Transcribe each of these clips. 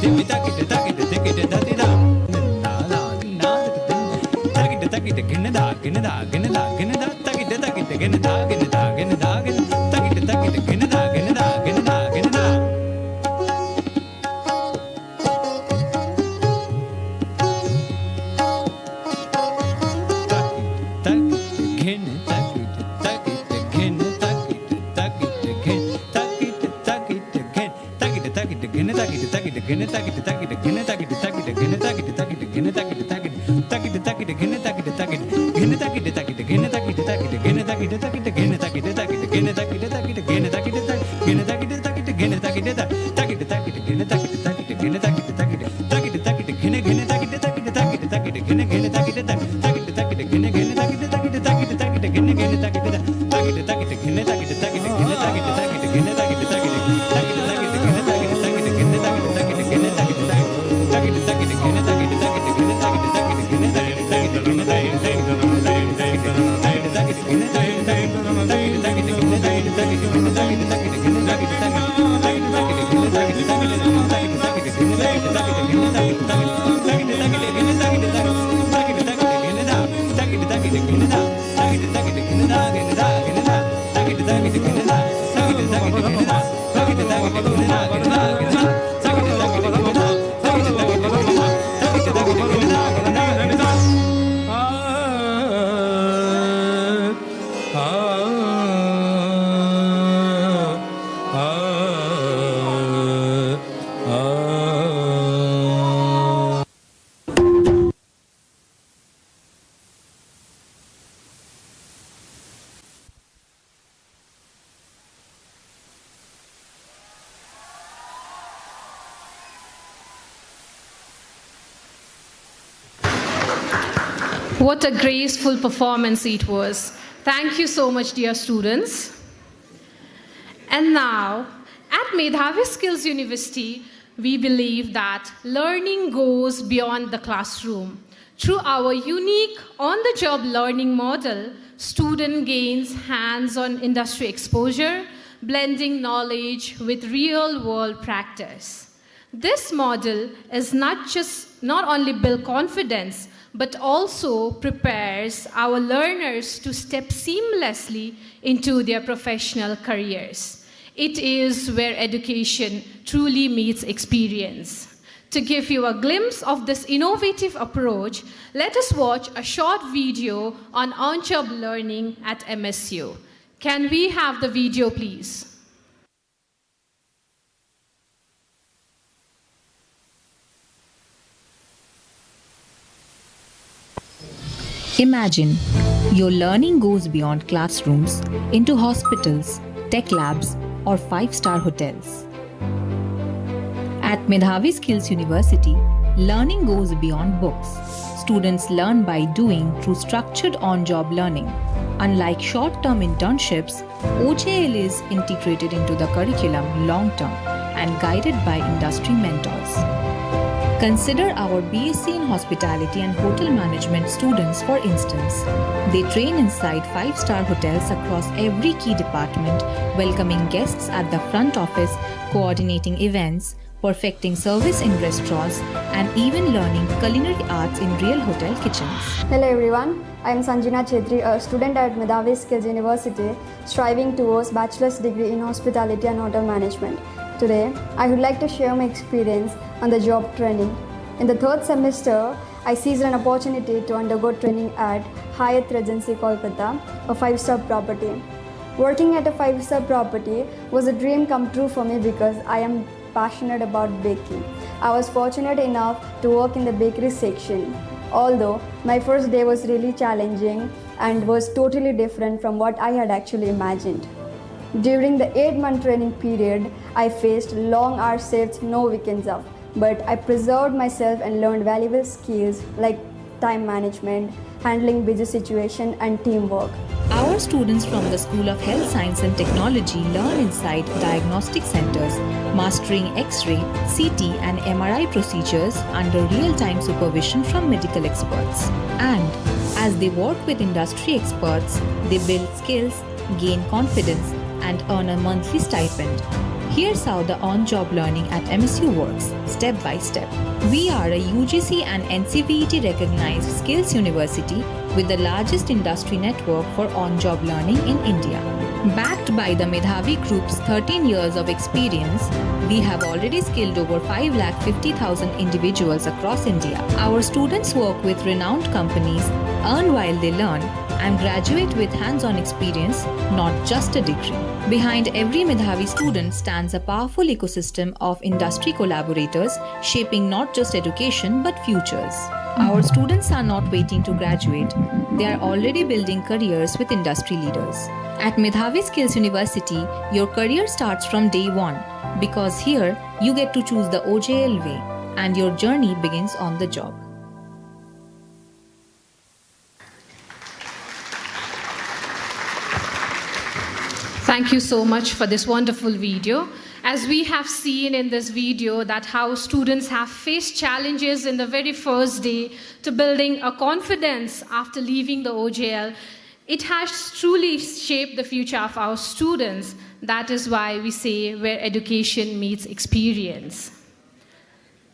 Dimmi takit What a graceful performance it was. Thank you so much, dear students. And now, at Medhavi Skills University, we believe that learning goes beyond the classroom. Through our unique on-the-job learning model, student gains hands-on industry exposure, blending knowledge with real-world practice. This model is not only build confidence, but also prepares our learners to step seamlessly into their professional careers. It is where education truly meets experience. To give you a glimpse of this innovative approach, let us watch a short video on on-job learning at MSU. Can we have the video, please? Imagine your learning goes beyond classrooms into hospitals, tech labs, or five-star hotels. At Medhavi Skills University, learning goes beyond books. Students learn by doing through structured on-job learning. Unlike short-term internships, OJL is integrated into the curriculum long-term and guided by industry mentors. Consider our BSc in Hospitality and Hotel Management students, for instance. They train inside five-star hotels across every key department, welcoming guests at the front office, coordinating events, perfecting service in restaurants, and even learning culinary arts in real hotel kitchens. Hello everyone, I am Sanjana Chetri, a student at Medhavi Skills University, striving towards bachelor's degree in Hospitality and Hotel Management. Today, I would like to share my experience on the job training. In the third semester, I seized an opportunity to undergo training at Hyatt Regency Kolkata, a five-star property. Working at a five-star property was a dream come true for me because I am passionate about baking. I was fortunate enough to work in the bakery section. Although my first day was really challenging and was totally different from what I had actually imagined. During the 8-month training period, I faced long hours saved, no weekends off. But I preserved myself and learned valuable skills like time management, handling busy situations, and teamwork. Our students from the School of Health Science and Technology learn inside diagnostic centers, mastering X-ray, CT, and MRI procedures under real-time supervision from medical experts. And as they work with industry experts, they build skills, gain confidence, and earn a monthly stipend. Here's how the on-job learning at MSU works, step by step. We are a UGC and NCVET recognized skills university with the largest industry network for on-job learning in India. Backed by the Medhavi Group's 13 years of experience, we have already skilled over 550,000 individuals across India. Our students work with renowned companies, earn while they learn, and graduate with hands-on experience, not just a degree. Behind every Medhavi student stands a powerful ecosystem of industry collaborators shaping not just education but futures. Our students are not waiting to graduate, they are already building careers with industry leaders. At Medhavi Skills University, your career starts from day one because here you get to choose the OJL way and your journey begins on the job. Thank you so much for this wonderful video. As we have seen in this video that how students have faced challenges in the very first day to building a confidence after leaving the OJL, it has truly shaped the future of our students. That is why we say where education meets experience.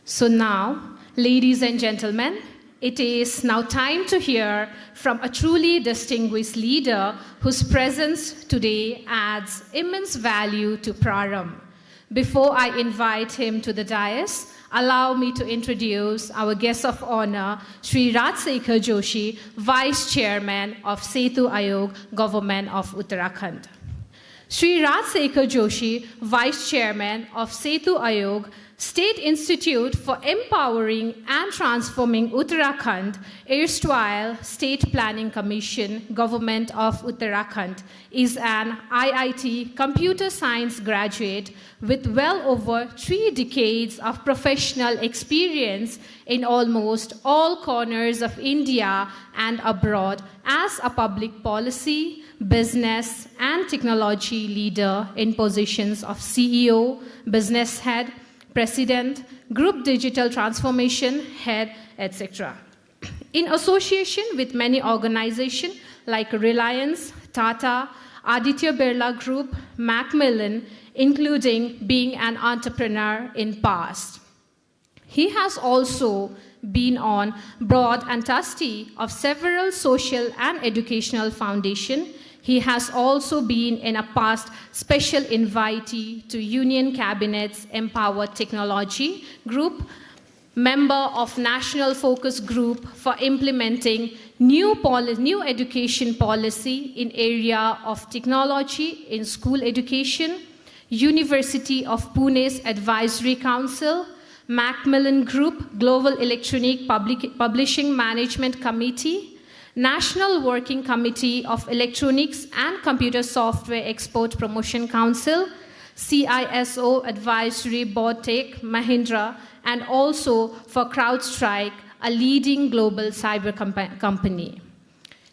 So now, ladies and gentlemen, it is now time to hear from a truly distinguished leader whose presence today adds immense value to PRARAMBH. Before I invite him to the dais, allow me to introduce our guest of honor, Shri Rajsekhar Joshi, Vice Chairman of Setu Ayog, Government of Uttarakhand. Shri Rajsekhar Joshi, Vice Chairman of Setu Ayog, State Institute for Empowering and Transforming Uttarakhand, erstwhile State Planning Commission, Government of Uttarakhand, is an IIT computer science graduate with well over 3 decades of professional experience in almost all corners of India and abroad as a public policy, business, and technology leader in positions of CEO, business head, President, Group Digital Transformation Head, etc. In association with many organizations like Reliance, Tata, Aditya Birla Group, Macmillan, including being an entrepreneur in past. He has also been on board and trustee of several social and educational foundations. He has also been in a past special invitee to Union Cabinet's Empower Technology Group, member of National Focus Group for implementing new education policy in area of technology in school education, University of Pune's Advisory Council, Macmillan Group Global Electronic Publishing Management Committee, National Working Committee of Electronics and Computer Software Export Promotion Council, CISO Advisory Board Tech Mahindra, and also for CrowdStrike, a leading global cyber company.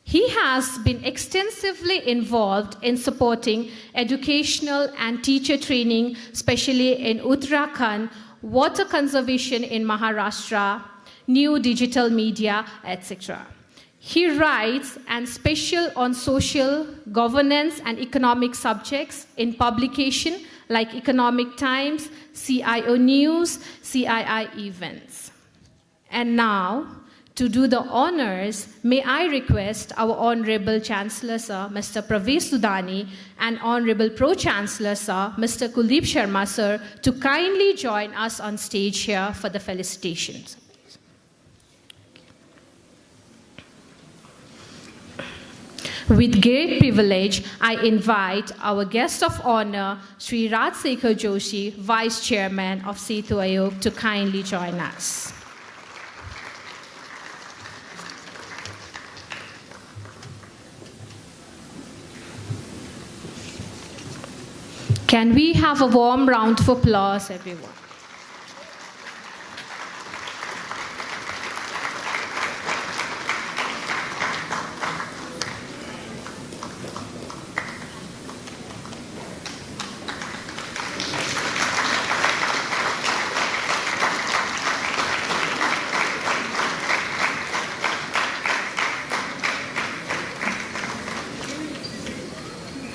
He has been extensively involved in supporting educational and teacher training, especially in Uttarakhand, water conservation in Maharashtra, new digital media, etc. He writes and special on social, governance, and economic subjects in publication like Economic Times, CIO News, CII Events. And now, to do the honors, may I request our Honorable Chancellor, Sir, Mr. Pravesh Sudani, and Honorable Pro-Chancellor, Sir, Mr. Kuldeep Sharma, Sir, to kindly join us on stage here for the felicitations. With great privilege, I invite our guest of honor, Shri Rajsekhar Joshi, Vice Chairman of Setu Ayog, to kindly join us. Can we have a warm round of applause, everyone?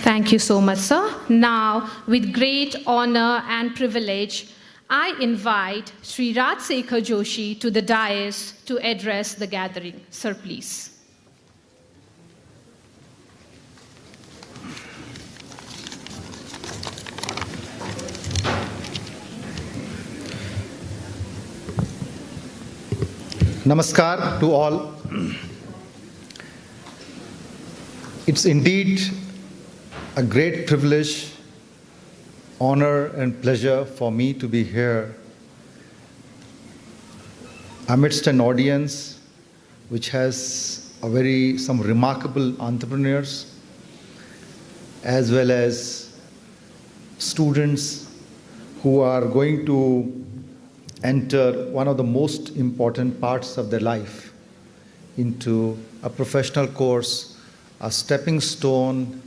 Thank you so much, sir. Now, with great honor and privilege, I invite Shri Rajsekhar Joshi to the dais to address the gathering. Sir, please. Namaskar to all. It's indeed a great privilege, honor and pleasure for me to be here amidst an audience which has some remarkable entrepreneurs as well as students who are going to enter one of the most important parts of their life into a professional course, a stepping stone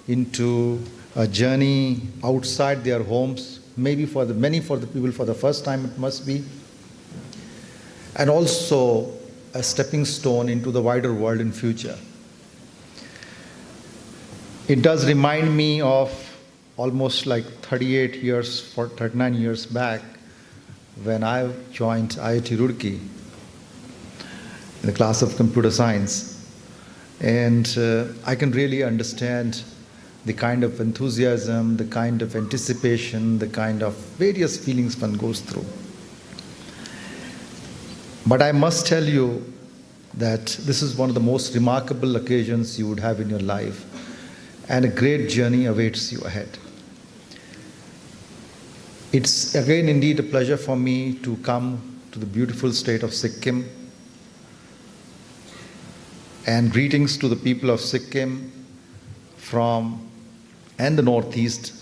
into a journey outside their homes, maybe for the people for the first time it must be, and also a stepping stone into the wider world in future. It does remind me of almost like 39 years back when I joined IIT Roorkee in the class of computer science. And I can really understand the kind of enthusiasm, the kind of anticipation, the kind of various feelings one goes through. But I must tell you that this is one of the most remarkable occasions you would have in your life, and a great journey awaits you ahead. It's again indeed a pleasure for me to come to the beautiful state of Sikkim, and greetings to the people of Sikkim and the Northeast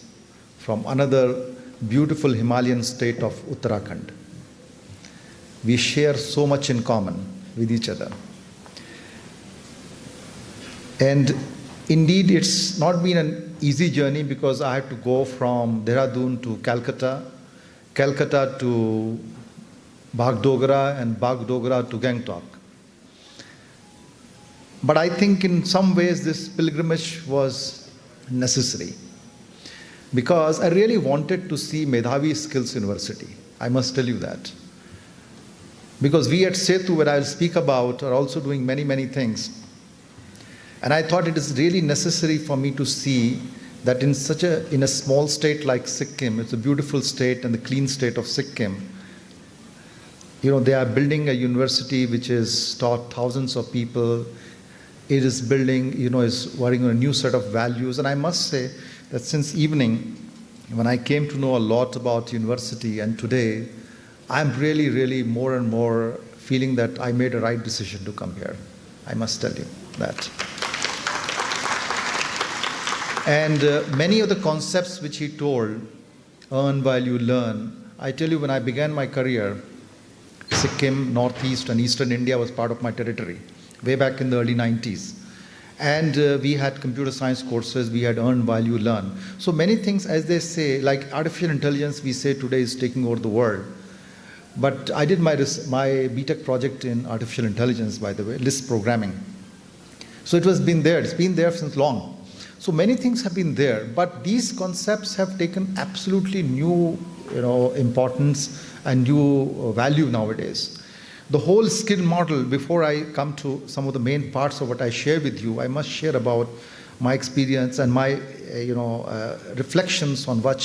from another beautiful Himalayan state of Uttarakhand. We share so much in common with each other. And indeed, it's not been an easy journey because I had to go from Dehradun to Calcutta to Bagdogra, and Bagdogra to Gangtok. But I think in some ways this pilgrimage was necessary because I really wanted to see Medhavi Skills University. I must tell you that. Because we at Setu, where I'll speak about, are also doing many, many things. And I thought it is really necessary for me to see that in a small state like Sikkim, it's a beautiful state and the clean state of Sikkim, they are building a university which has taught thousands of people. It is building, is working on a new set of values. And I must say that since evening, when I came to know a lot about university, and today, I'm really, really more and more feeling that I made a right decision to come here. I must tell you that. And many of the concepts which he told, earn while you learn, I tell you, when I began my career, Sikkim, Northeast and Eastern India was part of my territory, way back in the early 90s. And we had computer science courses, we had earn while you learn. So many things, as they say, like artificial intelligence, we say today is taking over the world. But I did my BTech project in artificial intelligence, by the way, Lisp programming. So it's been there since long. So many things have been there, but these concepts have taken absolutely new importance and new value nowadays. The whole skill model, before I come to some of the main parts of what I share with you, I must share about my experience and my reflections on what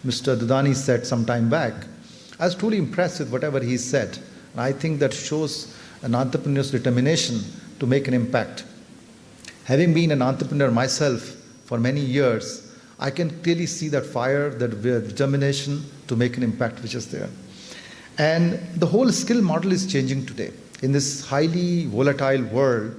Mr. Dudani said some time back. I was truly impressed with whatever he said. And I think that shows an entrepreneur's determination to make an impact. Having been an entrepreneur myself for many years, I can clearly see that fire, that determination to make an impact which is there. And the whole skill model is changing today. In this highly volatile world,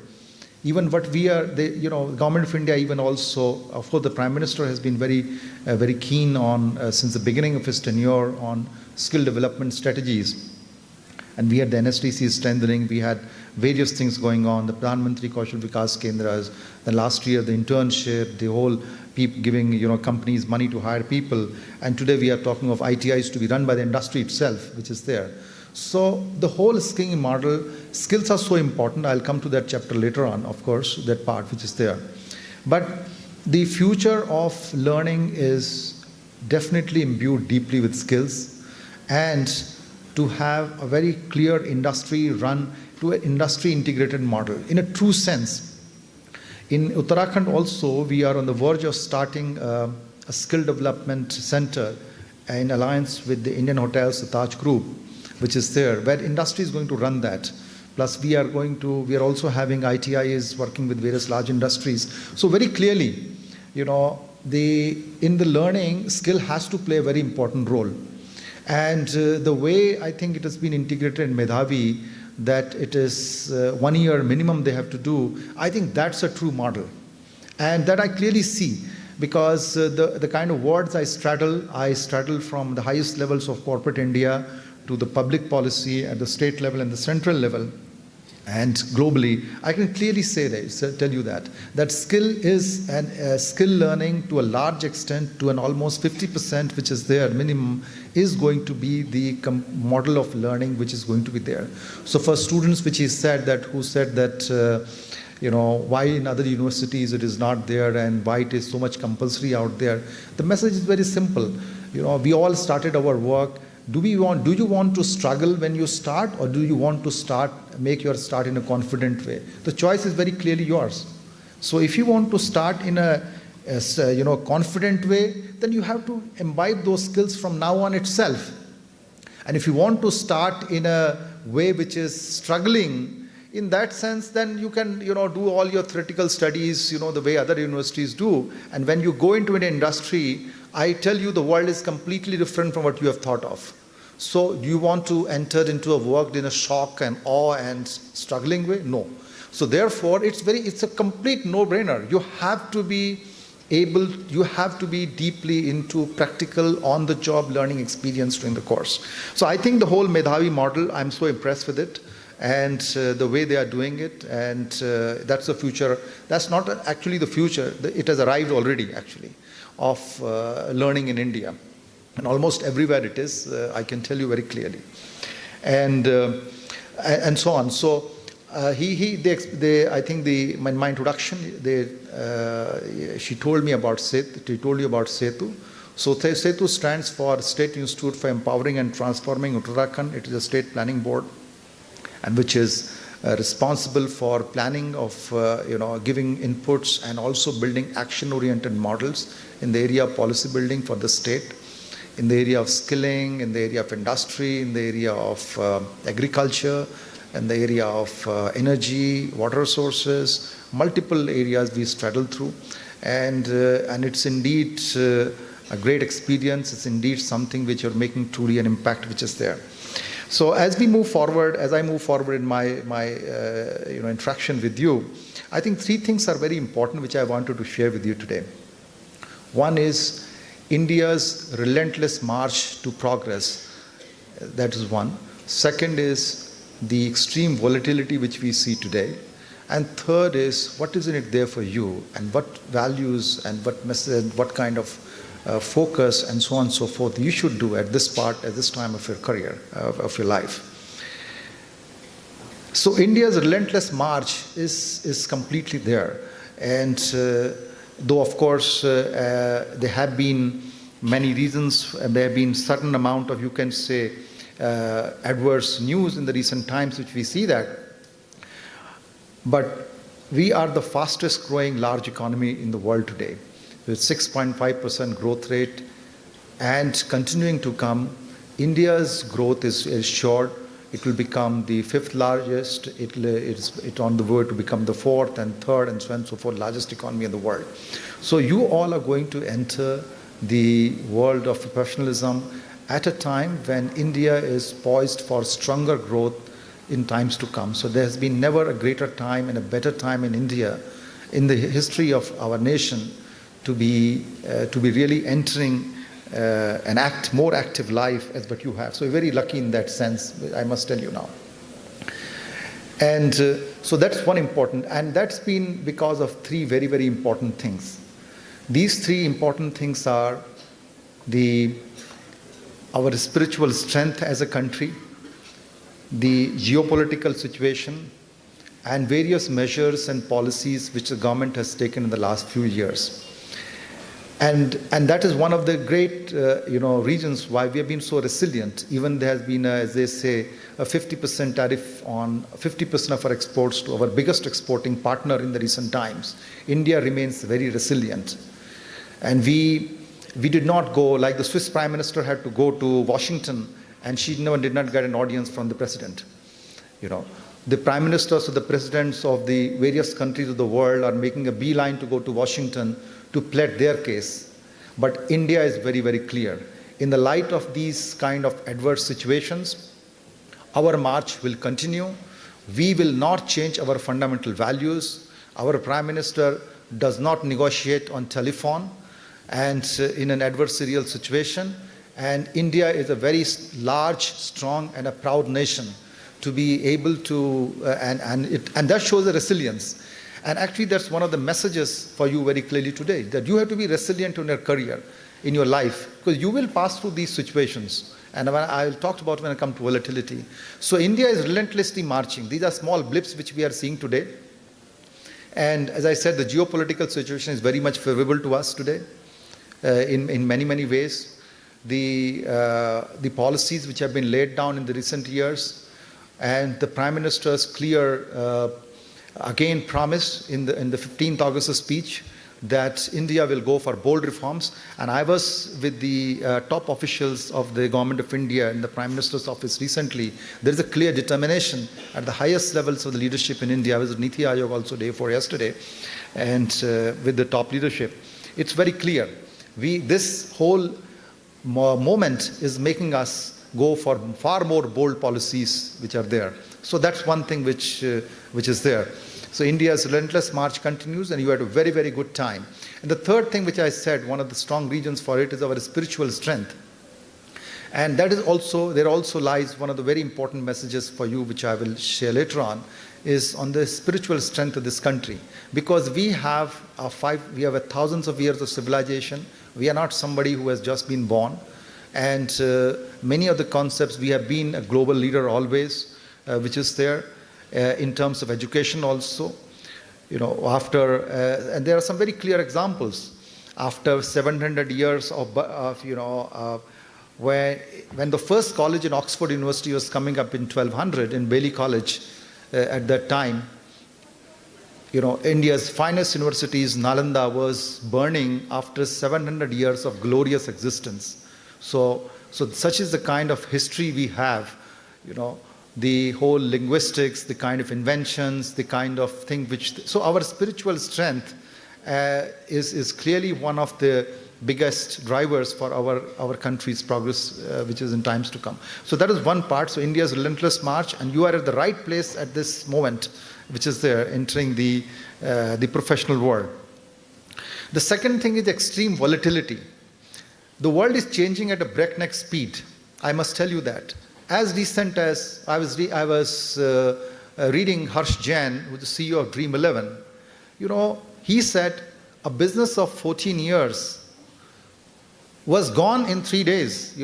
even what we are, the Government of India even also, of course the Prime Minister has been very keen on, since the beginning of his tenure, on skill development strategies. And we had the NSTC strengthening, we had various things going on, the Pradhan Mantri Kaushal Vikas Kendras, then last year the internship, the whole people giving companies money to hire people, and today we are talking of ITIs to be run by the industry itself, which is there. So the whole skilling model, skills are so important. I'll come to that chapter later on, of course, that part which is there. But the future of learning is definitely imbued deeply with skills, and to have a very clear industry run to an industry integrated model in a true sense. In Uttarakhand also, we are on the verge of starting a skill development center in alliance with the Indian Hotels, the Taj Group, which is there, where industry is going to run that Plus, we are also having ITIs working with various large industries. So very clearly, in the learning, skill has to play a very important role. And the way I think it has been integrated in Medhavi, that it is 1 year minimum they have to do, I think that's a true model. And that I clearly see, because the kind of words I straddle from the highest levels of corporate India to the public policy at the state level and the central level and globally. I can clearly tell you that skill is skill learning to a large extent, to an almost 50%, which is there minimum, is going to be the model of learning which is going to be there. So for students who said that why in other universities it is not there and why it is so much compulsory out there, the message is very simple. We all started our work. Do you want to struggle when you start, or do you want to make your start in a confident way? The choice is very clearly yours. So if you want to start in a confident way, then you have to imbibe those skills from now on itself. And if you want to start in a way which is struggling, in that sense, then you can do all your theoretical studies the way other universities do. And when you go into an industry, I tell you, the world is completely different from what you have thought of. So do you want to enter into a work in a shock and awe and struggling way? No. So therefore, it's a complete no-brainer. You have to be deeply into practical on-the-job learning experience during the course. So I think the whole Medhavi model, I'm so impressed with it, and the way they are doing it, and that's the future. That's not actually the future. It has arrived already, actually, of learning in India. And almost everywhere it is, I can tell you very clearly. And so on. So I think in my introduction, she told me about SETU. She told you about SETU. So SETU stands for State Institute for Empowering and Transforming Uttarakhand. It is a state planning board, and which is responsible for planning of giving inputs and also building action-oriented models in the area of policy building for the state, in the area of skilling, in the area of industry, in the area of agriculture, in the area of energy, water sources, multiple areas we straddle through. And it's indeed a great experience. It's indeed something which you're making truly an impact which is there. So as I move forward in my interaction with you, I think three things are very important which I wanted to share with you today. One is India's relentless march to progress. That is one. Second is the extreme volatility which we see today. And third is what is in it there for you, and what values and what message, what kind of focus and so on and so forth you should do at this time of your career, of your life. So India's relentless march is completely there. And though of course there have been many reasons, and there have been certain amount of, you can say, adverse news in the recent times which we see that, but we are the fastest growing large economy in the world today, with 6.5% growth rate and continuing to come. India's growth is sure. It will become the fifth largest. It's on the way to become the fourth and third and so on and so forth largest economy in the world. So you all are going to enter the world of professionalism at a time when India is poised for stronger growth in times to come. So there has been never a greater time and a better time in India, in the history of our nation, to be really entering an more active life as what you have. So we're very lucky in that sense, I must tell you now. And so that's one important, and that's been because of three very, very important things. These three important things are our spiritual strength as a country, the geopolitical situation, and various measures and policies which the government has taken in the last few years. And that is one of the great reasons why we have been so resilient. Even there has been, as they say, a 50% tariff on 50% of our exports to our biggest exporting partner in the recent times. India remains very resilient. And we did not go, like the Swiss Prime Minister had to go to Washington, and she did not get an audience from the president. The prime ministers or the presidents of the various countries of the world are making a beeline to go to Washington to plead their case. But India is very, very clear. In the light of these kind of adverse situations, our march will continue. We will not change our fundamental values. Our prime minister does not negotiate on telephone and in an adversarial situation. And India is a very large, strong, and a proud nation to be able to, and that shows a resilience. And actually, that's one of the messages for you very clearly today, that you have to be resilient in your career, in your life, because you will pass through these situations. And I'll talk about when I come to volatility. So India is relentlessly marching. These are small blips which we are seeing today. And as I said, the geopolitical situation is very much favorable to us today in many, many ways. The policies which have been laid down in the recent years, and the Prime Minister's clear, again, promise in the 15th August speech that India will go for bold reforms. And I was with the top officials of the Government of India in the Prime Minister's office recently. There is a clear determination at the highest levels of the leadership in India. I was at Niti Aayog also day before yesterday, and with the top leadership. It's very clear. This whole moment is making us go for far more bold policies which are there. So that's one thing which is there. So India's relentless march continues, and you had a very, very good time. And the third thing which I said, one of the strong reasons for it is our spiritual strength. And that is also, there also lies one of the very important messages for you, which I will share later on, is on the spiritual strength of this country. Because we have thousands of years of civilization. We are not somebody who has just been born. And many of the concepts, we have been a global leader always, which is there. In terms of education also, and there are some very clear examples. After 700 years when the first college in Oxford University was coming up in 1200 in Bailey College, at that time, India's finest universities, Nalanda, was burning after 700 years of glorious existence. So such is the kind of history we have, the whole linguistics, the kind of inventions, the kind of thing so our spiritual strength is clearly one of the biggest drivers for our country's progress, which is in times to come. So that is one part. So India's relentless march, and you are at the right place at this moment, which is there, entering the professional world. The second thing is extreme volatility. The world is changing at a breakneck speed. I must tell you that. As recent as I was reading Harsh Jain, who's the CEO of Dream 11, he said a business of 14 years was gone in 3 days.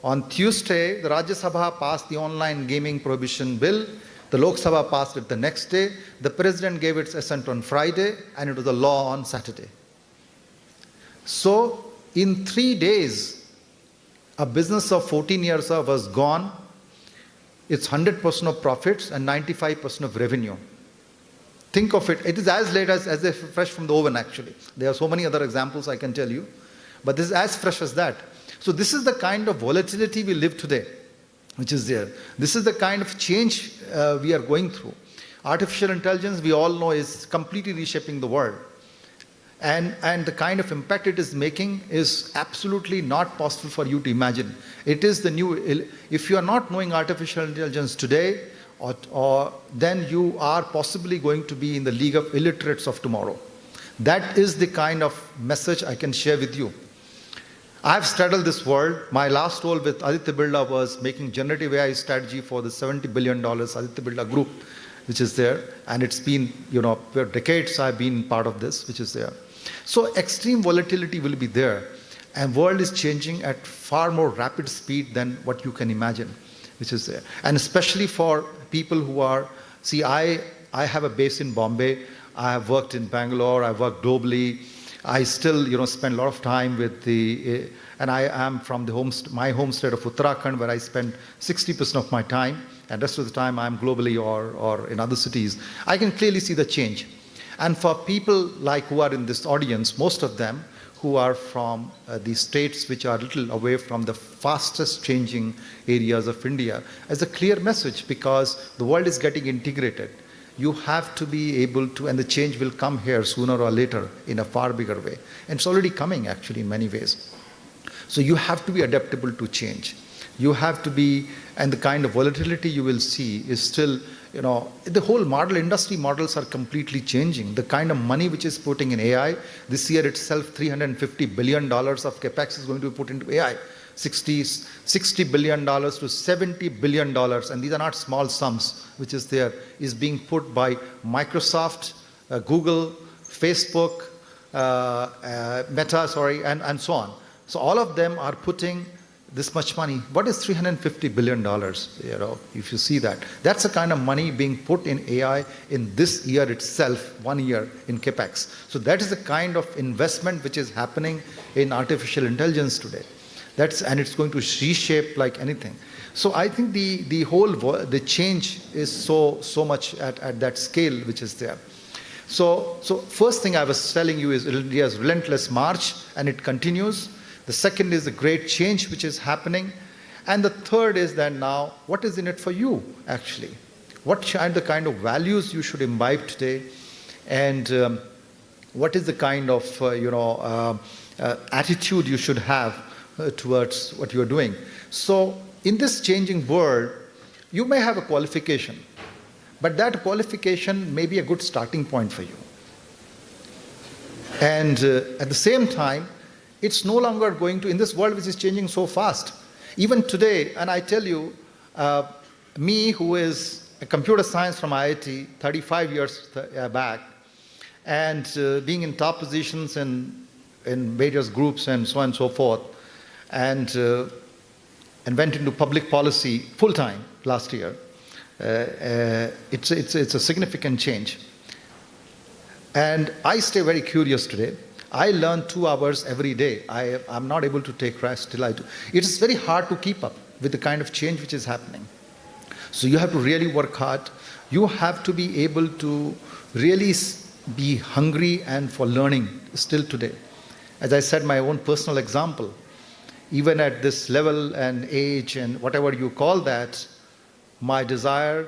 On Tuesday, the Rajya Sabha passed the online gaming prohibition bill. The Lok Sabha passed it the next day. The president gave its assent on Friday, and it was a law on Saturday. So in 3 days, a business of 14 years was gone. It's 100% of profits and 95% of revenue. Think of it. It is as late as if fresh from the oven, actually. There are so many other examples I can tell you. But this is as fresh as that. So this is the kind of volatility we live today, which is there. This is the kind of change we are going through. Artificial intelligence, we all know, is completely reshaping the world. And the kind of impact it is making is absolutely not possible for you to imagine. It is the new, if you are not knowing artificial intelligence today, or then you are possibly going to be in the league of illiterates of tomorrow. That is the kind of message I can share with you. I've straddled this world. My last role with Aditya Birla was making generative AI strategy for the $70 billion Aditya Birla group, which is there. And it's been, for decades I've been part of this, which is there. So extreme volatility will be there, and world is changing at far more rapid speed than what you can imagine, which is there. And especially for people who are, I have a base in Bombay, I have worked in Bangalore, I've worked globally, I still, spend a lot of time with and I am from my home state of Uttarakhand, where I spend 60% of my time, and rest of the time I'm globally or in other cities. I can clearly see the change. And for people who are in this audience, most of them who are from the states which are a little away from the fastest changing areas of India as a clear message, because the world is getting integrated. You have to be able to, and the change will come here sooner or later in a far bigger way. And it's already coming actually in many ways. So you have to be adaptable to change. You have to be, and the kind of volatility you will see is still, the whole industry models are completely changing. The kind of money which is putting in AI, this year itself, $350 billion of capex is going to be put into AI. $60 billion to $70 billion, and these are not small sums, which is there, is being put by Microsoft, Google, Facebook, Meta, and so on. So all of them are putting this much money. What is $350 billion? If you see that, that's the kind of money being put in AI in this year itself, 1 year in capex. So that is the kind of investment which is happening in artificial intelligence today. And it's going to reshape like anything. So I think the change is so much at that scale which is there. So first thing I was telling you is India's relentless march, and it continues. The second is the great change which is happening. And the third is that now, what is in it for you, actually? What are the kind of values you should imbibe today? And what is the kind of, attitude you should have towards what you're doing? So in this changing world, you may have a qualification, but that qualification may be a good starting point for you. And at the same time, it's no longer going to, in this world which is changing so fast, even today, and I tell you, me who is a computer science from IIT 35 years back, and being in top positions in various groups and so on and so forth, and went into public policy full time last year, it's a significant change. And I stay very curious today. I learn 2 hours every day. I'm not able to take rest till I do. It is very hard to keep up with the kind of change which is happening. So you have to really work hard. You have to be able to really be hungry and for learning still today. As I said, my own personal example, even at this level and age and whatever you call that, my desire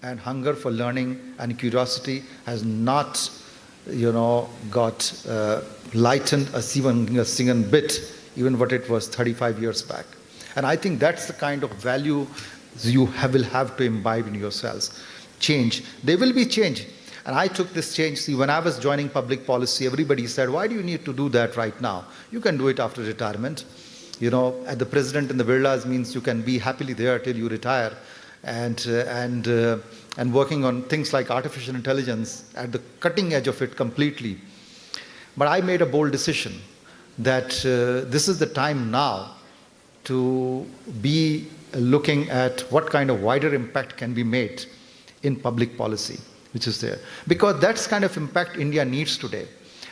and hunger for learning and curiosity has not got lightened a single bit, even what it was 35 years back. And I think that's the kind of value you will have to imbibe in yourselves. Change. There will be change. And I took this change. See, when I was joining public policy, everybody said, why do you need to do that right now? You can do it after retirement. At the president in the Birlas means you can be happily there till you retire. And working on things like artificial intelligence at the cutting edge of it completely. But I made a bold decision that this is the time now to be looking at what kind of wider impact can be made in public policy, which is there. Because that's kind of impact India needs today.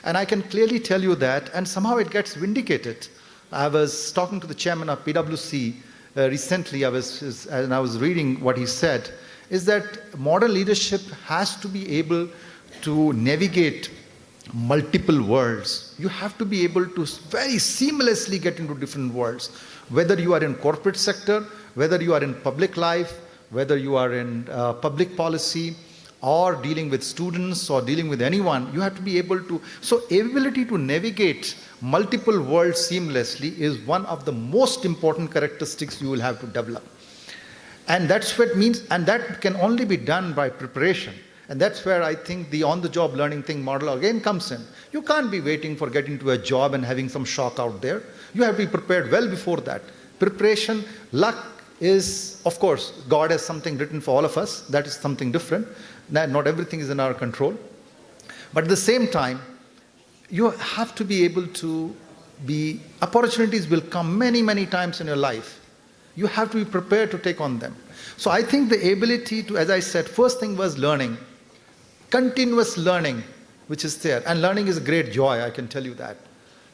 And I can clearly tell you that, and somehow it gets vindicated. I was talking to the chairman of PwC recently, I was reading what he said, is that modern leadership has to be able to navigate multiple worlds. You have to be able to very seamlessly get into different worlds, whether you are in corporate sector, whether you are in public life, whether you are in public policy, or dealing with students or dealing with anyone. You have to be able to, so ability to navigate multiple worlds seamlessly is one of the most important characteristics you will have to develop. And that's what it means, and that can only be done by preparation. And that's where I think the on-the-job learning thing model again comes in. You can't be waiting for getting to a job and having some shock out there. You have to be prepared well before that. Preparation, luck is, of course, God has something written for all of us. That is something different. Not everything is in our control. But at the same time, you have to be able to be, opportunities will come many, many times in your life. You have to be prepared to take on them. So I think the ability to, as I said, first thing was learning, continuous learning, which is there. And learning is a great joy, I can tell you that.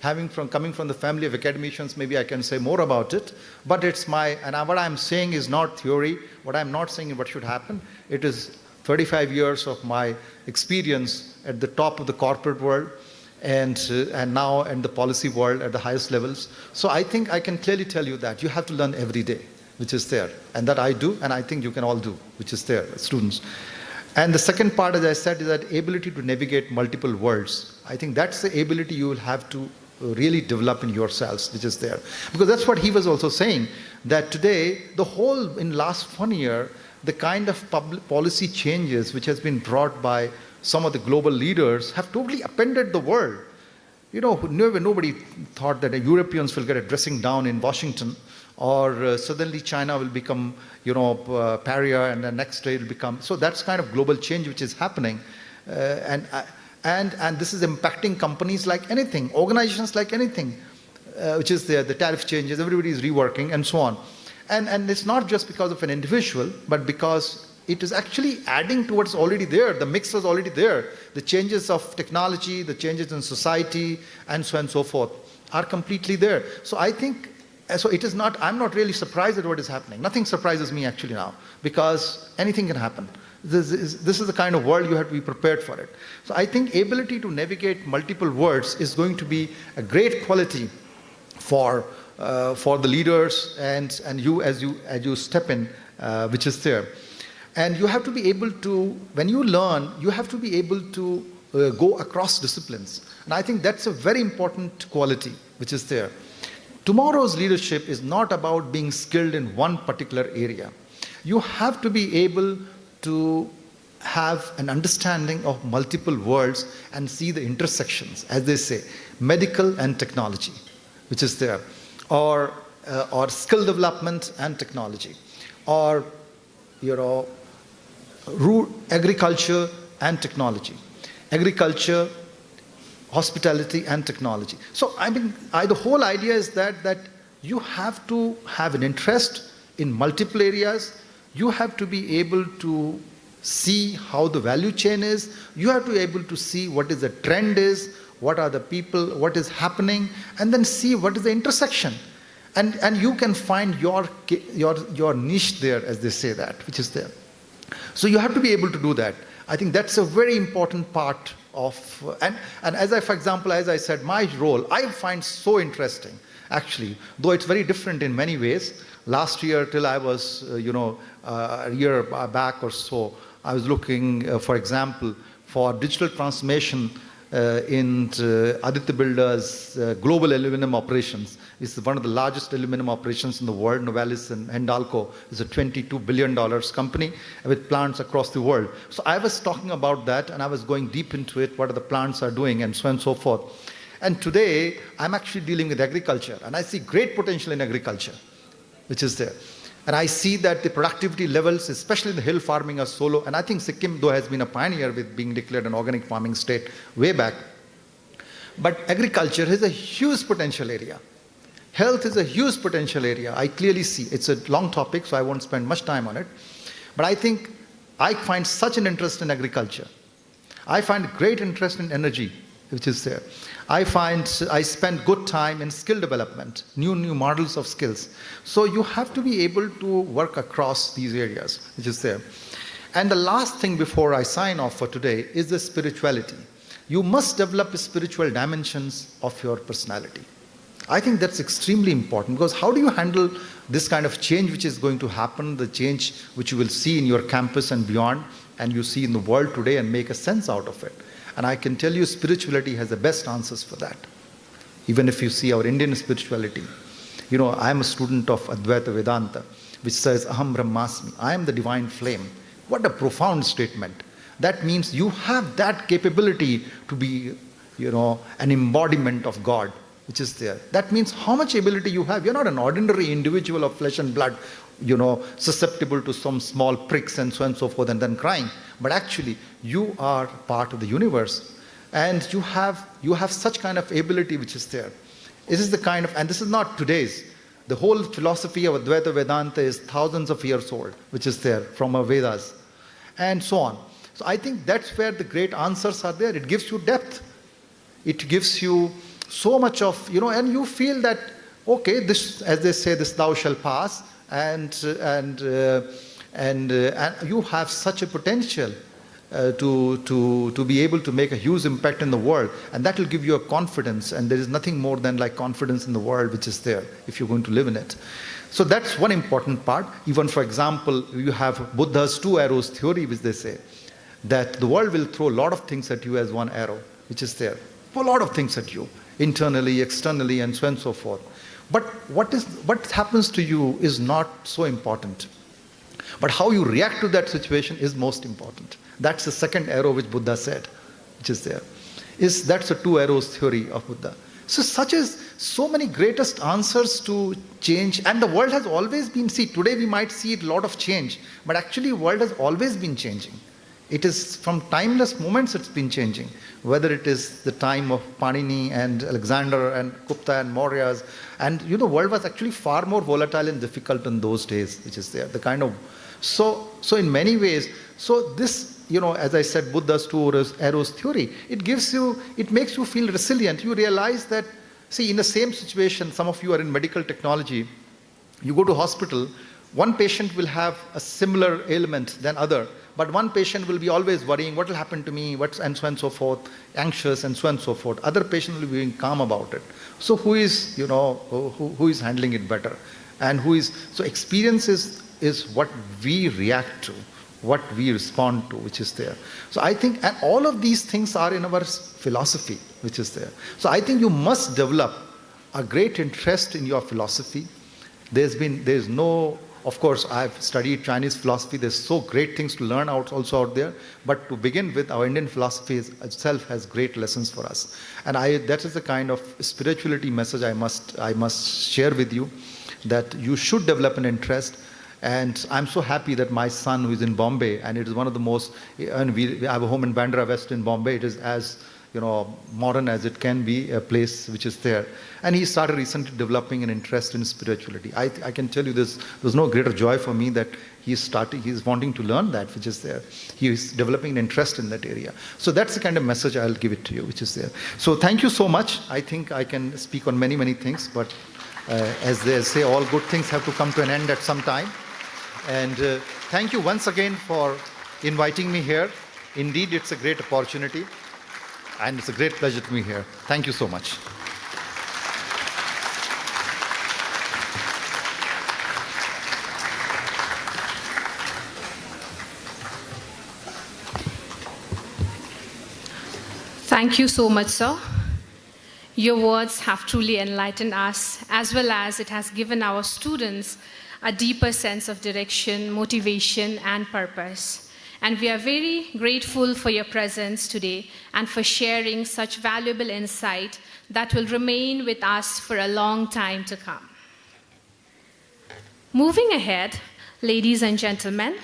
Coming from the family of academicians, maybe I can say more about it, but it's what I'm saying is not theory. What I'm not saying is what should happen. It is 35 years of my experience at the top of the corporate world, and now in the policy world at the highest levels. So I think I can clearly tell you that you have to learn every day, which is there. And that I do, and I think you can all do, which is there, students. And the second part, as I said, is that ability to navigate multiple worlds. I think that's the ability you will have to really develop in yourselves, which is there. Because that's what he was also saying, that today, the whole, in last 1 year, the kind of public policy changes which has been brought by some of the global leaders have totally upended the world. You know, nobody thought that the Europeans will get a dressing down in Washington, or suddenly China will become, pariah, and the next day it will become. So that's kind of global change which is happening. And this is impacting companies like anything, organizations like anything, which is there. The tariff changes, everybody is reworking, and so on. And it's not just because of an individual, but because it is actually adding to what's already there. The mix was already there. The changes of technology, the changes in society, and so on and so forth are completely there. So I think, so it is not, I'm not really surprised at what is happening. Nothing surprises me actually now, because anything can happen. This is the kind of world you have to be prepared for it. So I think ability to navigate multiple worlds is going to be a great quality for the leaders and you as you step in, which is there. And you have to be able to, when you learn, you have to be able to go across disciplines. And I think that's a very important quality which is there. Tomorrow's leadership is not about being skilled in one particular area. You have to be able to have an understanding of multiple worlds and see the intersections, as they say, medical and technology, which is there, or skill development and technology, or agriculture and technology, agriculture, hospitality and technology. So I mean, the whole idea is that you have to have an interest in multiple areas. You have to be able to see how the value chain is. You have to be able to see what is the trend is, what are the people, what is happening, and then see what is the intersection. And you can find your niche there, as they say that, which is there. So you have to be able to do that. I think that's a very important part of, and for example, as I said, my role, I find so interesting, actually, though it's very different in many ways. Last year, till I was, a year back or so, I was looking, for example, for digital transformation in Aditya Builders' global aluminum operations. It's one of the largest aluminum operations in the world. Novelis and Hindalco is a $22 billion company with plants across the world. So I was talking about that, and I was going deep into it, what the plants are doing, and so on and so forth. And today, I'm actually dealing with agriculture, and I see great potential in agriculture, which is there. And I see that the productivity levels, especially in the hill farming, are so low. And I think Sikkim, though, has been a pioneer with being declared an organic farming state way back. But agriculture is a huge potential area. Health is a huge potential area. I clearly see. It's a long topic, so I won't spend much time on it. But I think I find such an interest in agriculture. I find great interest in energy, which is there. I spend good time in skill development, new models of skills. So you have to be able to work across these areas, which is there. And the last thing before I sign off for today is the spirituality. You must develop spiritual dimensions of your personality. I think that's extremely important, because how do you handle this kind of change which is going to happen, the change which you will see in your campus and beyond, and you see in the world today, and make a sense out of it? And I can tell you spirituality has the best answers for that. Even if you see our Indian spirituality. I am a student of Advaita Vedanta, which says, Aham Brahmasmi, I am the divine flame. What a profound statement. That means you have that capability to be, an embodiment of God, which is there. That means how much ability you have. You're not an ordinary individual of flesh and blood, susceptible to some small pricks and so on and so forth and then crying. But actually, you are part of the universe, and you have such kind of ability which is there. This is the kind of, and this is not today's. The whole philosophy of Advaita Vedanta is thousands of years old, which is there from our Vedas, and so on. So I think that's where the great answers are there. It gives you depth. It gives you so much of, and you feel that, okay, this, as they say, this thou shall pass, and you have such a potential to be able to make a huge impact in the world, and that will give you a confidence, and there is nothing more than like confidence in the world which is there if you're going to live in it. So that's one important part. Even, for example, you have Buddha's 2 arrows theory, which they say that the world will throw a lot of things at you as one arrow, which is there. A lot of things at you, internally, externally, and so on and so forth. But what happens to you is not so important. But how you react to that situation is most important. That's the second arrow which Buddha said, which is there. That's the 2 arrows theory of Buddha. So so many greatest answers to change, and the world has always been, today we might see a lot of change, but actually the world has always been changing. It is from timeless moments it's been changing, whether it is the time of Panini and Alexander and Gupta and Mauryas, and the world was actually far more volatile and difficult in those days, which is there. The kind of so in many ways, so this, as I said, Buddha's 2 arrows theory, it makes you feel resilient. You realize that, in the same situation, some of you are in medical technology, you go to hospital, one patient will have a similar ailment than other, but one patient will be always worrying, what will happen to me, and so on and so forth, anxious and so on and so forth. Other patient will be being calm about it. So who is handling it better? And so experience is what we react to, what we respond to, which is there. So I think, and all of these things are in our philosophy, which is there. So I think you must develop a great interest in your philosophy. There's no, of course, I've studied Chinese philosophy. There's so great things to learn also out there. But to begin with, our Indian philosophy itself has great lessons for us. And that is the kind of spirituality message I must share with you, that you should develop an interest. And I'm so happy that my son, who is in Bombay, and it is one of the most, and we have a home in Bandra West in Bombay. It is as modern as it can be, a place which is there. And he started recently developing an interest in spirituality. I can tell you there's no greater joy for me that he's wanting to learn that, which is there. He is developing an interest in that area. So that's the kind of message I'll give it to you, which is there. So thank you so much. I think I can speak on many, many things, but as they say, all good things have to come to an end at some time. And thank you once again for inviting me here. Indeed, it's a great opportunity. And it's a great pleasure to be here. Thank you so much. Thank you so much, sir. Your words have truly enlightened us, as well as it has given our students a deeper sense of direction, motivation, and purpose. And we are very grateful for your presence today and for sharing such valuable insight that will remain with us for a long time to come. Moving ahead, ladies and gentlemen,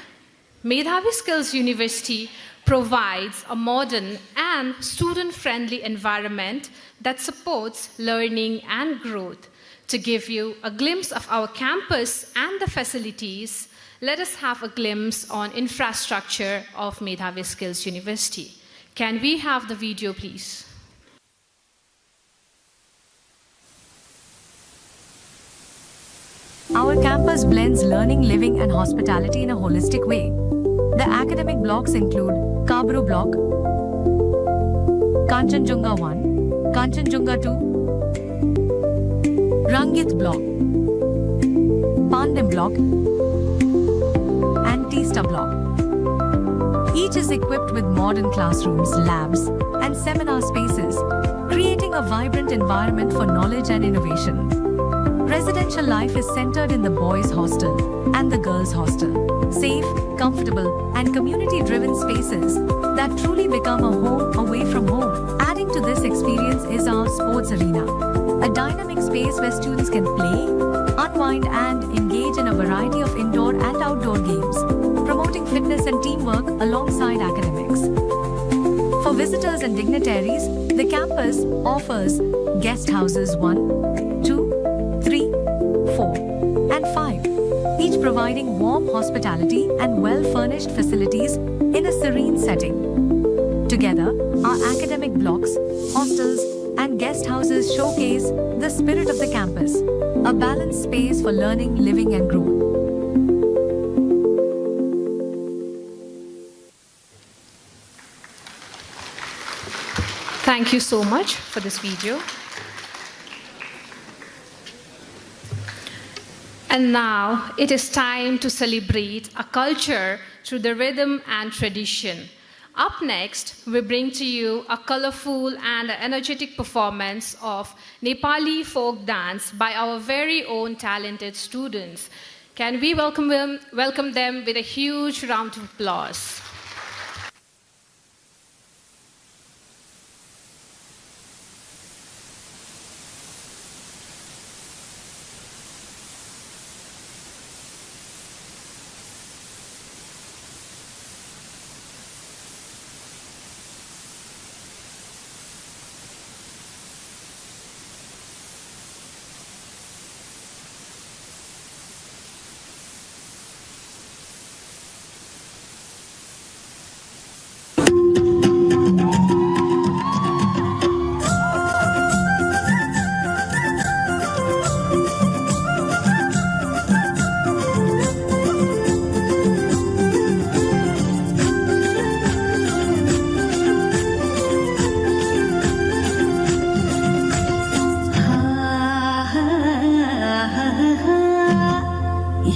Medhavi Skills University provides a modern and student-friendly environment that supports learning and growth. To give you a glimpse of our campus and the facilities, let us have a glimpse on infrastructure of Medhavi Skills University. Can we have the video, please? Our campus blends learning, living, and hospitality in a holistic way. The academic blocks include Kabru Block, Kanchenjunga 1, Kanchenjunga 2, Rangit Block, Pandim Block, and Teesta Block. Each is equipped with modern classrooms, labs, and seminar spaces, creating a vibrant environment for knowledge and innovation. Residential life is centered in the boys' hostel and the girls' hostel. Safe, comfortable, and community-driven spaces that truly become a home away from home. Adding to this experience is our sports arena, a dynamic space where students can play, unwind, and engage in a variety of indoor and outdoor games, promoting fitness and teamwork alongside academics. For visitors and dignitaries, the campus offers guest houses 1, 2, 3, 4, and 5, each providing warm hospitality and well-furnished facilities in a serene setting. Together, our academic blocks, hostels, and guest houses showcase the spirit of the campus, a balanced space for learning, living, and growth. Thank you so much for this video. And now it is time to celebrate a culture through the rhythm and tradition. Up next, we bring to you a colorful and energetic performance of Nepali folk dance by our very own talented students. Can we welcome them with a huge round of applause?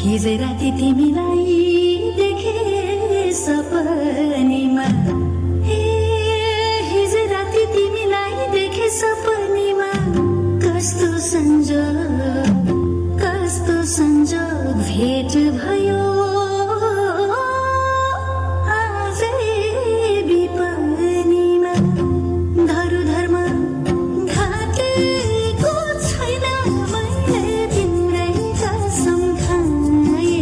हिजो राति तिमीलाई देखे सपनीमा हे हिजो राति तिमीलाई देखे सपनीमा कस्तो संजोग भेट भयो आजै विपनीमा धरुधरमा घाटेको छैन मैले तिम्रै कसम खाए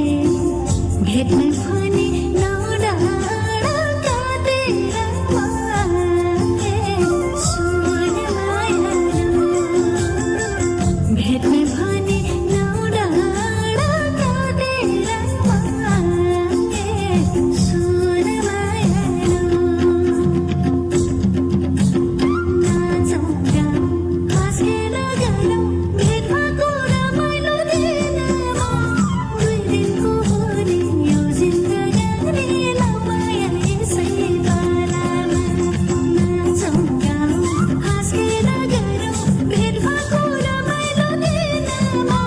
भेट्ने भने नौडाँडा काटेर मागे सुन मायालु भेट्ने भने नौडाँडा काटेर मागे सुन मायालु नाचौँ गाउँ हाँसेर गरौँ भेट भएको रमाइलो दिनमा दुई दिनको हो नि यो जिन्दगानी लमाया यसै पालामा नाचौँ गाउँ हाँसेर गरौँ भेट भएको रमाइलो दिनमा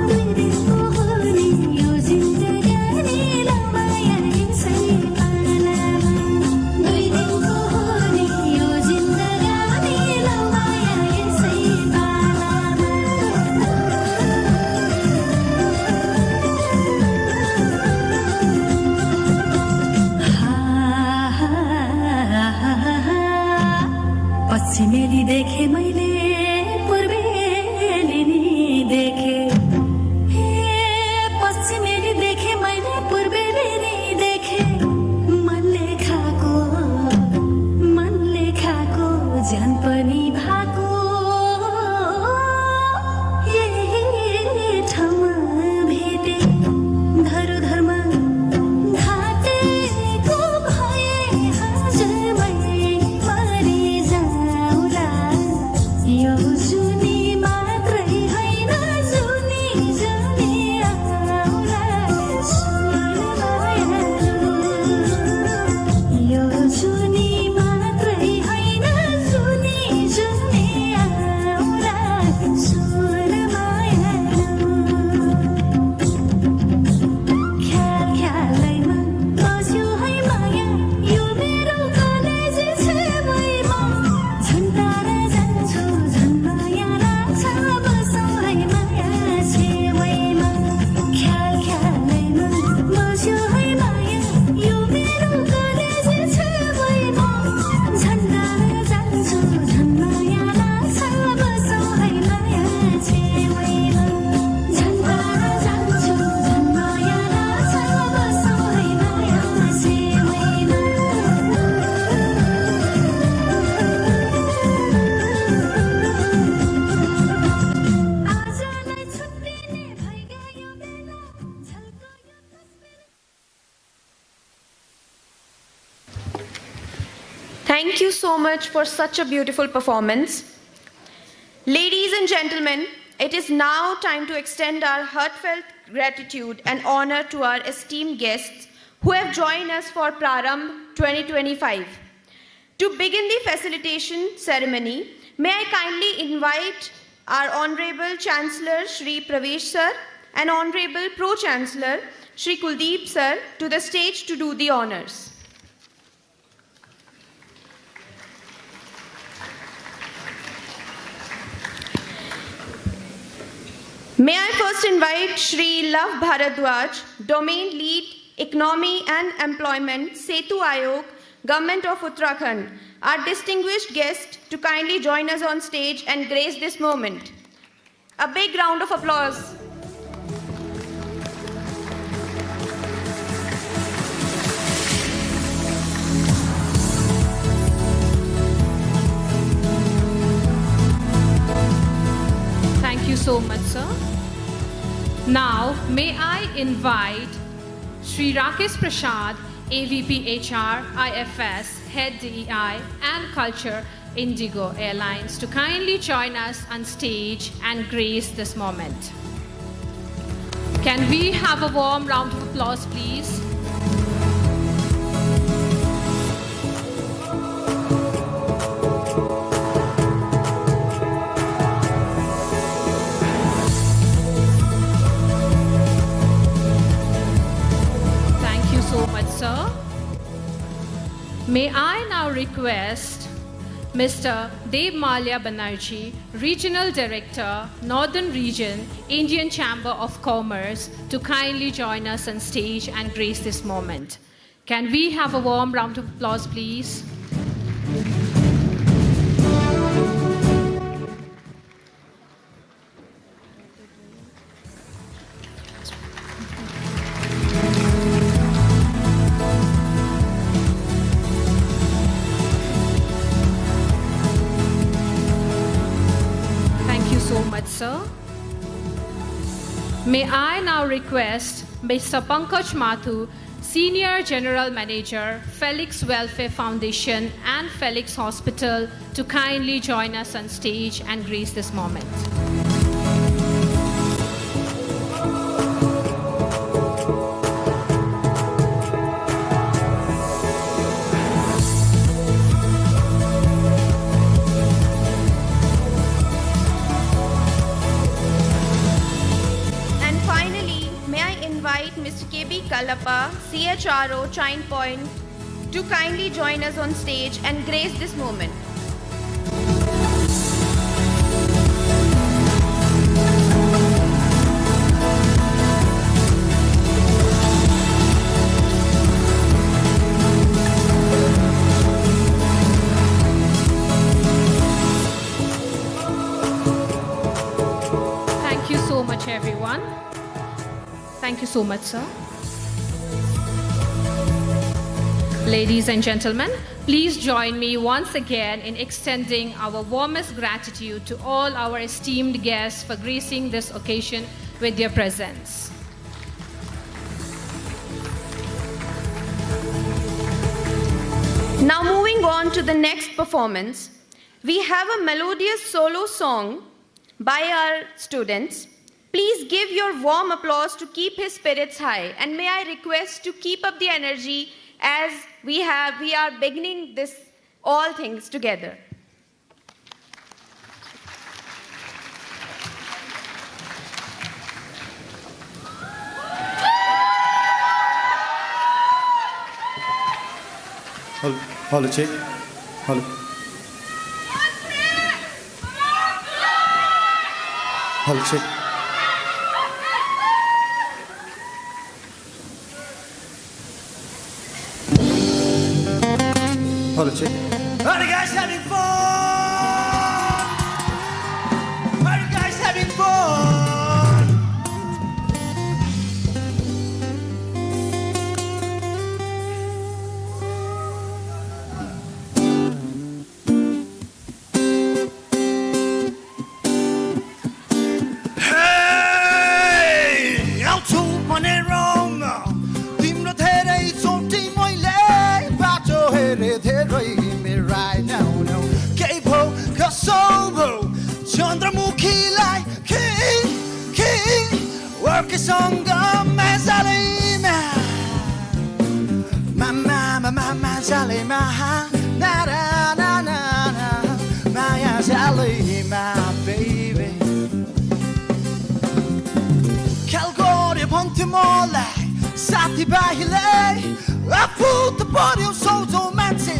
दुई दिनको हो नि यो जिन्दगानी लमाया यसै पालामा दुई दिनको हो नि यो जिन्दगानी लमाया यसै पालामा पश्चिमेली देखे मैले पूर्वेली नि देखे हे पश्चिमेली देखे मैले पूर्वेली नि देखे मनले खाको ज्यान पनि भएको यही ठाउँमा भेटे धरुधरमा घाटेको भए हजुरमै मरि जाउला यो जुनी मात्रै होइन जुनी जुनी आउला सुन मायालु यो जुनी मात्रै होइन जुनी जुनी आउला सुन मायालु ख्याल ख्यालैमा बस्यो है माया यो मेरो कलेज छेउमा झन् टाढा जान्छु झन् माया लाग्छ बसौँ है माया छेउमा ख्याल ख्यालैमा बस्यो है माया यो मेरो कलेज छेउमा झन् टाढा जान्छु झन् माया लाग्छ बसौँ है माया छेउमा झन् टाढा जान्छु झन् माया लाग्छ बसौँ है माया छेउमा आजलाई छुट्टिने भइगयो बेला झल्को यो तस्बिर Thank you so much for such a beautiful performance. Ladies and gentlemen, it is now time to extend our heartfelt gratitude and honor to our esteemed guests who have joined us for PRARAMBH 2025. To begin the facilitation ceremony, may I kindly invite our Honorable Chancellor Shri Pravesh Sir and Honorable Pro-Chancellor Shri Kuldeep Sir to the stage to do the honors. May I first invite Shri Lav Bharadwaj, Domain Lead, Economy and Employment, Setu Ayog, Government of Uttarakhand, our distinguished guest, to kindly join us on stage and grace this moment. A big round of applause. Thank you so much, sir. Now, may I invite Sri Rakesh Prasad, AVP HR, IFS, Head DEI and Culture, Indigo Airlines, to kindly join us on stage and grace this moment. Can we have a warm round of applause, please? Thank you so much, sir. May I now request Mr. Dev Malya Banerjee, Regional Director, Northern Region, Indian Chamber of Commerce, to kindly join us on stage and grace this moment. Can we have a warm round of applause, please? So much, sir. May I now request Mr. Pankaj Mathu, Senior General Manager, Felix Welfare Foundation and Felix Hospital, to kindly join us on stage and grace this moment. Mr. KB Kalapa, CHRO, Chine Point, to kindly join us on stage and grace this moment. Thank you so much, everyone. Thank you so much, sir. Ladies and gentlemen, please join me once again in extending our warmest gratitude to all our esteemed guests for gracing this occasion with their presence. Now moving on to the next performance, we have a melodious solo song by our students. Please give your warm applause to keep his spirits high, and may I request to keep up the energy as we are beginning this all things together. Hello, check. Hello. Hello, check. Hello, check. Are you guys having fun? Are you guys having fun? Hey, I'll tell my name wrong. Timno therai choti moile bacho here therai me right now. No, Kepo Kasobo Chandramukhi like king. Work is on Mazalima. Mama Zalima. Nara. तिमीलाई साथीभाइले आफू त पर्यो सोझो मान्छे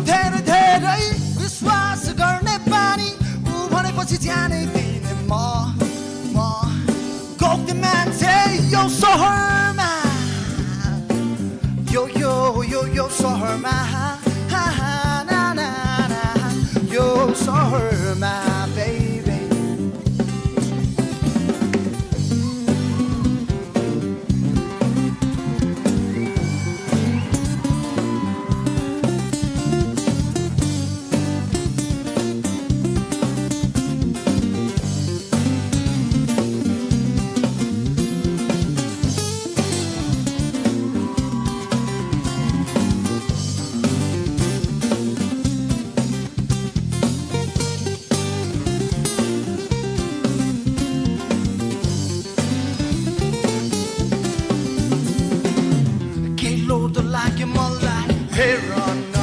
धेरै धेरै विश्वास गर्ने बानी ऊ भनेपछि जानै दिने म गौती मान्छे यो सहरमा यो सहरमा यो सहरमा baby like मलाई हेर न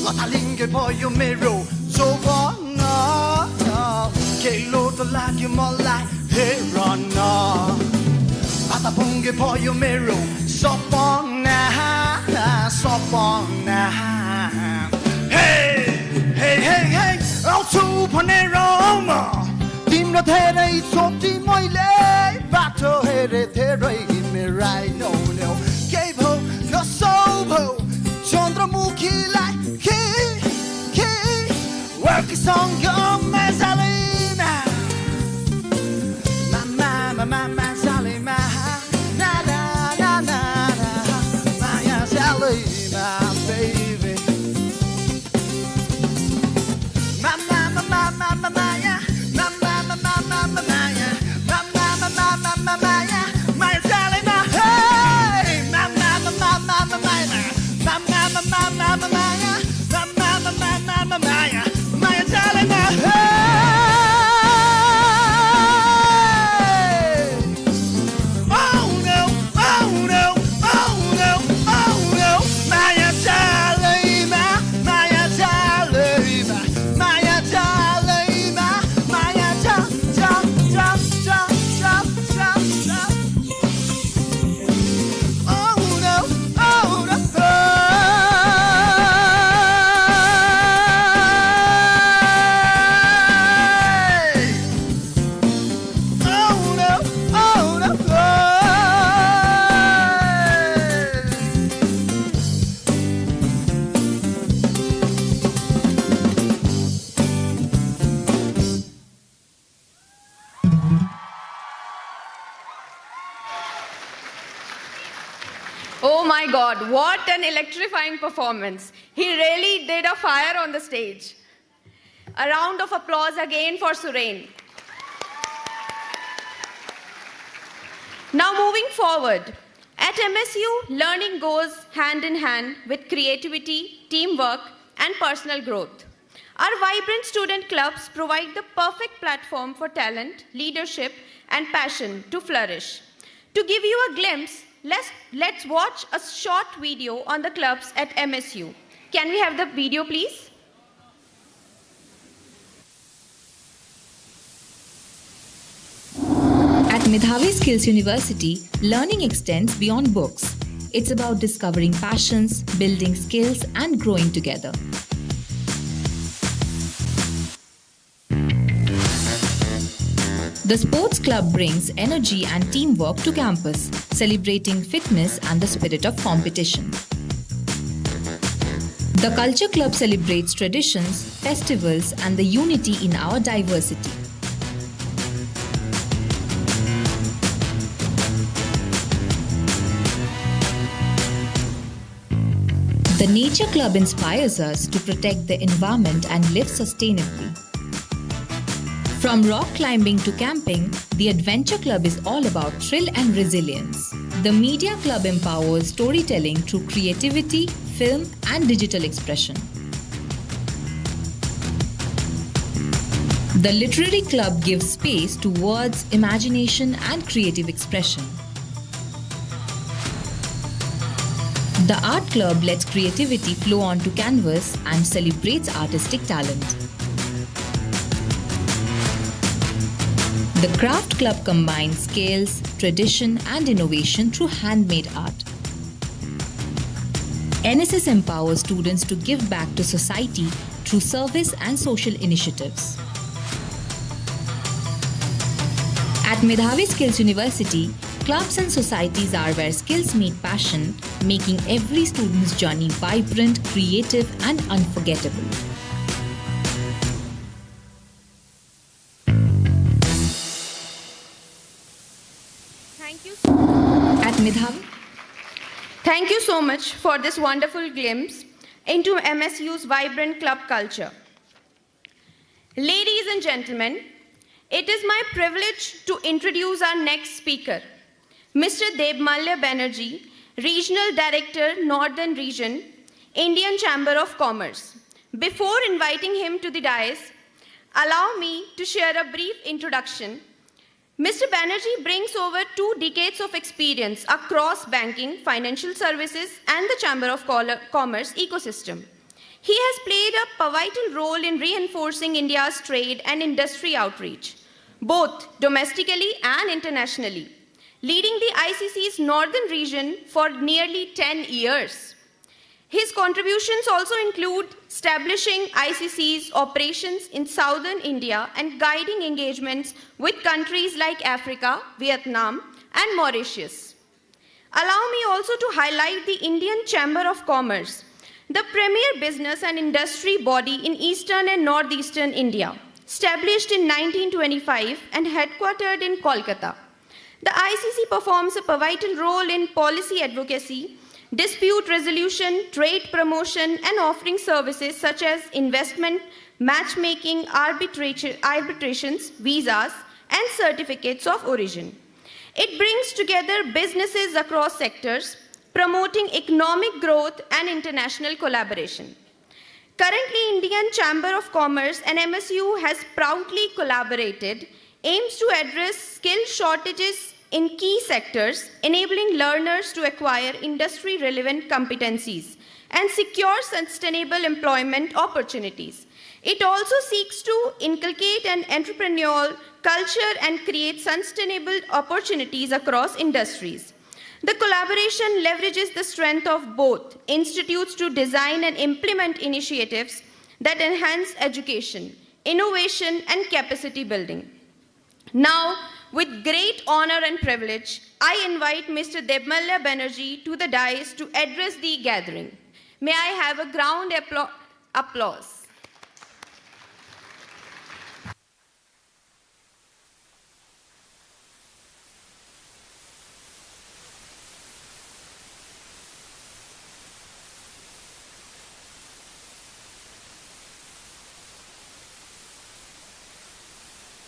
लथालिङ्गे भयो मेरो जोवन के लोड लाग्यो मलाई हेर न भातापुङ्गे भयो मेरो सपना हे आउँछु भनेर तिम्रो धेरै सोची मैले बाटो हेरे धेरै हिँडेर नो केही भो कसो भो चन्द्रमुखीलाई वर्कीसँग मजालेमा मामा जालेमा ना माया जालेमा baby Maya Maya Oh my God, what an electrifying performance. He really did a fire on the stage. A round of applause again for Surain. Now moving forward, at MSU, learning goes hand in hand with creativity, teamwork, and personal growth. Our vibrant student clubs provide the perfect platform for talent, leadership, and passion to flourish. To give you a glimpse, let's watch a short video on the clubs at MSU. Can we have the video, please? At Medhavi Skills University, learning extends beyond books. It's about discovering passions, building skills, and growing together. The sports club brings energy and teamwork to campus, celebrating fitness and the spirit of competition. The culture club celebrates traditions, festivals, and the unity in our diversity. The nature club inspires us to protect the environment and live sustainably. From rock climbing to camping, the Adventure Club is all about thrill and resilience. The Media Club empowers storytelling through creativity, film, and digital expression. The Literary Club gives space to words, imagination, and creative expression. The Art Club lets creativity flow onto canvas and celebrates artistic talent. The Craft Club combines skills, tradition, and innovation through handmade art. NSS empowers students to give back to society through service and social initiatives. At Medhavi Skills University, clubs and societies are where skills meet passion, making every student's journey vibrant, creative, and unforgettable. Thank you. At Medhavi, Thank you so much for this wonderful glimpse into MSU's vibrant club culture. Ladies and gentlemen, it is my privilege to introduce our next speaker, Mr. Debmalya Banerjee, Regional Director, Northern Region, Indian Chamber of Commerce. Before inviting him to the dais, allow me to share a brief introduction. Mr. Banerjee brings over 2 decades of experience across banking, financial services, and the Chamber of Commerce ecosystem. He has played a pivotal role in reinforcing India's trade and industry outreach, both domestically and internationally, leading the ICC's northern region for nearly 10 years. His contributions also include establishing ICC's operations in southern India and guiding engagements with countries like Africa, Vietnam, and Mauritius. Allow me also to highlight the Indian Chamber of Commerce, the premier business and industry body in eastern and northeastern India, established in 1925 and headquartered in Kolkata. The ICC performs a pivotal role in policy advocacy, dispute resolution, trade promotion, and offering services such as investment, matchmaking, arbitrations, visas, and certificates of origin. It brings together businesses across sectors, promoting economic growth and international collaboration. Currently, Indian Chamber of Commerce and MSU has proudly collaborated, aims to address skill shortages in key sectors, enabling learners to acquire industry-relevant competencies and secure sustainable employment opportunities. It also seeks to inculcate an entrepreneurial culture and create sustainable opportunities across industries. The collaboration leverages the strength of both institutes to design and implement initiatives that enhance education, innovation, and capacity building. Now, with great honor and privilege, I invite Mr. Debmalya Banerjee to the dais to address the gathering. May I have a ground applause?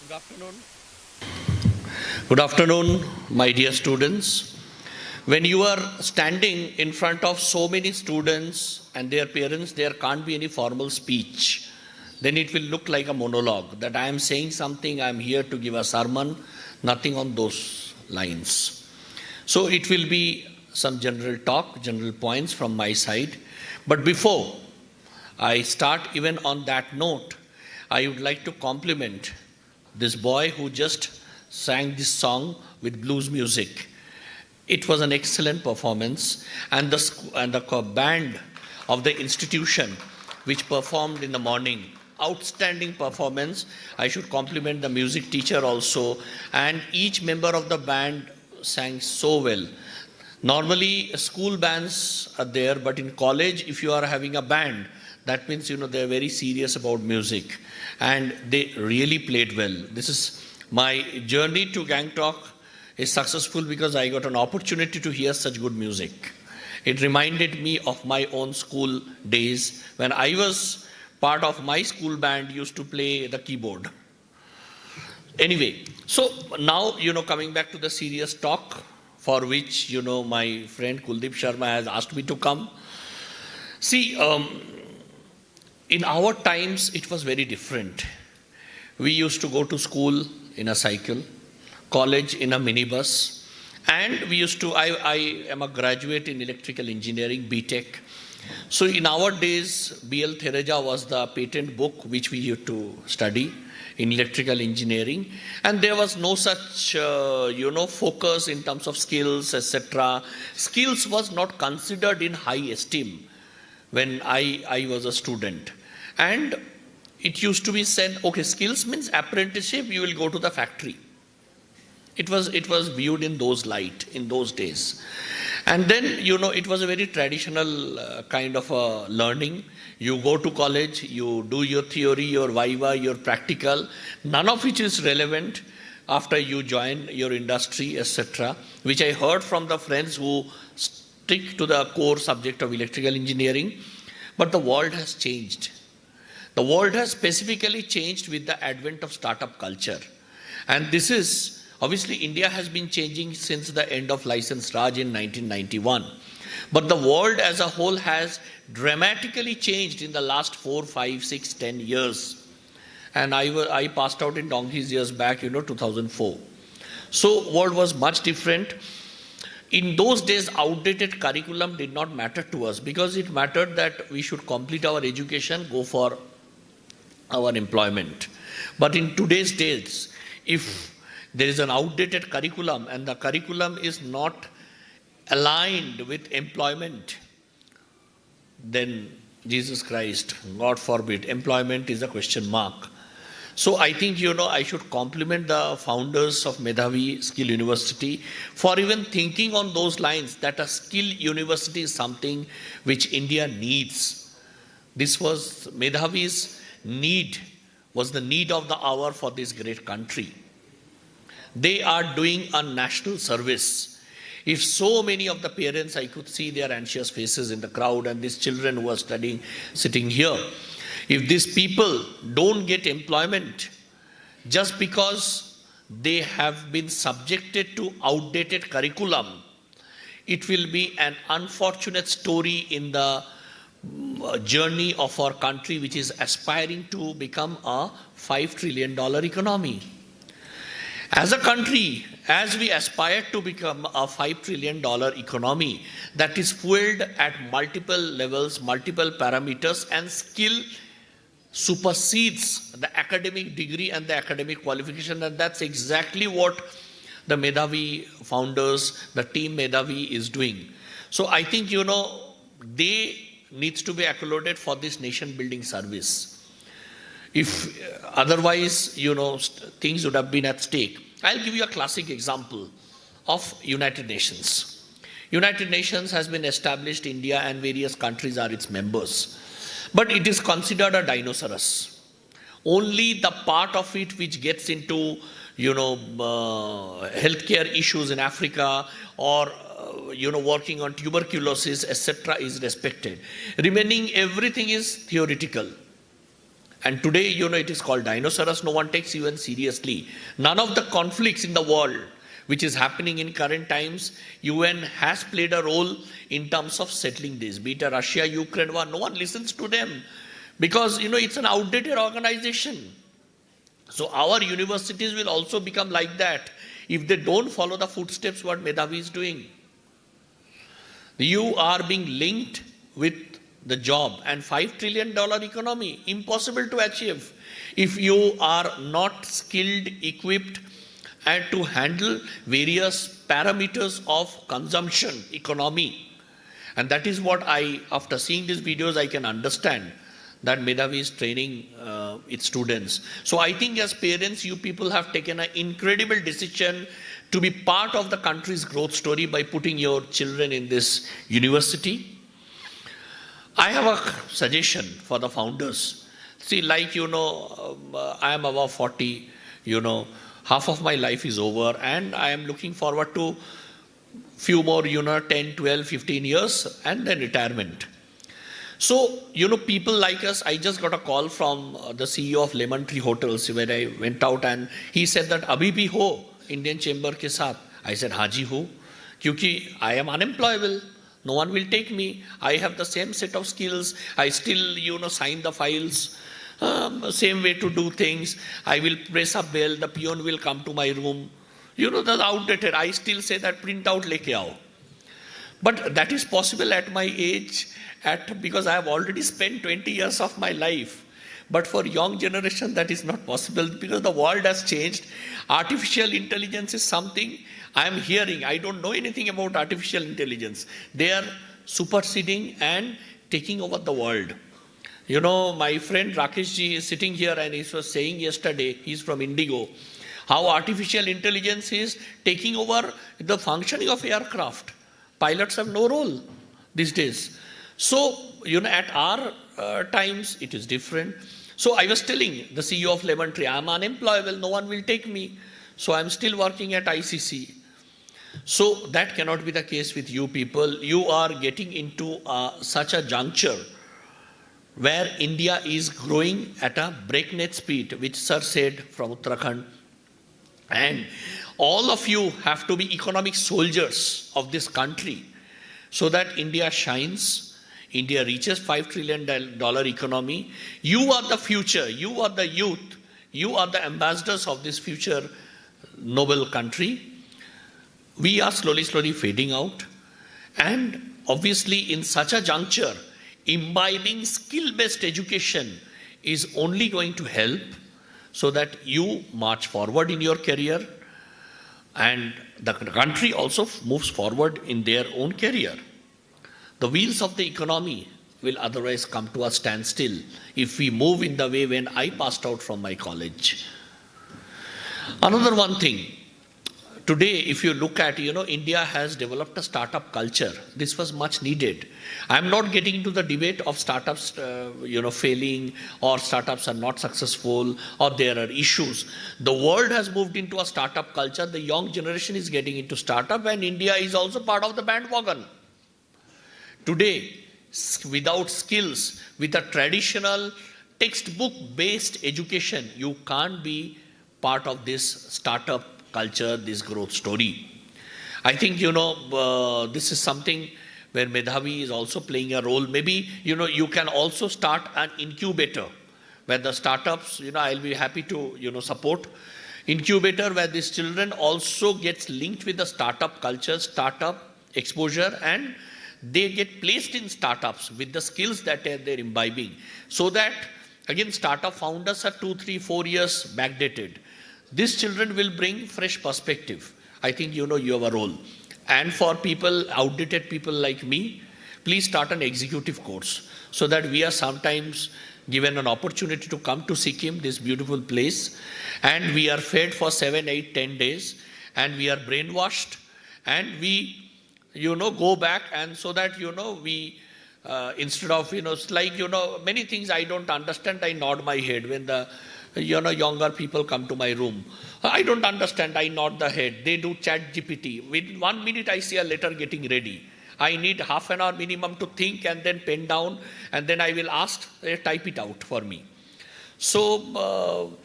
Good afternoon. Good afternoon, my dear students. When you are standing in front of so many students and their parents, there can't be any formal speech. Then it will look like a monologue, that I am saying something, I am here to give a sermon, nothing on those lines. So it will be some general talk, general points from my side. But before I start even on that note, I would like to compliment this boy who just sang this song with blues music. It was an excellent performance, and the band of the institution which performed in the morning, outstanding performance. I should compliment the music teacher also, and each member of the band sang so well. Normally school bands are there, but in college if you are having a band, that means they are very serious about music, and they really played well. This is my journey to Gangtok is successful because I got an opportunity to hear such good music. It reminded me of my own school days when I was part of my school band, used to play the keyboard. Anyway, so now, coming back to the serious talk for which, my friend Kuldeep Sharma has asked me to come. See, in our times, it was very different. We used to go to school in a cycle, college in a minibus, and we used to, I am a graduate in electrical engineering, BTech. So in our days, B.L. Thereja was the patent book which we used to study. in electrical engineering, and there was no such, focus in terms of skills, etc. Skills was not considered in high esteem when I was a student. And it used to be said, okay, skills means apprenticeship, you will go to the factory. It was viewed in those light, in those days. And then, it was a very traditional kind of learning. You go to college, you do your theory, your viva, your practical, none of which is relevant after you join your industry, etc., which I heard from the friends who stick to the core subject of electrical engineering. But the world has changed. The world has specifically changed with the advent of startup culture. And this is, obviously, India has been changing since the end of License Raj in 1991. But the world as a whole has dramatically changed in the last 4, 5, 6, 10 years. And I passed out in donkeys years back, 2004. So world was much different. In those days, outdated curriculum did not matter to us because it mattered that we should complete our education, go for our employment. But in today's days, if there is an outdated curriculum and the curriculum is not aligned with employment, then Jesus Christ, God forbid, employment is a question mark. So I think, I should compliment the founders of Medhavi Skill University for even thinking on those lines that a skill university is something which India needs. This was Medhavi's need, was the need of the hour for this great country. They are doing a national service. If so many of the parents, I could see their anxious faces in the crowd and these children who are studying, sitting here. If these people don't get employment just because they have been subjected to outdated curriculum, it will be an unfortunate story in the journey of our country, which is aspiring to become a $5 trillion economy. As a country, as we aspire to become a $5 trillion economy that is fueled at multiple levels, multiple parameters, and skill supersedes the academic degree and the academic qualification, and that's exactly what the Medhavi founders, the team Medhavi is doing. So I think, they needs to be accolated for this nation building service. If otherwise, things would have been at stake. I'll give you a classic example of United Nations. United Nations has been established, India and various countries are its members. But it is considered a dinosaurus. Only the part of it which gets into, healthcare issues in Africa or, working on tuberculosis, etc. is respected. Remaining everything is theoretical. And today, it is called dinosaurs. No one takes even seriously. None of the conflicts in the world which is happening in current times, UN has played a role in terms of settling this. Be it a Russia-Ukraine war, no one listens to them because, it's an outdated organization. So our universities will also become like that if they don't follow the footsteps what Medhavi is doing. You are being linked with the job and $5 trillion economy, impossible to achieve if you are not skilled, equipped, and to handle various parameters of consumption economy. And that is what after seeing these videos, I can understand that Medhavi is training its students. So I think as parents, you people have taken an incredible decision to be part of the country's growth story by putting your children in this university. I have a suggestion for the founders. See, like, I am above 40, half of my life is over and I am looking forward to few more, 10, 12, 15 years and then retirement. So, people like us, I just got a call from the CEO of Lemon Tree Hotels where I went out and he said that, Abhi bhi ho, Indian Chamber ke saath. I said, Haji ho, kyunki I am unemployable. No one will take me. I have the same set of skills. I still, sign the files, same way to do things. I will press a bell. The peon will come to my room. That's outdated. I still say that print out leke aao. But that is possible at my age, because I have already spent 20 years of my life. But for young generation, that is not possible because the world has changed. Artificial intelligence is something I am hearing. I don't know anything about artificial intelligence. They are superseding and taking over the world. You know, my friend Rakesh ji is sitting here and he was saying yesterday, he's from Indigo, how artificial intelligence is taking over the functioning of aircraft. Pilots have no role these days. So, you know, at our times, it is different. So I was telling the CEO of Lemon Tree, I'm unemployable, no one will take me. So I'm still working at ICC. So that cannot be the case with you people. You are getting into such a juncture where India is growing at a breakneck speed, which Sir said from Uttarakhand. And all of you have to be economic soldiers of this country so that India shines, India reaches $5 trillion economy. You are the future, you are the youth, you are the ambassadors of this future noble country. We are slowly fading out. And obviously in such a juncture, imbibing skill-based education is only going to help so that you march forward in your career and the country also moves forward in their own career. The wheels of the economy will otherwise come to a standstill if we move in the way when I passed out from my college. Another one thing, today if you look at, you know, India has developed a startup culture. This was much needed. I'm not getting into the debate of startups, failing or startups are not successful or there are issues. The world has moved into a startup culture. The young generation is getting into startup and India is also part of the bandwagon. Today, without skills, with a traditional textbook-based education, you can't be part of this startup culture, this growth story. I think, this is something where Medhavi is also playing a role. Maybe, you can also start an incubator where the startups, I'll be happy to, support. Incubator where these children also gets linked with the startup culture, startup exposure, and they get placed in startups with the skills that they're imbibing. So that, again, startup founders are 2, 3, 4 years backdated. These children will bring fresh perspective. I think you have a role. And for people, outdated people like me, please start an executive course so that we are sometimes given an opportunity to come to Sikkim, this beautiful place, and we are fed for 7, 8, 10 days, and we are brainwashed, and we go back, and so that, we, instead of, it's like, many things I don't understand, I nod my head when the, younger people come to my room. I don't understand, I nod the head. They do chat GPT. Within 1 minute, I see a letter getting ready. I need half an hour minimum to think and then pen down, and then I will ask, type it out for me. So,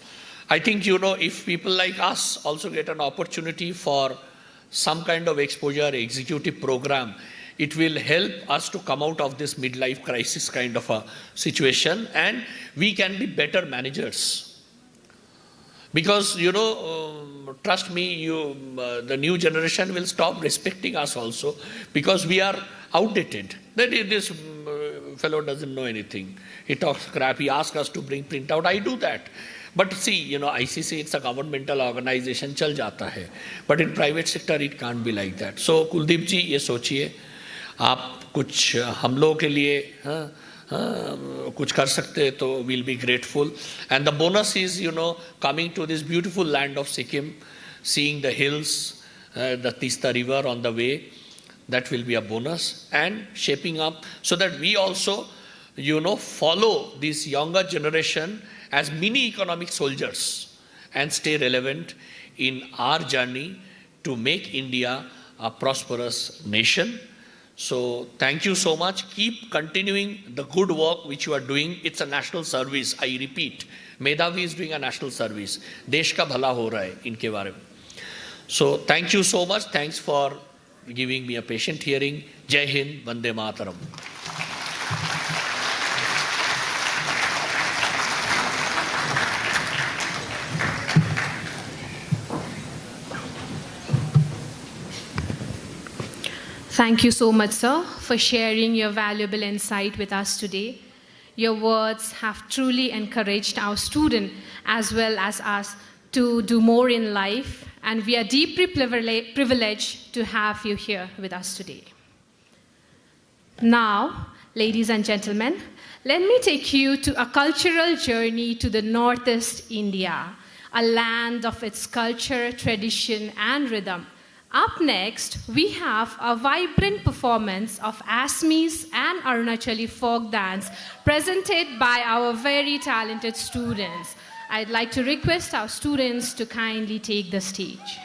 I think, if people like us also get an opportunity for some kind of exposure, executive program, it will help us to come out of this midlife crisis kind of a situation, and we can be better managers. Because, trust me, the new generation will stop respecting us also because we are outdated. This fellow doesn't know anything. He talks crap. He asks us to bring printout. I do that. But see, ICC, it's a governmental organization, chal jata hai. But in private sector, it can't be like that. So, Kuldeep ji, ye sochiye, aap kuch hum logon ke liye, kuch kar sakte, to we'll be grateful. And the bonus is, coming to this beautiful land of Sikkim, seeing the hills, the Tista river on the way, that will be a bonus. And shaping up so that we also, follow this younger generation as mini economic soldiers and stay relevant in our journey to make India a prosperous nation. So thank you so much. Keep continuing the good work which you are doing. It's a national service. I repeat, Medhavi is doing a national service. Desh ka bhala ho raha hai inke baare mein. So thank you so much. Thanks for giving me a patient hearing. Jai Hind, Vande Mataram. Thank you so much, sir, for sharing your valuable insight with us today. Your words have truly encouraged our student as well as us to do more in life, and we are deeply privileged to have you here with us today. Now, ladies and gentlemen, let me take you to a cultural journey to the Northeast India, a land of its culture, tradition, and rhythm. Up next, we have a vibrant performance of Assamese and Arunachali folk dance presented by our very talented students. I'd like to request our students to kindly take the stage.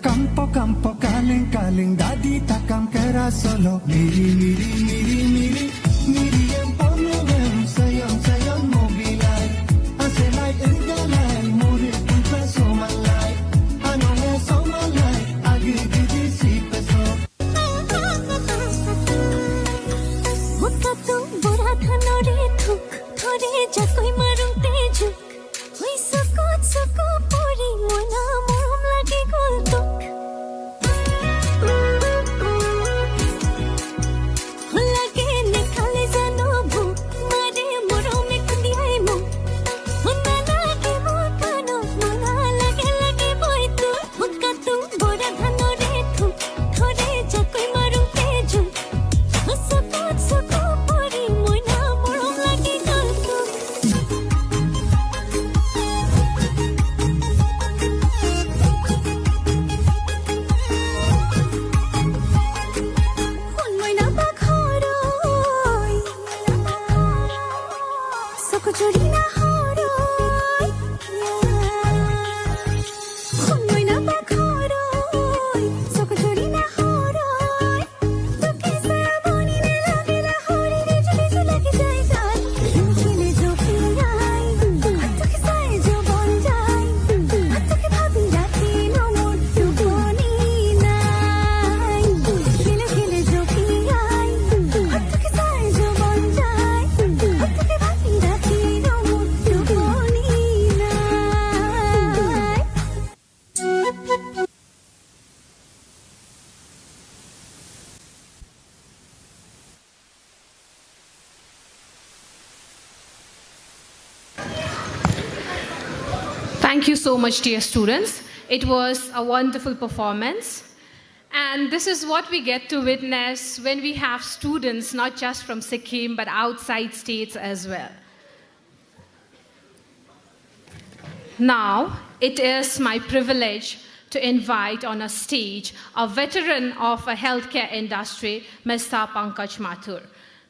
Campo, campo, calling, calling, daddy takam kera solo. Miri, miri, miri, miri, miri, Thank you so much, dear students. It was a wonderful performance. And this is what we get to witness when we have students not just from Sikkim but outside states as well. Now, it is my privilege to invite on a stage a veteran of a healthcare industry, Mr. Pankaj Mathur.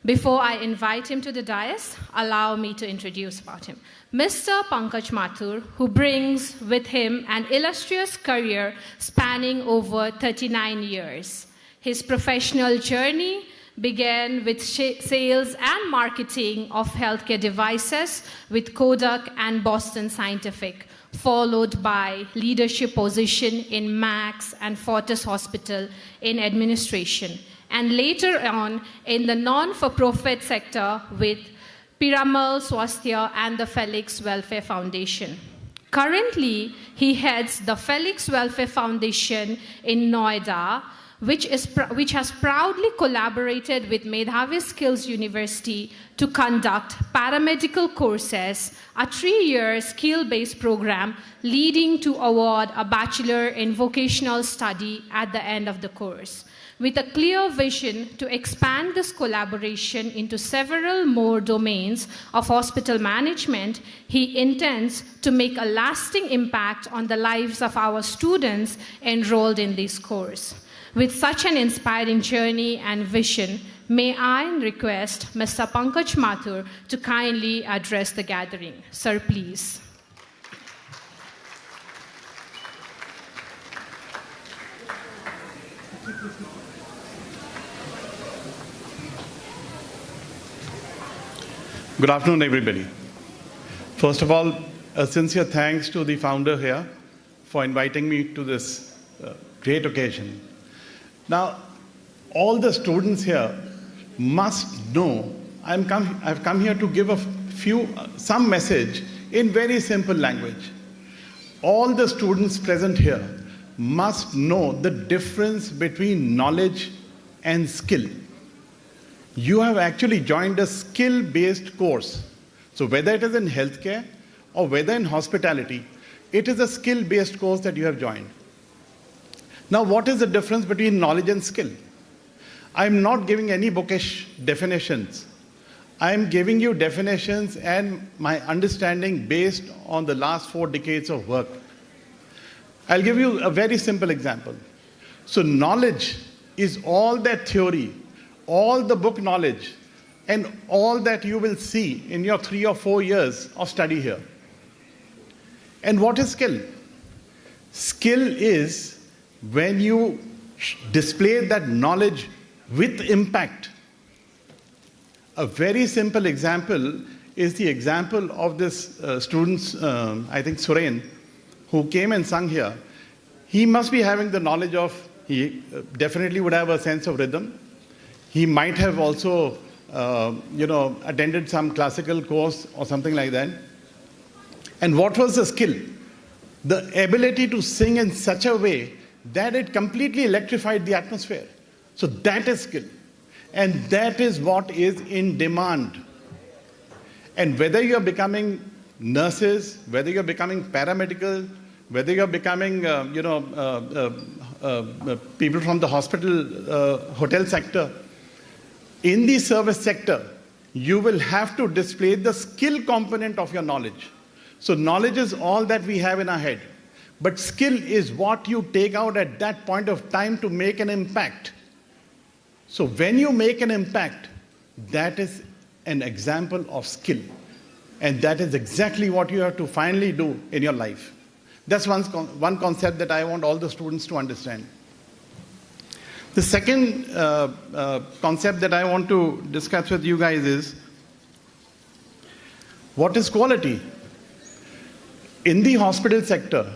Before I invite him to the dais, allow me to introduce about him. Mr. Pankaj Mathur, who brings with him an illustrious career spanning over 39 years. His professional journey began with sales and marketing of healthcare devices with Kodak and Boston Scientific, followed by leadership position in Max and Fortis Hospital in administration, and later on in the non-for-profit sector with Piramal Swasthya and the Felix Welfare Foundation. Currently, he heads the Felix Welfare Foundation in Noida, which has proudly collaborated with Medhavi Skills University to conduct paramedical courses, a 3-year skill-based program leading to award a Bachelor in Vocational Study at the end of the course. With a clear vision to expand this collaboration into several more domains of hospital management, he intends to make a lasting impact on the lives of our students enrolled in this course. With such an inspiring journey and vision, may I request Mr. Pankaj Mathur to kindly address the gathering. Sir, please. Good afternoon, everybody. First of all, a sincere thanks to the founder here for inviting me to this great occasion. Now, all the students here must know I've come here to give some message in very simple language. All the students present here must know the difference between knowledge and skill. You have actually joined a skill-based course. So whether it is in healthcare or whether in hospitality, it is a skill-based course that you have joined. Now, what is the difference between knowledge and skill? I'm not giving any bookish definitions. I'm giving you definitions and my understanding based on the last 4 decades of work. I'll give you a very simple example. So knowledge is all that theory, all the book knowledge, and all that you will see in your 3 or 4 years of study here. And what is skill? Skill is when you display that knowledge with impact. A very simple example is the example of this student, I think Suren, who came and sung here. He must be having the knowledge of, he definitely would have a sense of rhythm. He might have also, attended some classical course or something like that. And what was the skill? The ability to sing in such a way that it completely electrified the atmosphere. So that is skill. And that is what is in demand. And whether you're becoming nurses, whether you're becoming paramedical, whether you're becoming, people from the hospital, hotel sector, in the service sector, you will have to display the skill component of your knowledge. So knowledge is all that we have in our head. But skill is what you take out at that point of time to make an impact. So when you make an impact, that is an example of skill. And that is exactly what you have to finally do in your life. That's one concept that I want all the students to understand. The second concept that I want to discuss with you guys is, what is quality? In the hospital sector,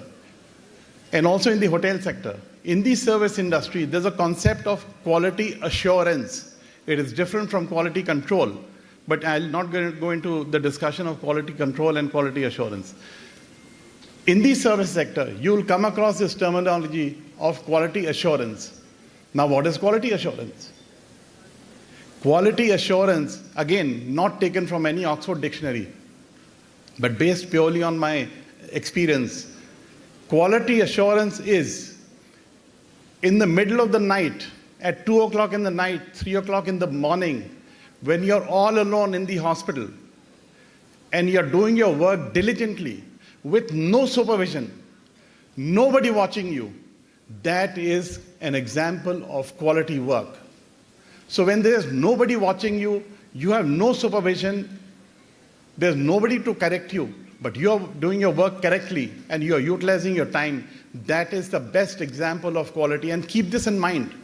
and also in the hotel sector, in the service industry, there's a concept of quality assurance. It is different from quality control, but I'll not go into the discussion of quality control and quality assurance. In the service sector, you'll come across this terminology of quality assurance. Now, what is quality assurance? Quality assurance, again, not taken from any Oxford dictionary, but based purely on my experience. Quality assurance is in the middle of the night, at 2 o'clock in the night, 3 o'clock in the morning, when you're all alone in the hospital and you're doing your work diligently with no supervision, nobody watching you, that is an example of quality work. So when there's nobody watching you, you have no supervision, there's nobody to correct you, but you're doing your work correctly and you're utilizing your time, that is the best example of quality. And keep this in mind,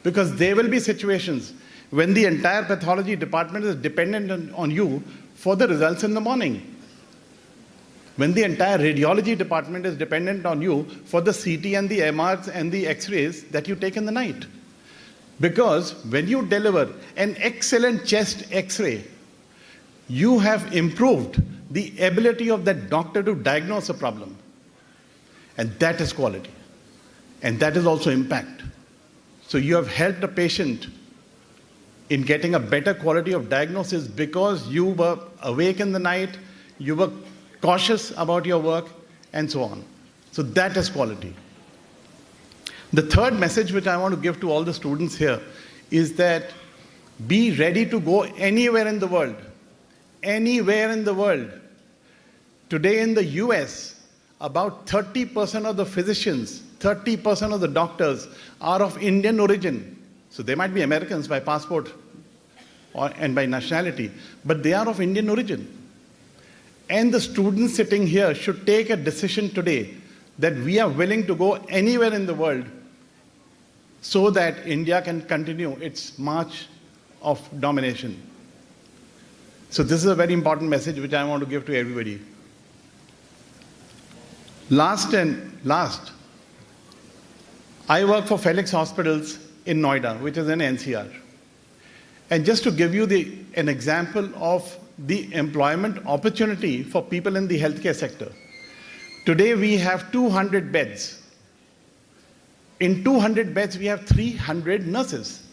because there will be situations when the entire pathology department is dependent on you for the results in the morning. When the entire radiology department is dependent on you for the CT and the MRs and the X-rays that you take in the night. Because when you deliver an excellent chest X-ray, you have improved the ability of that doctor to diagnose a problem. And that is quality. And that is also impact. So you have helped a patient in getting a better quality of diagnosis because you were awake in the night, you were cautious about your work, and so on. So that is quality. The third message which I want to give to all the students here is that be ready to go anywhere in the world. Anywhere in the world. Today in the US, about 30% of the physicians, 30% of the doctors are of Indian origin. So they might be Americans by passport and by nationality, but they are of Indian origin. And the students sitting here should take a decision today that we are willing to go anywhere in the world so that India can continue its march of domination. So this is a very important message which I want to give to everybody. Last, I work for Felix Hospitals in Noida, which is in NCR. And just to give you an example of the employment opportunity for people in the healthcare sector. Today we have 200 beds. In 200 beds, we have 300 nurses.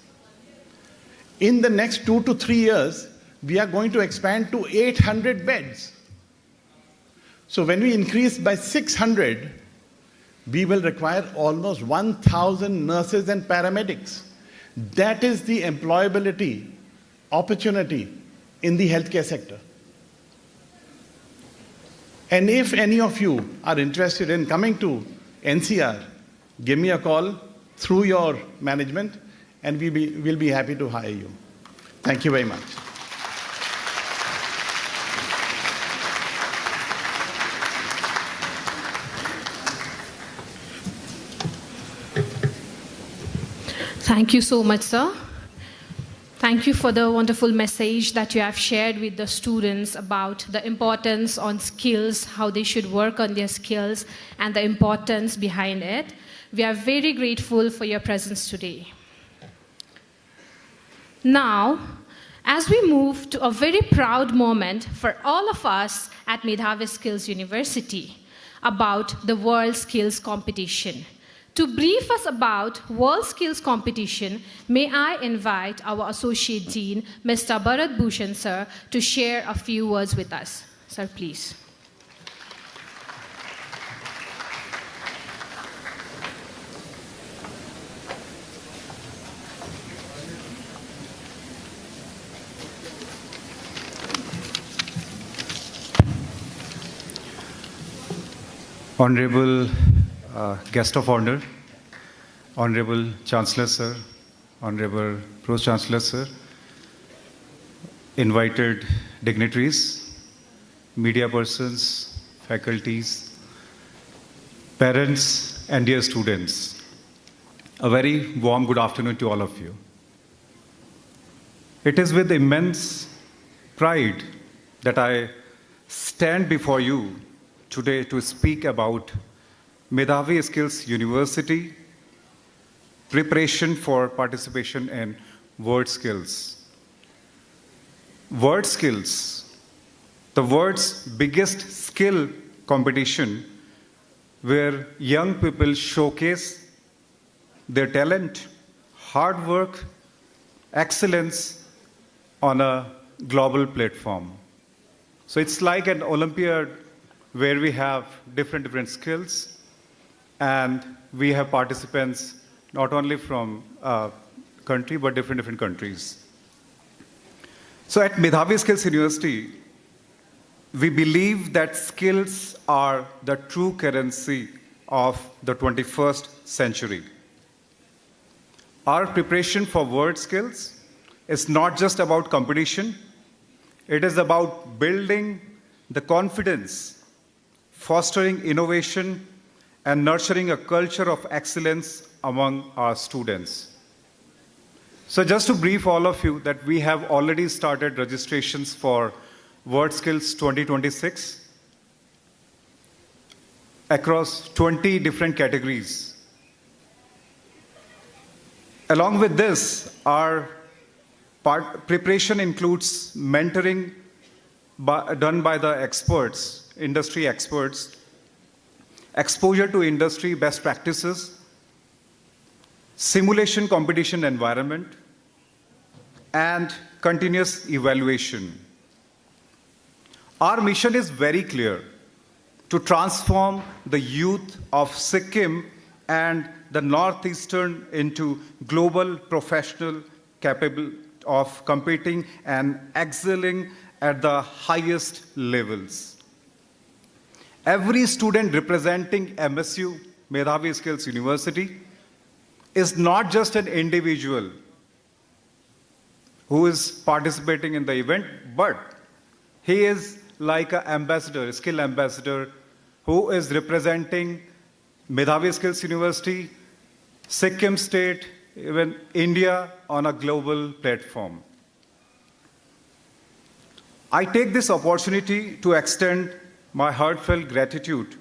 In the next 2 to 3 years, we are going to expand to 800 beds. So when we increase by 600, we will require almost 1,000 nurses and paramedics. That is the employability opportunity in the healthcare sector. And if any of you are interested in coming to NCR, give me a call through your management and we'll be happy to hire you. Thank you very much. Thank you so much, sir. Thank you for the wonderful message that you have shared with the students about the importance on skills, how they should work on their skills, and the importance behind it. We are very grateful for your presence today. Now, as we move to a very proud moment for all of us at Medhavi Skills University about the World Skills Competition. To brief us about World Skills Competition, may I invite our Associate Dean, Mr. Bharat Bhushan, sir, to share a few words with us. Sir, please. Honorable Guest of Honor, Honorable Chancellor Sir, Honorable Pro-Chancellor Sir, invited dignitaries, media persons, faculties, parents, and dear students, a very warm good afternoon to all of you. It is with immense pride that I stand before you today to speak about Medhavi Skills University, preparation for participation in World Skills. World Skills, the world's biggest skill competition where young people showcase their talent, hard work, excellence on a global platform. So it's like an Olympiad where we have different skills, and we have participants not only from country but different countries. So at Medhavi Skills University, we believe that skills are the true currency of the 21st century. Our preparation for world skills is not just about competition, it is about building the confidence, fostering innovation, and nurturing a culture of excellence among our students. So just to brief all of you that we have already started registrations for World Skills 2026 across 20 different categories. Along with this, our preparation includes mentoring done by the experts, industry experts, exposure to industry best practices, simulation competition environment, and continuous evaluation. Our mission is very clear: to transform the youth of Sikkim and the Northeastern into global professional capable of competing and excelling at the highest levels. Every student representing MSU, Medhavi Skills University, is not just an individual who is participating in the event, but he is like an ambassador, a skill ambassador, who is representing Medhavi Skills University, Sikkim State, even India on a global platform. I take this opportunity to extend my heartfelt gratitude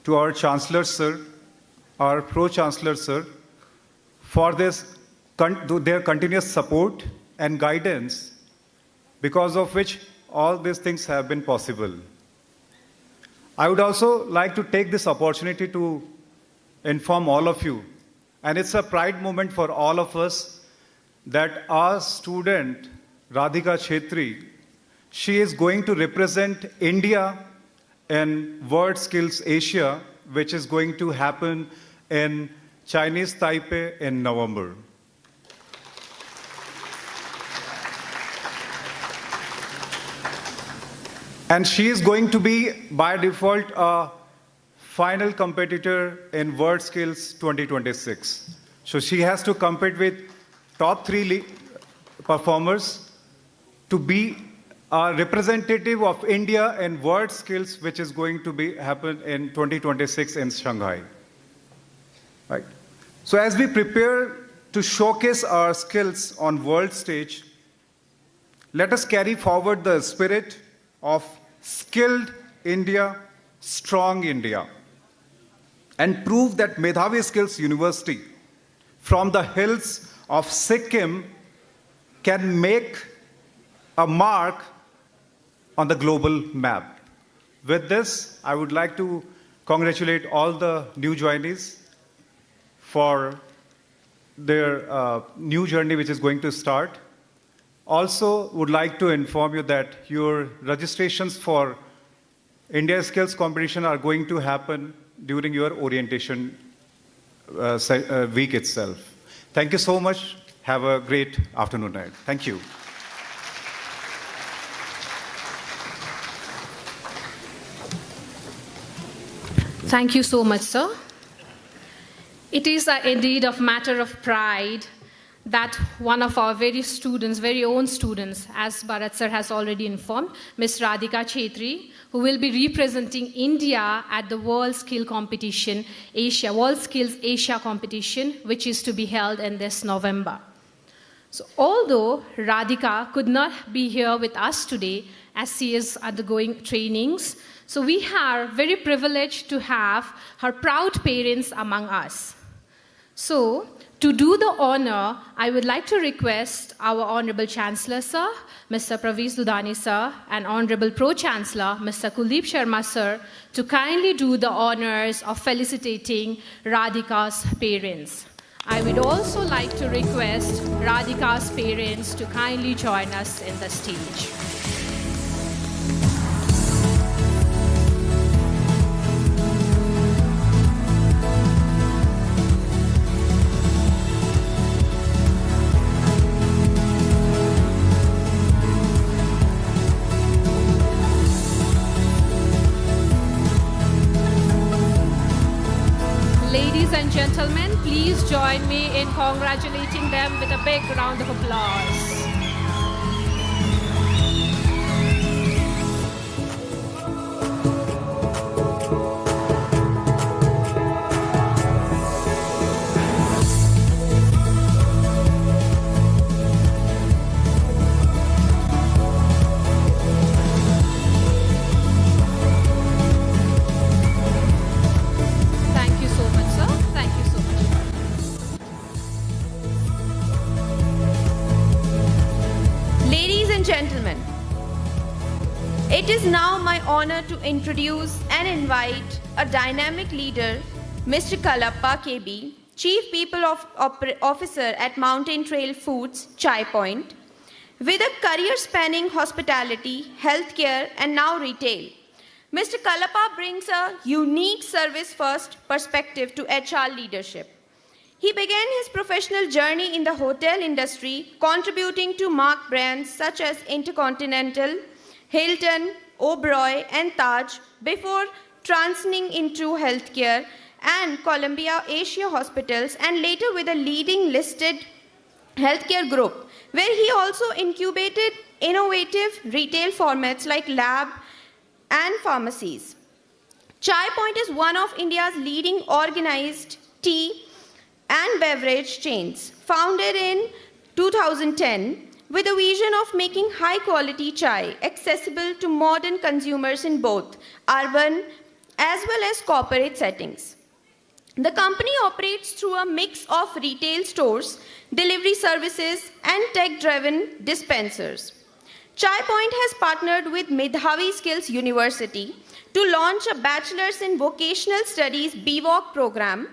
to our Chancellor Sir, our Pro-Chancellor Sir, for their continuous support and guidance, because of which all these things have been possible. I would also like to take this opportunity to inform all of you, and it's a pride moment for all of us, that our student, Radhika Chetri, she is going to represent India in World Skills Asia, which is going to happen in Chinese Taipei in November. And she is going to be, by default, a final competitor in World Skills 2026. So she has to compete with top 3 performers to be a representative of India in World Skills, which is going to happen in 2026 in Shanghai. Right. So as we prepare to showcase our skills on world stage, let us carry forward the spirit of skilled India, strong India, and prove that Medhavi Skills University from the hills of Sikkim can make a mark on the global map. With this, I would like to congratulate all the new joinees for their new journey which is going to start. Also would like to inform you that your registrations for India Skills Competition are going to happen during your orientation week itself. Thank you so much. Have a great afternoon night. Thank you. Thank you so much, sir. It is indeed a matter of pride that one of our very own students, as Bharat sir has already informed, Ms. Radhika Chetri, who will be representing India at the World Skills Asia competition, which is to be held in this November. So although Radhika could not be here with us today as she is undergoing trainings, so we are very privileged to have her proud parents among us. So to do the honor, I would like to request our Honorable Chancellor Sir, Mr. Pravesh Dudani Sir, and Honorable Pro-Chancellor, Mr. Kuldeep Sharma Sir, to kindly do the honors of felicitating Radhika's parents. I would also like to request Radhika's parents to kindly join us in the stage. please join me in congratulating them with a big round of applause. Thank you so much, sir. Thank you so much. Ladies and gentlemen, it is now my honor to introduce and invite a dynamic leader, Mr. Kalappa KB, Chief People Officer at Mountain Trail Foods, Chai Point, with a career spanning hospitality, healthcare, and now retail. Mr. Kalappa brings a unique service-first perspective to HR leadership. He began his professional journey in the hotel industry, contributing to marquee brands such as Intercontinental, Hilton, Oberoi, and Taj before transitioning into healthcare and Columbia Asia Hospitals, and later with a leading listed healthcare group, where he also incubated innovative retail formats like lab and pharmacies. Chai Point is one of India's leading organized tea and beverage chains, founded in 2010 with a vision of making high-quality chai accessible to modern consumers in both urban as well as corporate settings. The company operates through a mix of retail stores, delivery services, and tech-driven dispensers. Chai Point has partnered with Medhavi Skills University to launch a Bachelor's in Vocational Studies BVOC program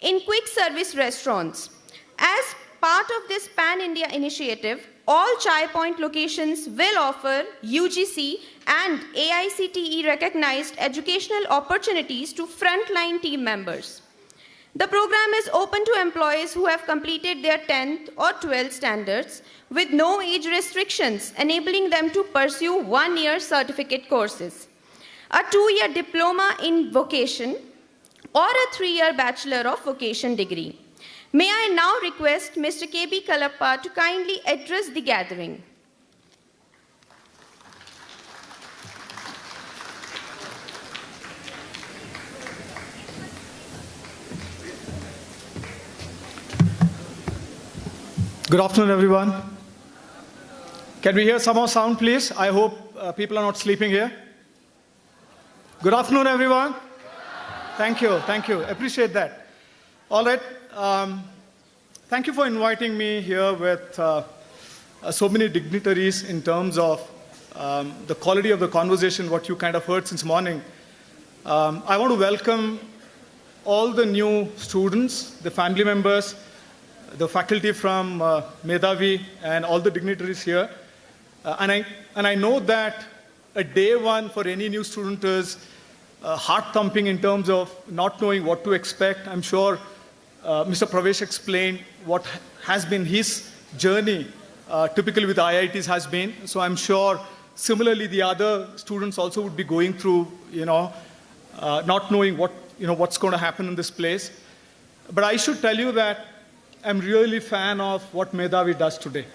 in quick service restaurants. As part of this pan-India initiative, all Chai Point locations will offer UGC and AICTE recognized educational opportunities to frontline team members. The program is open to employees who have completed their 10th or 12th standards with no age restrictions, enabling them to pursue one-year certificate courses, a 2-year diploma in vocation, or a 3-year Bachelor of Vocation degree. May I now request Mr. KB Kalappa to kindly address the gathering. Good afternoon, everyone. Can we hear some more sound, please? I hope people are not sleeping here. Good afternoon, everyone. Thank you. Appreciate that. All right. Thank you for inviting me here with so many dignitaries in terms of the quality of the conversation, what you kind of heard since morning. I want to welcome all the new students, the family members, the faculty from Medhavi, and all the dignitaries here. And I know that a day one for any new student is heart-thumping in terms of not knowing what to expect. I'm sure Mr. Pravesh explained what has been his journey, typically with IITs has been. So I'm sure similarly the other students also would be going through, not knowing what's going to happen in this place. But I should tell you that I'm really a fan of what Medhavi does today.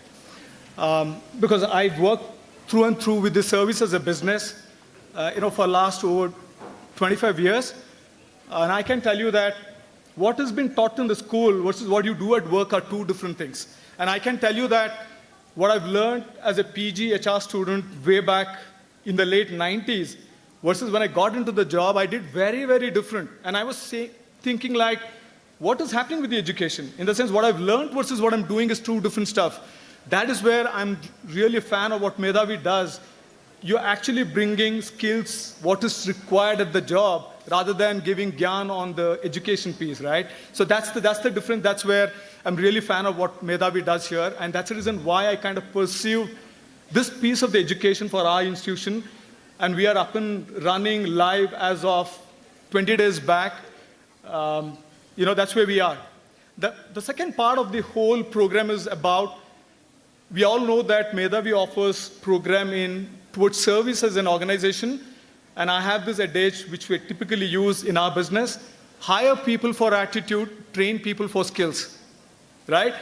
Because I've worked through and through with this service as a business, for last over 25 years. And I can tell you that what has been taught in the school versus what you do at work are two different things. And I can tell you that what I've learned as a PG HR student way back in the late 90s versus when I got into the job, I did very, very different. And I was thinking like, what is happening with the education? In the sense, what I've learned versus what I'm doing is two different stuff. That is where I'm really a fan of what Medhavi does. You're actually bringing skills, what is required at the job, rather than giving gyan on the education piece, right? So that's the difference. That's where I'm really a fan of what Medhavi does here. And that's the reason why I kind of pursue this piece of the education for our institution. And we are up and running live as of 20 days back. That's where we are. The second part of the whole program is about, we all know that Medhavi offers program towards service as an organization. And I have this adage which we typically use in our business. hire people for attitude, train people for skills, right?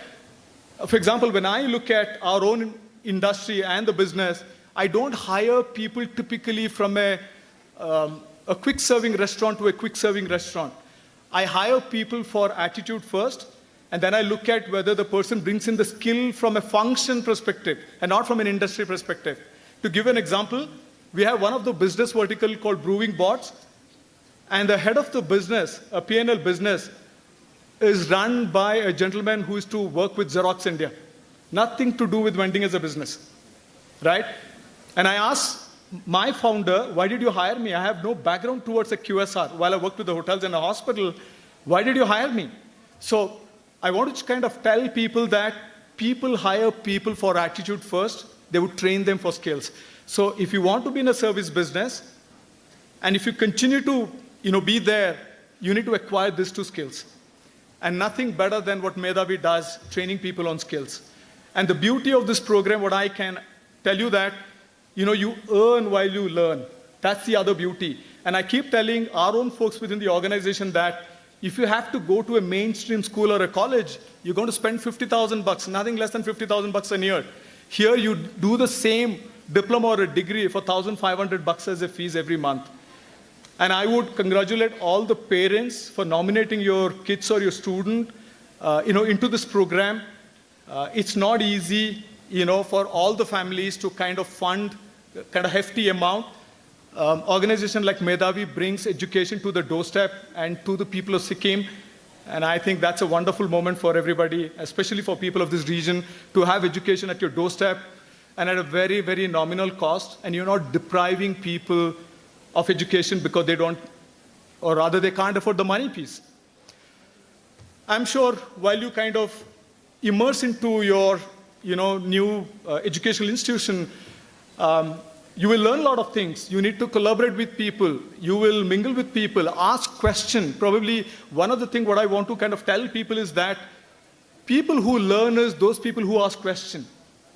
For example, when I look at our own industry and the business, I don't hire people typically from a quick serving restaurant to a quick serving restaurant. I hire people for attitude first, and then I look at whether the person brings in the skill from a function perspective and not from an industry perspective. To give an example, we have one of the business vertical called brewing bots, and the head of the business, a P&L business, is run by a gentleman who is to work with Xerox India. Nothing to do with vending as a business, right? And I asked my founder, why did you hire me? I have no background towards a QSR. While I worked with the hotels and the hospital, why did you hire me? So I want to kind of tell people that people hire people for attitude first. They would train them for skills. So if you want to be in a service business, and if you continue to be there, you need to acquire these two skills. And nothing better than what Medhavi does, training people on skills. And the beauty of this program, what I can tell you that, you earn while you learn. That's the other beauty. And I keep telling our own folks within the organization that if you have to go to a mainstream school or a college, you're going to spend $50,000, nothing less than $50,000 a year. Here you do the same diploma or a degree for $1,500 as a fees every month. And I would congratulate all the parents for nominating your kids or your student, into this program. It's not easy, for all the families to kind of fund kind of hefty amount. Organization like Medhavi brings education to the doorstep and to the people of Sikkim. And I think that's a wonderful moment for everybody, especially for people of this region, to have education at your doorstep and at a very, very nominal cost. And you're not depriving people of education because they don't, or rather they can't afford the money piece. I'm sure while you kind of immerse into your, new educational institution, you will learn a lot of things. You need to collaborate with people. You will mingle with people, ask questions. Probably one of the things what I want to kind of tell people is that people who learn is those people who ask questions.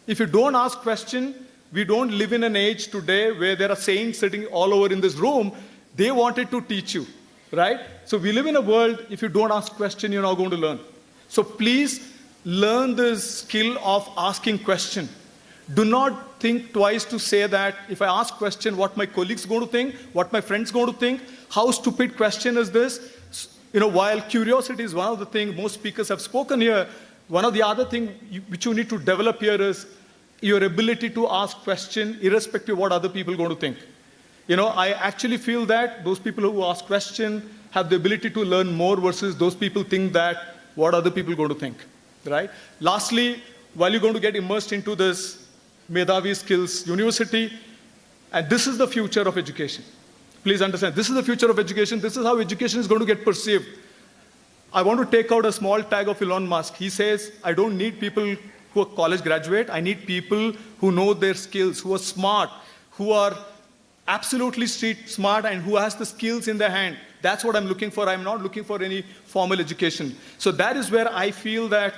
If you don't ask questions, we don't live in an age today where there are saints sitting all over in this room. They wanted to teach you, right? So we live in a world, if you don't ask questions, you're not going to learn. So please learn this skill of asking questions. Do not think twice to say that if I ask question, what my colleagues going to think, what my friends going to think, how stupid question is this? While curiosity is one of the things most speakers have spoken here, one of the other things which you need to develop here is your ability to ask questions irrespective of what other people are going to think. I actually feel that those people who ask questions have the ability to learn more versus those people think that what other people are going to think, right? Lastly, while you're going to get immersed into this Medhavi Skills University, and this is the future of education. Please understand, this is the future of education. This is how education is going to get perceived. I want to take out a small tag of Elon Musk. He says, I don't need people who are college graduate. I need people who know their skills, who are smart, who are absolutely street smart, and who has the skills in their hand. That's what I'm looking for. I'm not looking for any formal education. So that is where I feel that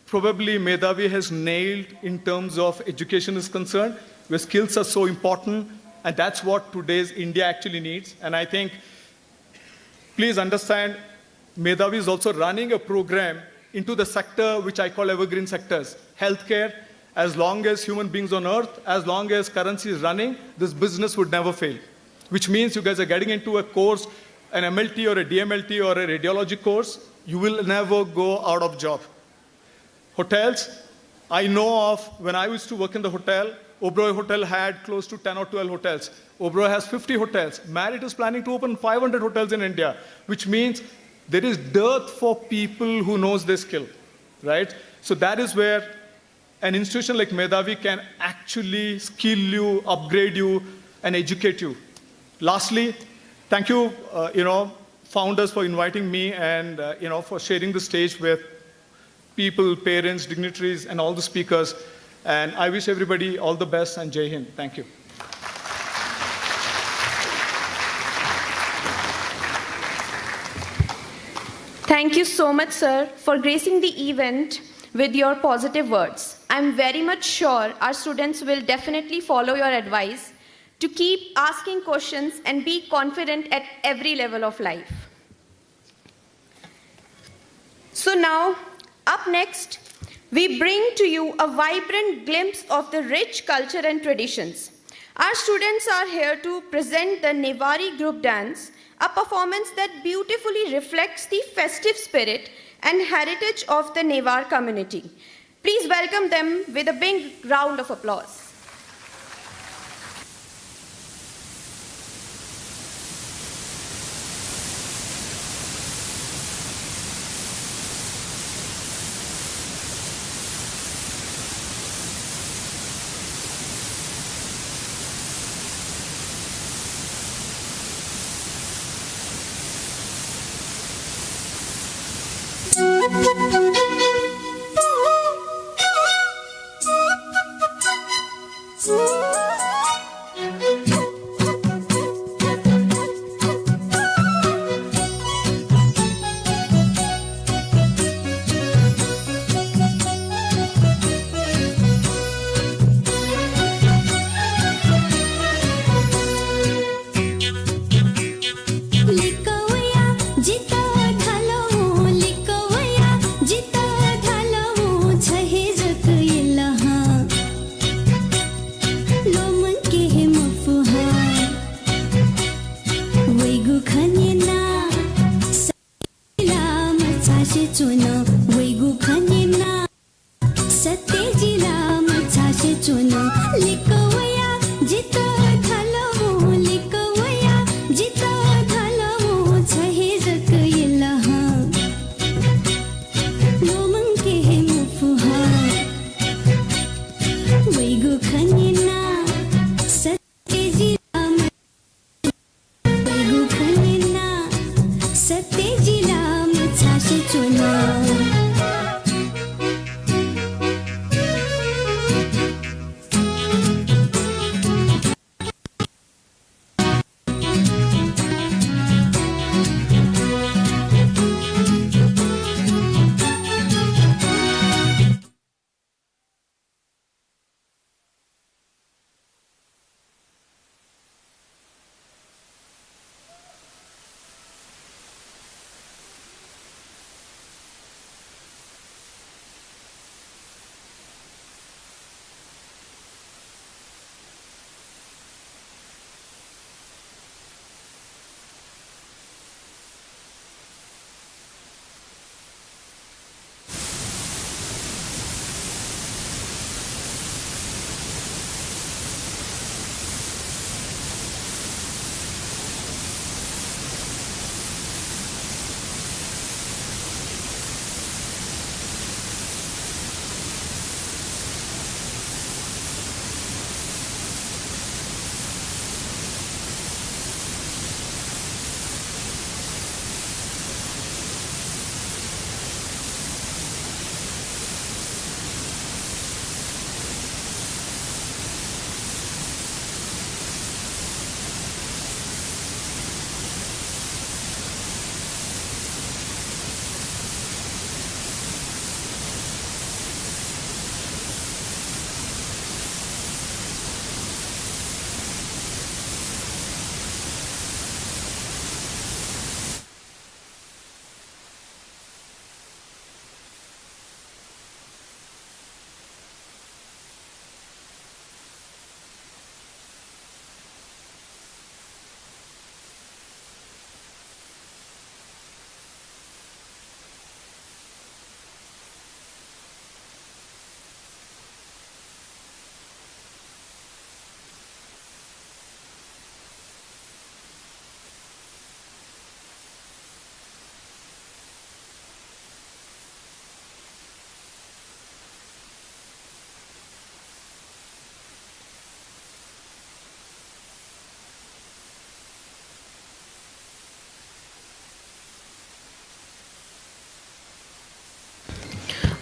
probably Medhavi has nailed in terms of education is concerned, where skills are so important, and that's what today's India actually needs. And I think, please understand, Medhavi is also running a program into the sector which I call evergreen sectors. Healthcare, as long as human beings on earth, as long as currency is running, this business would never fail. Which means you guys are getting into a course, an MLT or a DMLT or a radiology course, you will never go out of job. Hotels, I know of when I used to work in the hotel, Oberoi Hotel had close to 10 or 12 hotels. Oberoi has 50 hotels. Marriott is planning to open 500 hotels in India, which means there is dearth for people who knows their skill, right? So that is where an institution like Medhavi can actually skill you, upgrade you, and educate you. Lastly, thank you, founders for inviting me and, for sharing the stage with people, parents, dignitaries, and all the speakers. And I wish everybody all the best, and Jai Hind. Thank you. Thank you so much, sir, for gracing the event with your positive words. I'm very much sure our students will definitely follow your advice to keep asking questions and be confident at every level of life. So now, up next, we bring to you a vibrant glimpse of the rich culture and traditions. Our students are here to present the Nevari group dance, a performance that beautifully reflects the festive spirit and heritage of the Newar community. Please welcome them with a big round of applause.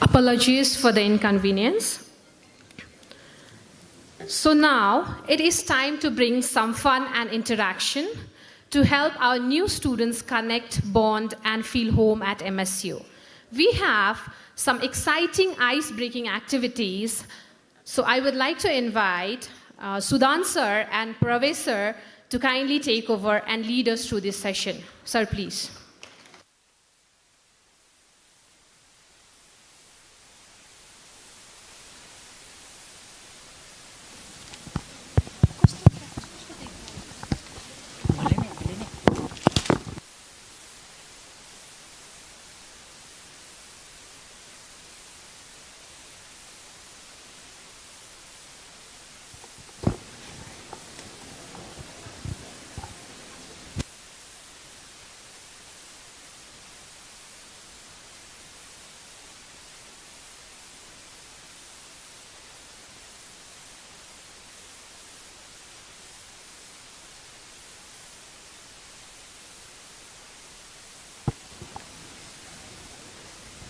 Apologies for the inconvenience. So now it is time to bring some fun and interaction to help our new students connect, bond, and feel home at MSU. We have some exciting ice-breaking activities. So I would like to invite Sudan sir and Pravesh sir to kindly take over and lead us through this session. Sir, please.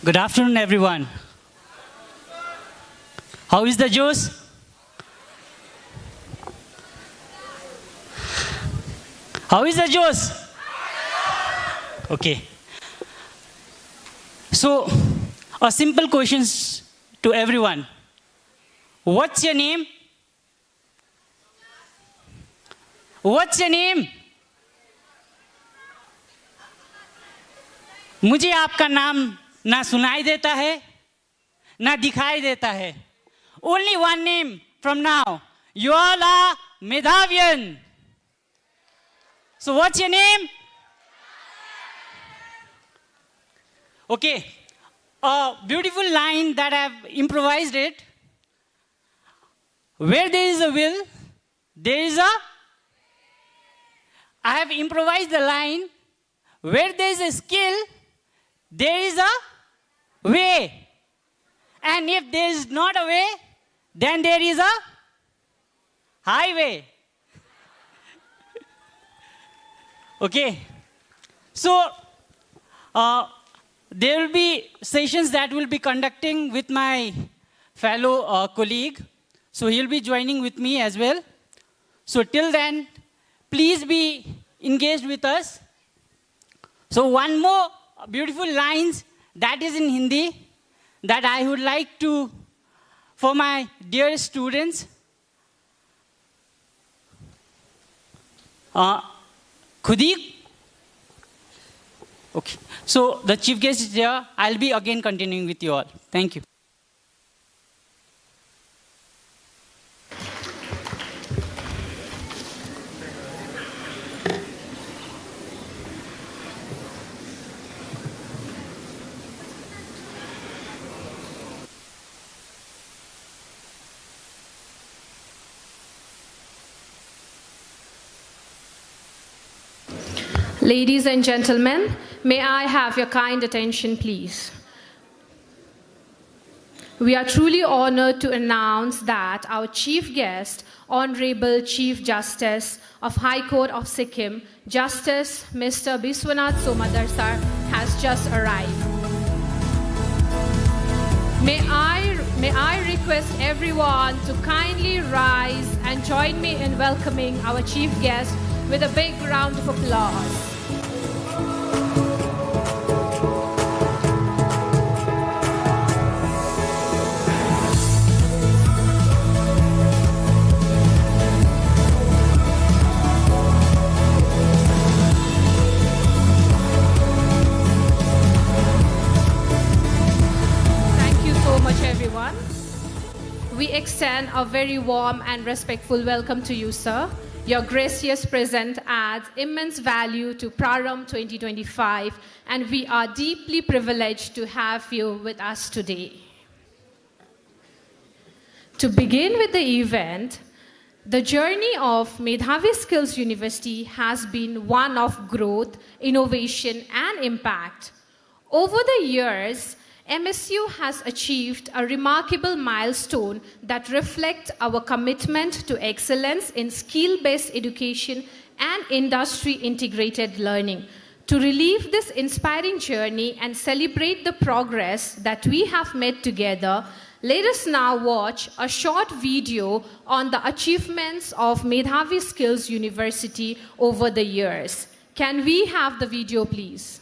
Good afternoon, everyone. How is the juice? How is the juice? Okay. So, a simple questions to everyone. What's your name? What's your name? मुझे आपका नाम ना सुनाई देता है ना दिखाई देता है. Only one name from now. You all are Medhavian. So what's your name? Okay. A beautiful line that I've improvised it. Where there is a will, there is a... I have improvised the line. Where there is a skill, there is a way. And if there is not a way, then there is a highway. Okay. So, there will be sessions that we'll be conducting with my fellow colleague. So, he'll be joining with me as well. So, till then, please be engaged with us. So, one more beautiful lines that is in Hindi that I would like to, for my dear students. Khudi? Okay. So, the chief guest is here. I'll be again continuing with you all. Thank you. Ladies and gentlemen, may I have your kind attention, please? We are truly honored to announce that our chief guest, Honorable Chief Justice of High Court of Sikkim, Justice Mr. Biswanath Somadar sir, has just arrived. May I request everyone to kindly rise and join me in welcoming our chief guest with a big round of applause. Everyone, we extend a very warm and respectful welcome to you, sir. Your gracious presence adds immense value to PRARAMBH 2025, and we are deeply privileged to have you with us today. To begin with the event, the journey of Medhavi Skills University has been one of growth, innovation, and impact. Over the years, MSU has achieved a remarkable milestone that reflects our commitment to excellence in skill-based education and industry-integrated learning. To relive this inspiring journey and celebrate the progress that we have made together, let us now watch a short video on the achievements of Medhavi Skills University over the years. Can we have the video, please?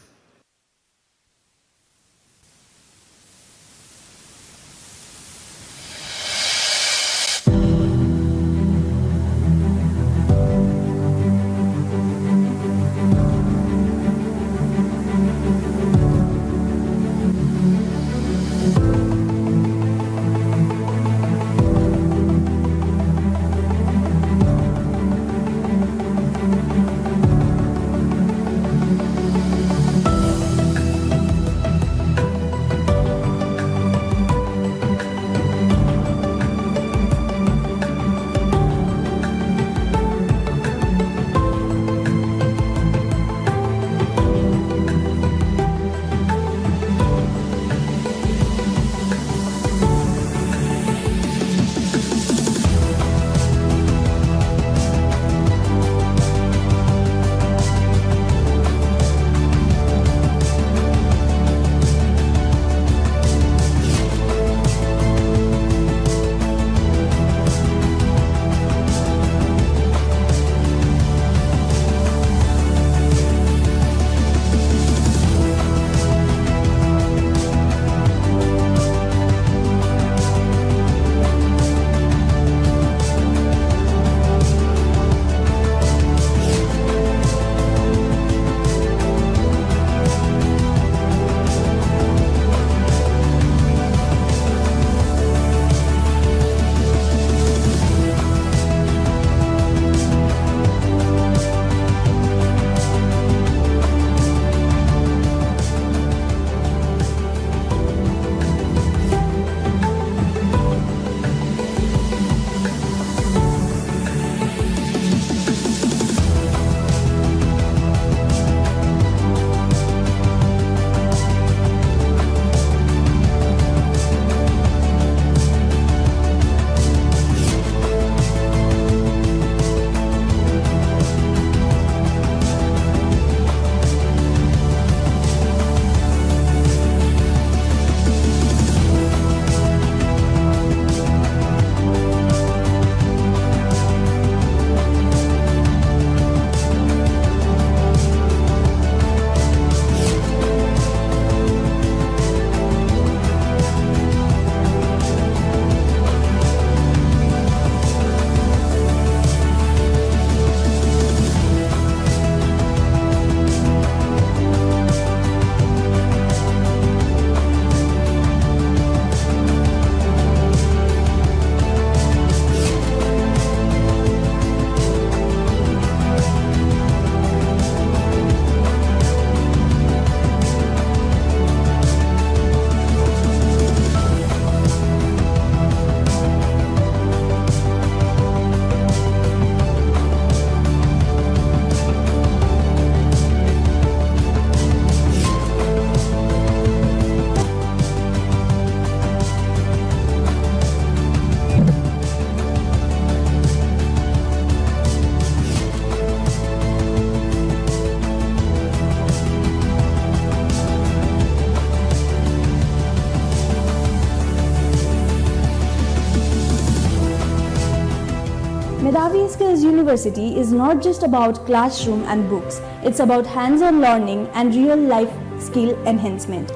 Medhavi Skills University is not just about classroom and books, it's about hands-on learning and real-life skill enhancement.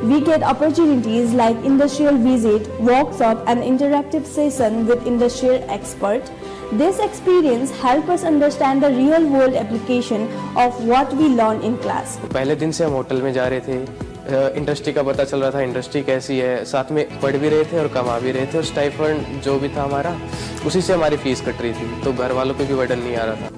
We get opportunities like industrial visit, workshop and interactive session with industrial expert. This experience helps us understand the real-world application of what we learn in class. पहले दिन से हम hotel में जा रहे थे, industry का पता चल रहा था, इंडस्ट्री कैसी है, साथ में पढ़ भी रहे थे और कमा भी रहे थे और स्टाइपेंड जो भी था हमारा उसी से हमारी फीस कट रही थी, तो घर वालों पे भी बर्डन नहीं आ रहा था।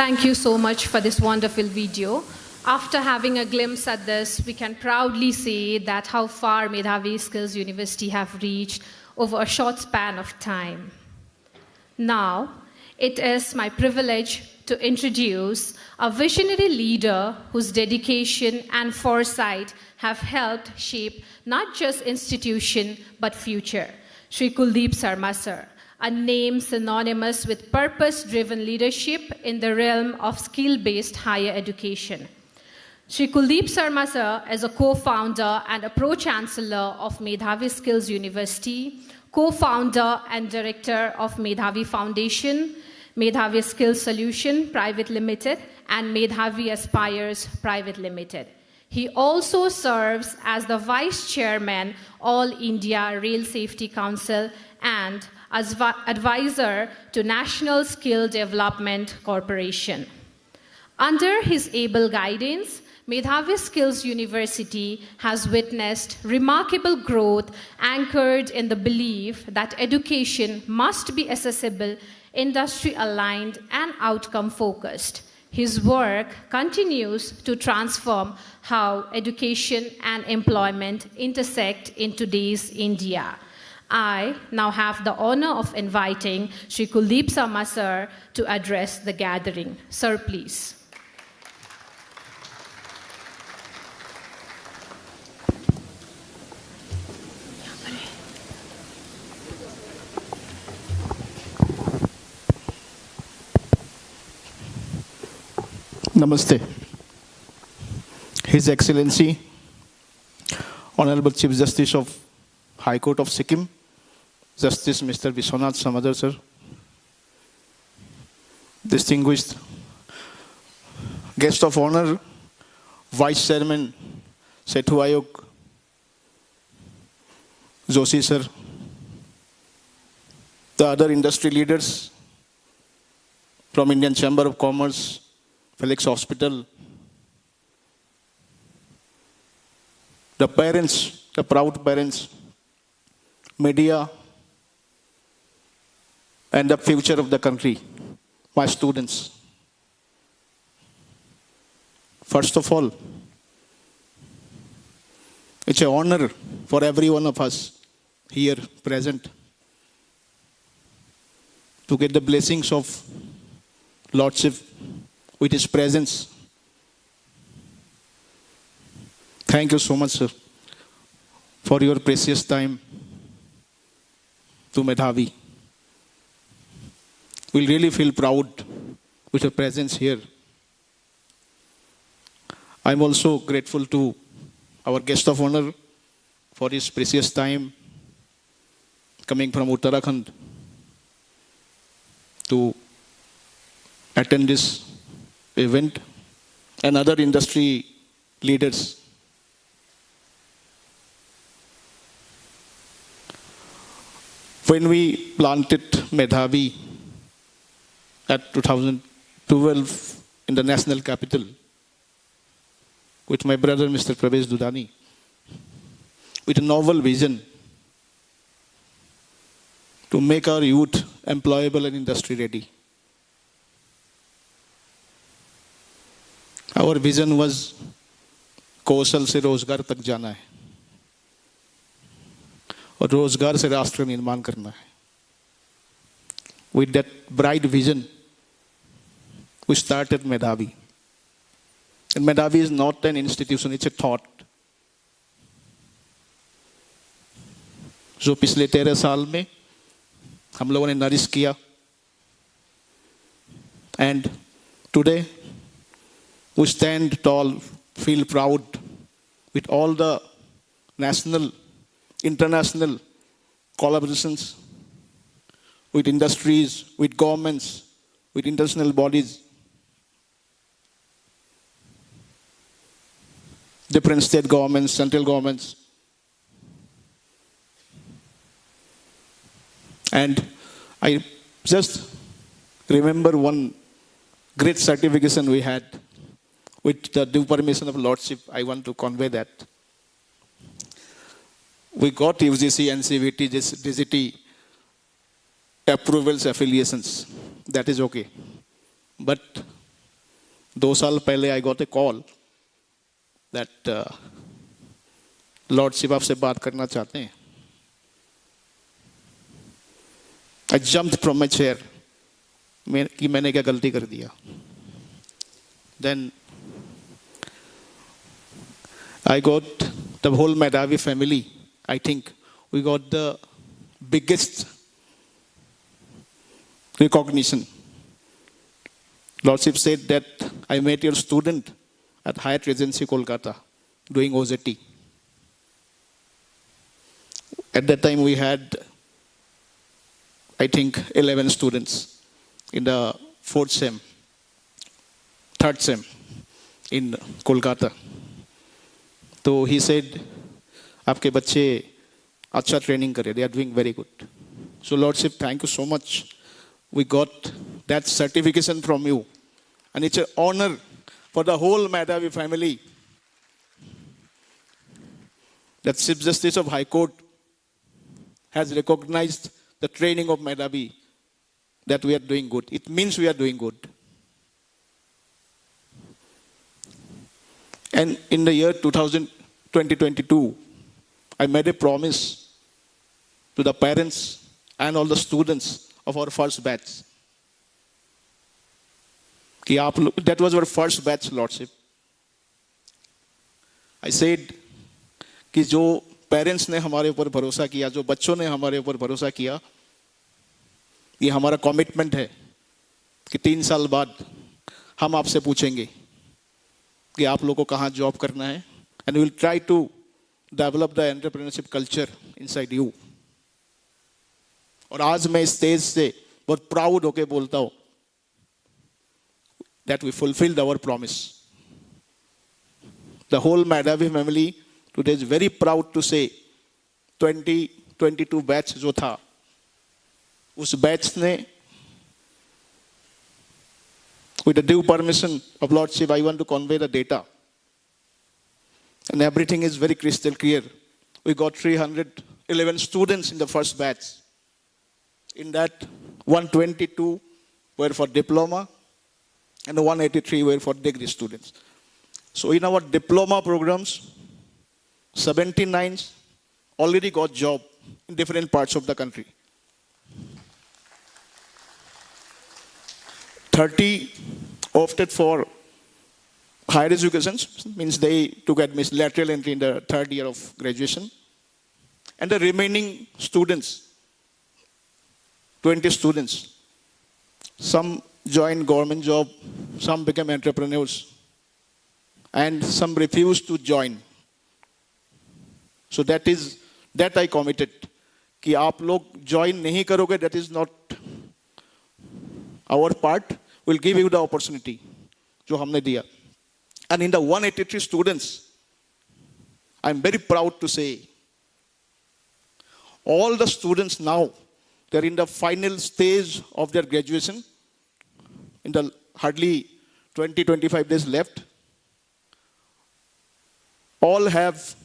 Thank you so much for this wonderful video. After having a glimpse at this, we can proudly say that how far Medhavi Skills University have reached over a short span of time. Now, it is my privilege to introduce a visionary leader whose dedication and foresight have helped shape not just institution but future, Shri Kuldeep Sarma sir, a name synonymous with purpose-driven leadership in the realm of skill-based higher education. Shri Kuldeep Sarma sir is a co-founder and a pro-chancellor of Medhavi Skills University, co-founder and director of Medhavi Foundation, Medhavi Skills Solution Private Limited, and Medhavi Aspires Private Limited. He also serves as the Vice Chairman, All India Rail Safety Council, and as advisor to National Skill Development Corporation. Under his able guidance, Medhavi Skills University has witnessed remarkable growth anchored in the belief that education must be accessible, industry-aligned, and outcome-focused. His work continues to transform how education and employment intersect in today's India. I now have the honor of inviting Shri Kuldeep Sarma sir to address the gathering. Sir, please. Namaste. His Excellency, Honorable Chief Justice of High Court of Sikkim, Justice Mr. Vishwanath Samadar sir, distinguished Guest of honor, Vice Chairman, Setu Ayog, Joshi sir, the other industry leaders from Indian Chamber of Commerce, Felix Hospital, the parents, the proud parents, media, and the future of the country, my students. First of all, it's an honor for every one of us here present to get the blessings of Lordship with His presence. Thank you so much, sir, for your precious time to Medhavi. We'll really feel proud with your presence here. I'm also grateful to our guest of honor for his precious time coming from Uttarakhand to attend this event, and other industry leaders. When we planted Medhavi at 2012 in the national capital with my brother Mr. Pravesh Dudani, with a novel vision to make our youth employable and industry ready. Our vision was कौशल से रोजगार तक जाना है और रोजगार से राष्ट्र निर्माण करना है. With that bright vision, we started Medhavi. And Medhavi is not an institution, it's a thought. जो पिछले 13 साल में हम लोगों ने नरिश किया. And today, we stand tall, feel proud with all the national, international collaborations with industries, with governments, with international bodies, different state governments, central governments. And I just remember one great certification we had. With the due permission of Lordship, I want to convey that. We got UGC, NCVT, DGT approvals, affiliations. That is okay. But 2 साल पहले I got a call that Lordship आपसे बात करना चाहते हैं. I jumped from my chair. कि मैंने क्या गलती कर दिया. Then I got the whole Medhavi family. I think we got the biggest recognition. Lordship said that I met your student at Hyatt Regency Kolkata doing OJT. At that time we had, I think, 11 students in the 4th sem, 3rd sem in Kolkata. So he said, आपके बच्चे अच्छा training करे, they are doing very good. So Lordship, thank you so much. We got that certification from you. And it's an honor for the whole Medhavi family that Chief Justice of High Court has recognized the training of Medhavi, that we are doing good. It means we are doing good. And in the year 2022, I made a promise to the parents and all the students of our first batch. That was our first batch, Lordship. I said कि जो parents ने हमारे ऊपर भरोसा किया, जो बच्चों ने हमारे ऊपर भरोसा किया, ये हमारा कमिटमेंट है कि 3 साल बाद हम आपसे पूछेंगे कि आप लोगों को कहाँ जॉब करना है, and we will try to develop the entrepreneurship culture inside you. और आज मैं इस स्टेज से बहुत प्राउड होकर बोलता हूँ that we fulfilled our promise. The whole Medhavi family today is very proud to say 2022 batch जो था उस बैच ने with the due permission of Lordship, I want to convey the data. And everything is very crystal clear. We got 311 students in the first batch. In that, 122 were for diploma and 183 were for degree students. So in our diploma programs, 79 already got job in different parts of the country. 30 opted for higher education, means they took admission, lateral entry in the third year of graduation. And the remaining students, 20 students, some joined government job, some became entrepreneurs, and some refused to join. So that I committed, कि आप लोग join नहीं करोगे, that is not our part. Will give you the opportunity जो हमने दिया. And in the 183 students, I'm very proud to say, all the students now, they're in the final stage of their graduation, in the hardly 20-25 days left. All have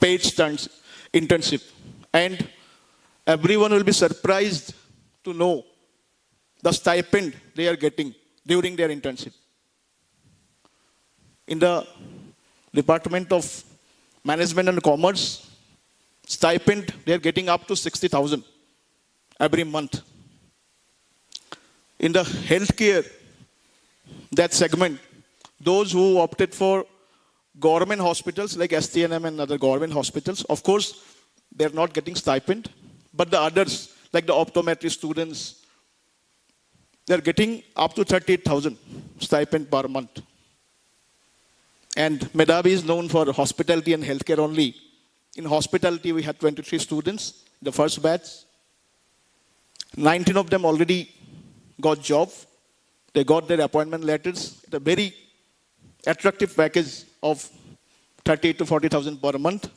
paid internship, and everyone will be surprised to know the stipend they are getting during their internship. In the Department of Management and Commerce, stipend they are getting up to 60,000 every month. In the healthcare, that segment, those who opted for government hospitals like STNM and other government hospitals, of course, they're not getting stipend, but the others, like the optometry students, they're getting up to 38,000 stipend per month. And Medhavi is known for hospitality and healthcare only. In hospitality, we had 23 students, the first batch. 19 of them already got job. They got their appointment letters. It's a very attractive package of 30 to 40,000 per month.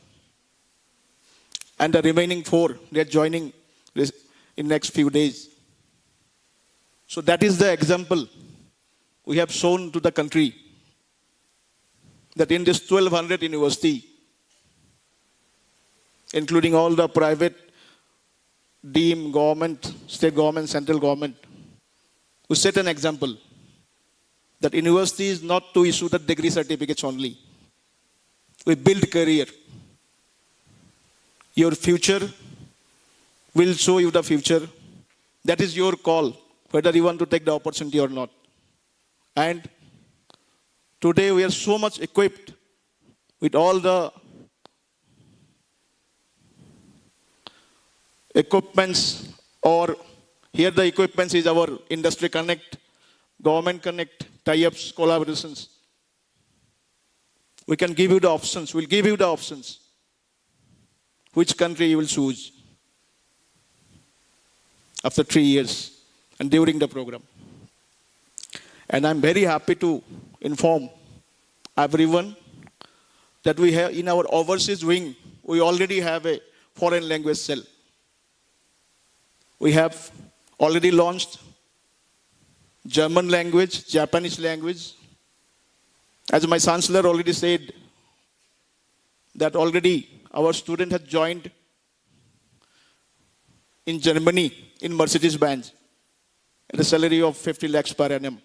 And the remaining 4, they're joining in next few days. So that is the example we have shown to the country, that in this 1200 university, including all the private, deemed government, state government, central government, we set an example that university is not to issue the degree certificates only. We build career. Your future will show you the future. That is your call, whether you want to take the opportunity or not. And today we are so much equipped with all the equipments, or here the equipments is our industry connect, government connect, tie-ups, collaborations. We can give you the options, we'll give you the options. Which country you will choose after 3 years and during the program. And I'm very happy to inform everyone that we have in our overseas wing, we already have a foreign language cell. We have already launched German language, Japanese language. As my chancellor already said, that already our student has joined in Germany in Mercedes-Benz at a salary of 50 lakhs per annum.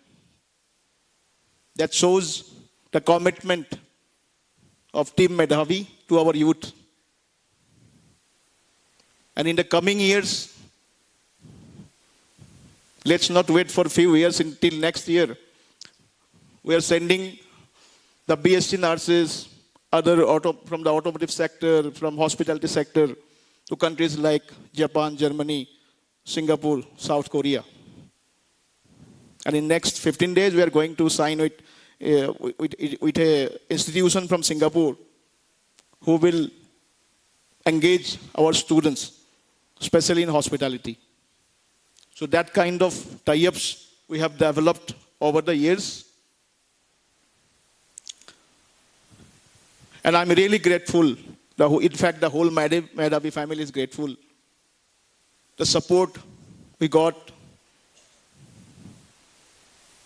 That shows the commitment of Team Medhavi to our youth. And in the coming years, let's not wait for a few years until next year. We are sending the BSc nurses, from the automotive sector, from hospitality sector, to countries like Japan, Germany, Singapore, South Korea. And in next 15 days, we are going to sign with an institution from Singapore who will engage our students, especially in hospitality. So that kind of tie-ups we have developed over the years. And I'm really grateful. In fact, the whole Medhavi family is grateful. The support we got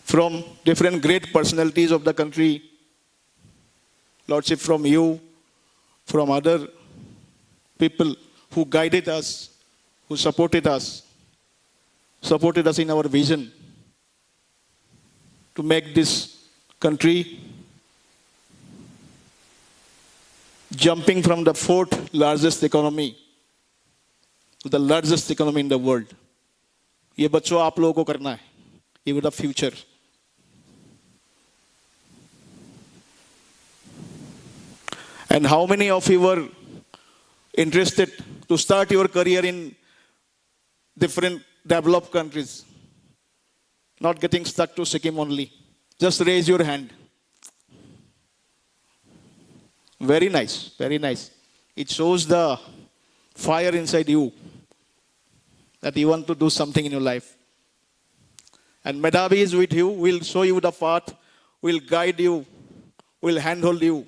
from different great personalities of the country, Lordship, from you, from other people who guided us, who supported us in our vision to make this country jumping from the fourth largest economy to the largest economy in the world. ये बच्चों आप लोगों को करना है. ये with the future. And how many of you were interested to start your career in different developed countries? Not getting stuck to Sikkim only. Just raise your hand. Very nice, very nice. It shows the fire inside you that you want to do something in your life. And Medhavi is with you, will show you the path, will guide you, will handhold you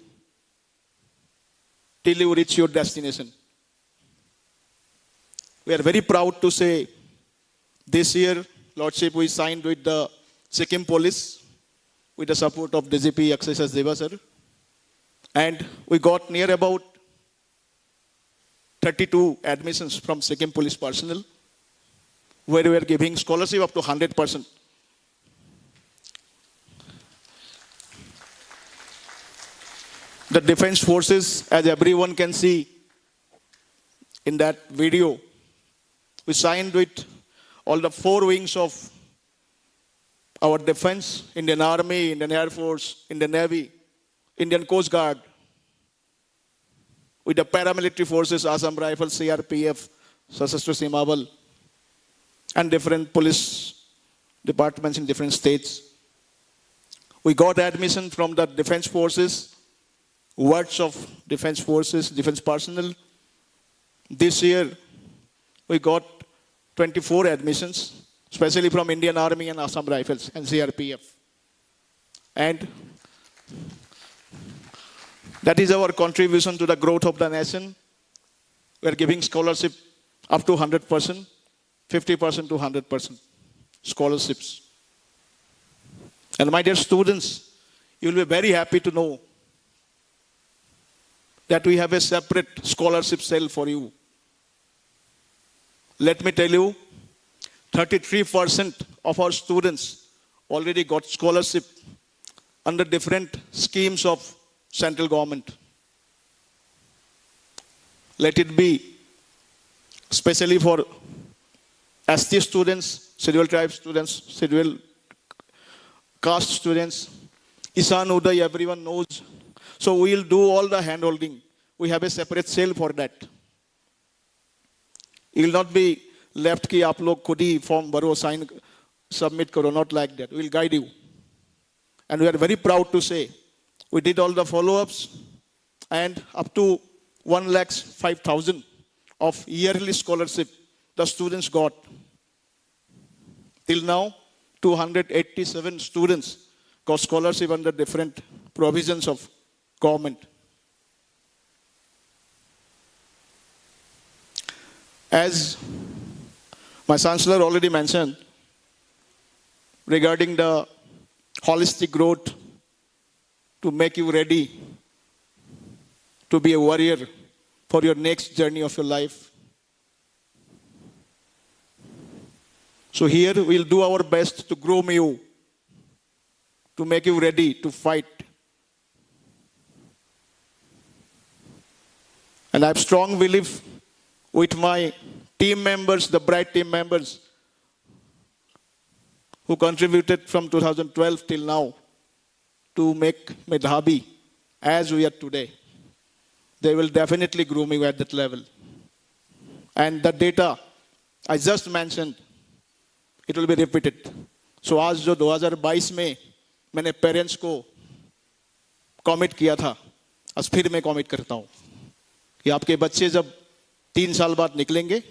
till you reach your destination. We are very proud to say this year, Lordship, we signed with the Sikkim Police with the support of DGP Akshay Deva sir. And we got near about 32 admissions from Sikkim Police personnel, where we are giving scholarship up to 100%. The defense forces, as everyone can see in that video, we signed with all the 4 wings of our defense, Indian Army, Indian Air Force, Indian Navy, Indian Coast Guard, with the paramilitary forces, Assam Rifles, CRPF, Sashastra Seema Bal, and different police departments in different states. We got admission from the defense forces, wards of defense forces, defense personnel. This year, we got 24 admissions, especially from Indian Army and Assam Rifles and CRPF. And that is our contribution to the growth of the nation. We are giving scholarship up to 100%, 50% to 100% scholarships. And my dear students, you will be very happy to know that we have a separate scholarship cell for you. Let me tell you, 33% of our students already got scholarship under different schemes of central government. Let it be especially for ST students, scheduled tribe students, scheduled caste students, Isan Uday, everyone knows. So we will do all the hand-holding. We have a separate cell for that. You will not be left कि आप लोग खुद ही form भरो, sign, submit करो, not like that. We will guide you. And we are very proud to say, we did all the follow-ups and up to 1,05,000 of yearly scholarship the students got. Till now, 287 students got scholarship under different provisions of government. As my chancellor already mentioned, regarding the holistic growth to make you ready to be a warrior for your next journey of your life. So here we'll do our best to groom you, to make you ready to fight. And I have strong belief with my team members, the bright team members, who contributed from 2012 till now to make Medhavi as we are today. They will definitely groom you at that level. And the data I just mentioned, it will be repeated. So आज जो 2022 में मैंने parents को commit किया था, आज फिर मैं कमिट करता हूँ कि आपके बच्चे जब 3 साल बाद निकलेंगे,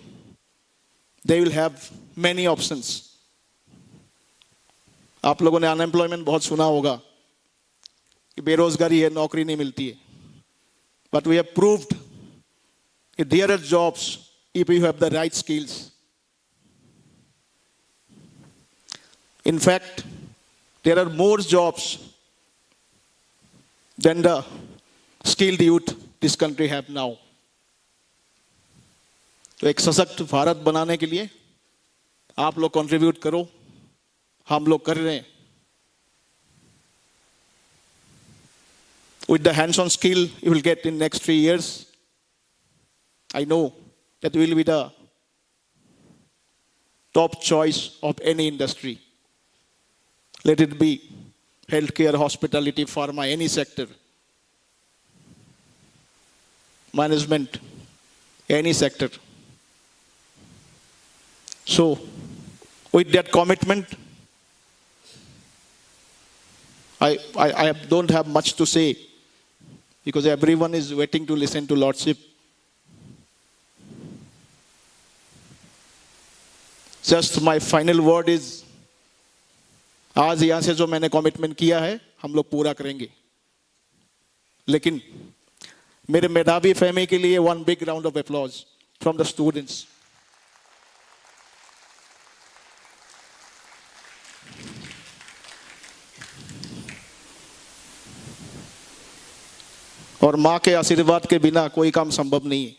they will have many options आप लोगों ने अनएम्प्लॉयमेंट बहुत सुना होगा कि बेरोजगारी है, नौकरी नहीं मिलती है. But we have proved that there are jobs if you have the right skills. In fact, there are more jobs than the skilled youth this country have now. तो एक सशक्त भारत बनाने के लिए आप लोग कंट्रीब्यूट करो, हम लोग कर रहे हैं. With the hands-on skill you will get in next 3 years, I know that you will be the top choice of any industry. Let it be healthcare, hospitality, pharma, any sector, management, any sector. So, with that commitment, I don't have much to say because everyone is waiting to listen to Lordship. Just my final word is, आज यहाँ से जो मैंने commitment किया है हम लोग पूरा करेंगे. लेकिन मेरे मेधावी फैमिली के लिए one big round of applause from the students. और माँ के आशीर्वाद के बिना कोई काम संभव नहीं है.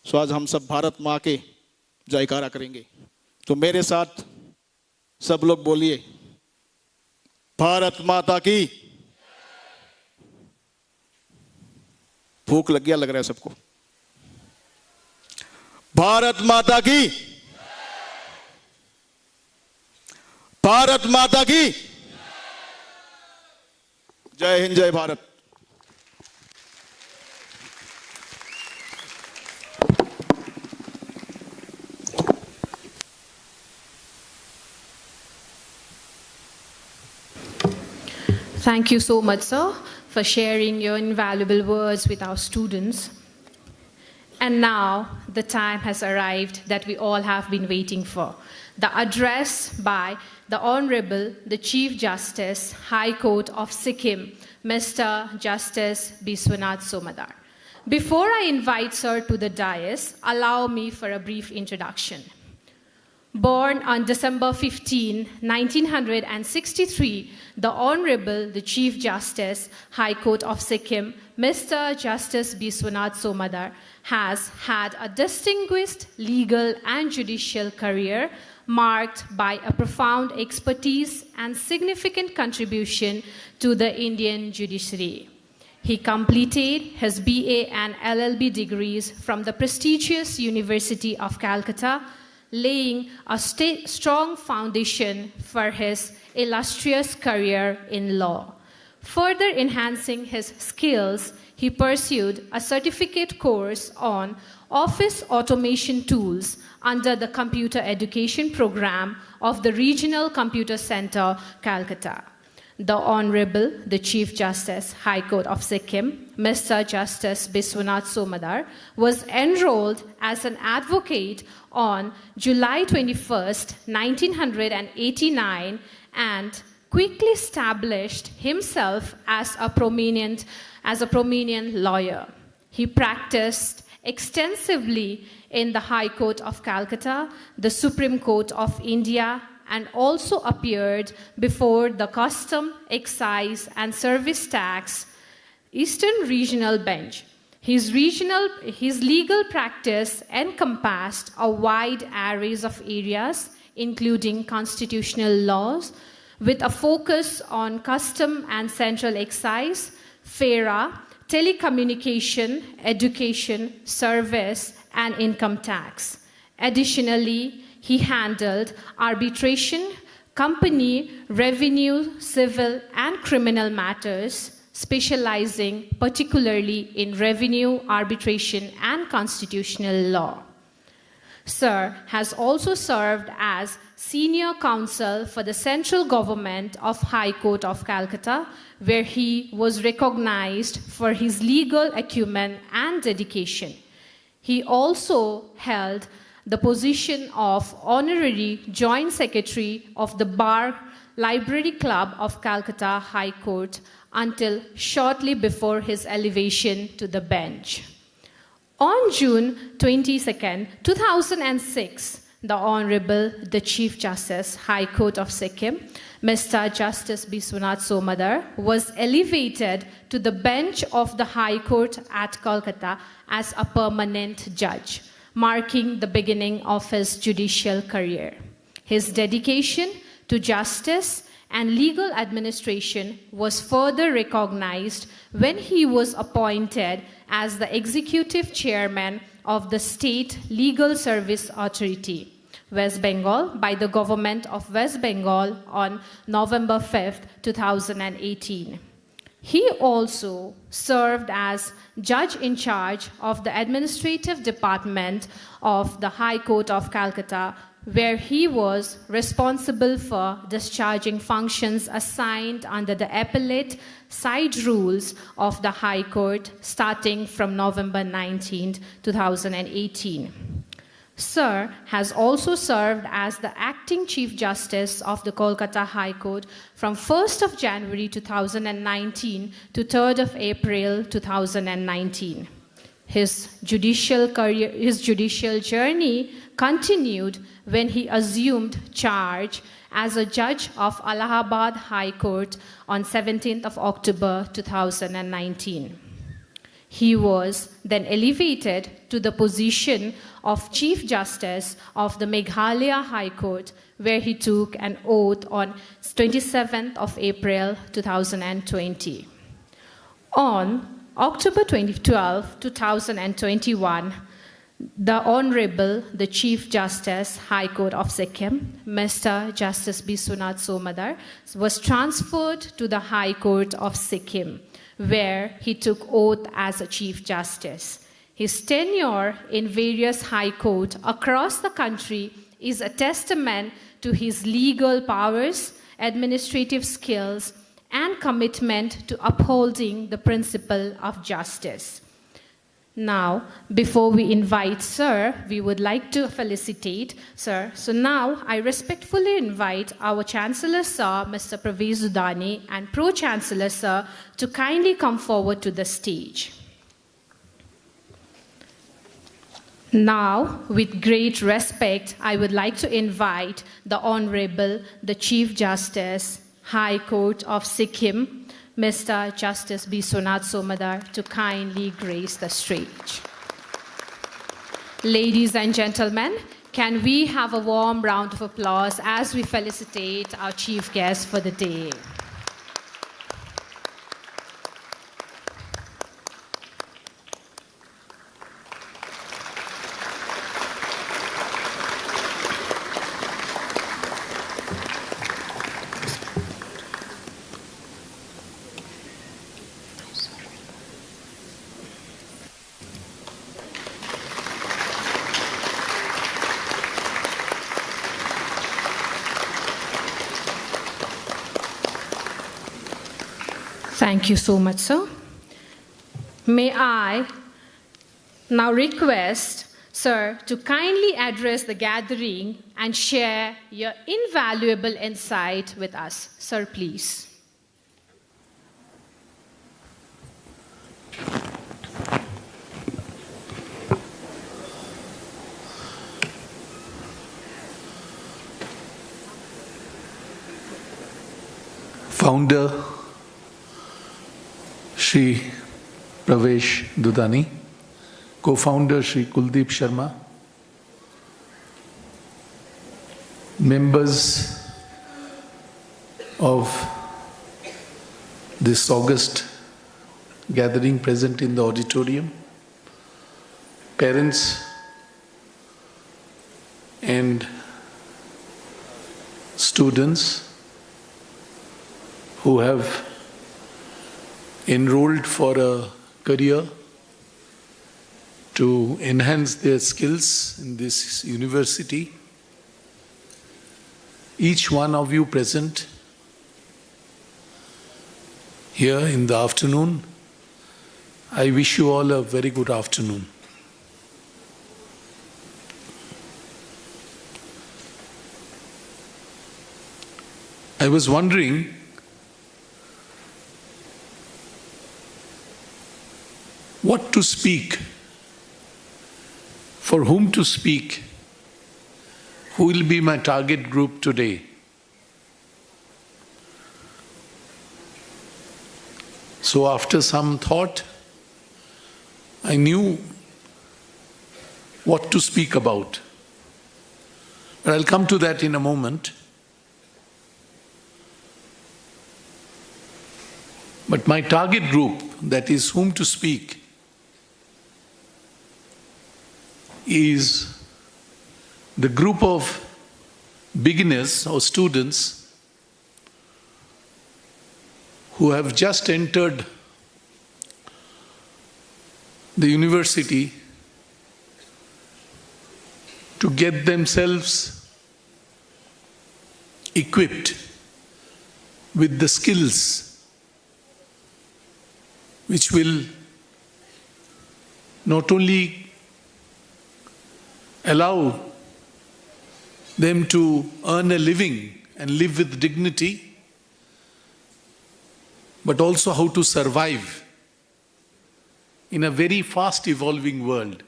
सो आज हम सब भारत माँ के जयकारा करेंगे. तो मेरे साथ सब लोग बोलिए, भारत माता की. भूख लग गया लग रहा है सबको. भारत माता की, भारत माता की जय हिंद, जय Bharat. Thank you so much, sir, for sharing your invaluable words with our students. And now the time has arrived that we all have been waiting for. The address by the Honorable, the Chief Justice, High Court of Sikkim, Mr. Justice Biswanath Somadar. Before I invite sir to the dais, allow me for a brief introduction. Born on December 15, 1963, the Honorable, the Chief Justice, High Court of Sikkim, Mr. Justice Biswanath Somadar, has had a distinguished legal and judicial career marked by a profound expertise and significant contribution to the Indian judiciary. He completed his BA and LLB degrees from the prestigious University of Calcutta, laying a strong foundation for his illustrious career in law. Further enhancing his skills, he pursued a certificate course on office automation tools under the Computer Education Program of the Regional Computer Center, Calcutta. The Honorable, the Chief Justice, High Court of Sikkim, Mr. Justice Biswanath Somadar, was enrolled as an advocate on July 21st, 1989, and quickly established himself as a prominent lawyer. He practiced extensively in the High Court of Calcutta, the Supreme Court of India, and also appeared before the Custom, Excise and Service Tax Eastern Regional Bench. His legal practice encompassed a wide array of areas, including constitutional laws, with a focus on custom and central excise, FERA, telecommunication, education, service, and income tax. Additionally, he handled arbitration, company, revenue, civil, and criminal matters, specializing particularly in revenue, arbitration, and constitutional law. Sir has also served as senior counsel for the central government of High Court of Calcutta, where he was recognized for his legal acumen and dedication. He also held the position of Honorary Joint Secretary of the Bar Library Club of Calcutta High Court until shortly before his elevation to the bench. On June 22, 2006, the Honorable, the Chief Justice, High Court of Sikkim, Mr. Justice Biswanath Somadar, was elevated to the bench of the High Court at Kolkata as a permanent judge, marking the beginning of his judicial career. His dedication to justice and legal administration was further recognized when he was appointed as the executive chairman of the State Legal Service Authority, West Bengal, by the government of West Bengal on November 5, 2018. He also served as judge in charge of the administrative department of the High Court of Calcutta, where he was responsible for discharging functions assigned under the appellate side rules of the High Court starting from November 19, 2018. Sir has also served as the acting Chief Justice of the Kolkata High Court from 1st of January 2019 to 3rd of April 2019. His judicial journey continued when he assumed charge as a judge of Allahabad High Court on 17th of October 2019. He was then elevated to the position of Chief Justice of the Meghalaya High Court, where he took an oath on 27th of April 2020. On October 12, 2021, the Honorable, the Chief Justice, High Court of Sikkim, Mr. Justice Biswanath Somadar, was transferred to the High Court of Sikkim, where he took oath as a Chief Justice. His tenure in various high courts across the country is a testament to his legal powers, administrative skills, and commitment to upholding the principle of justice. Now, before we invite Sir, we would like to felicitate Sir. So now, I respectfully invite our Chancellor Sir, Mr. Pravesh Zudani, and Pro-Chancellor Sir to kindly come forward to the stage. Now, with great respect, I would like to invite the Honorable, the Chief Justice, High Court of Sikkim, Mr. Justice Biswanath Somadar, to kindly grace the stage. Ladies and gentlemen, can we have a warm round of applause as we felicitate our chief guest for the day? Thank you so much, sir. May I now request, sir, to kindly address the gathering and share your invaluable insight with us. Sir, please. Founder Shri Pravesh Dudani, co-founder Shri Kuldeep Sharma, members of this august gathering present in the auditorium, parents and students who have enrolled for a career to enhance their skills in this university. Each one of you present here in the afternoon, I wish you all a very good afternoon. I was wondering what to speak, for whom to speak, who will be my target group today. So after some thought, I knew what to speak about. But I'll come to that in a moment. But my target group, that is whom to speak, is the group of beginners or students who have just entered the university to get themselves equipped with the skills which will not only allow them to earn a living and live with dignity, but also how to survive in a very fast evolving world.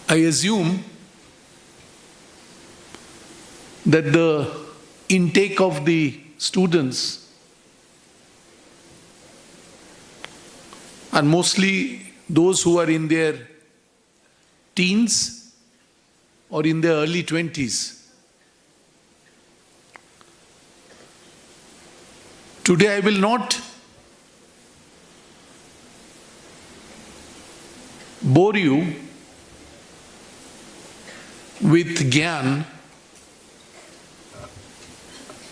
I assume that the intake of the students are mostly those who are in their teens or in their early 20s. Today I will not bore you with Gyan,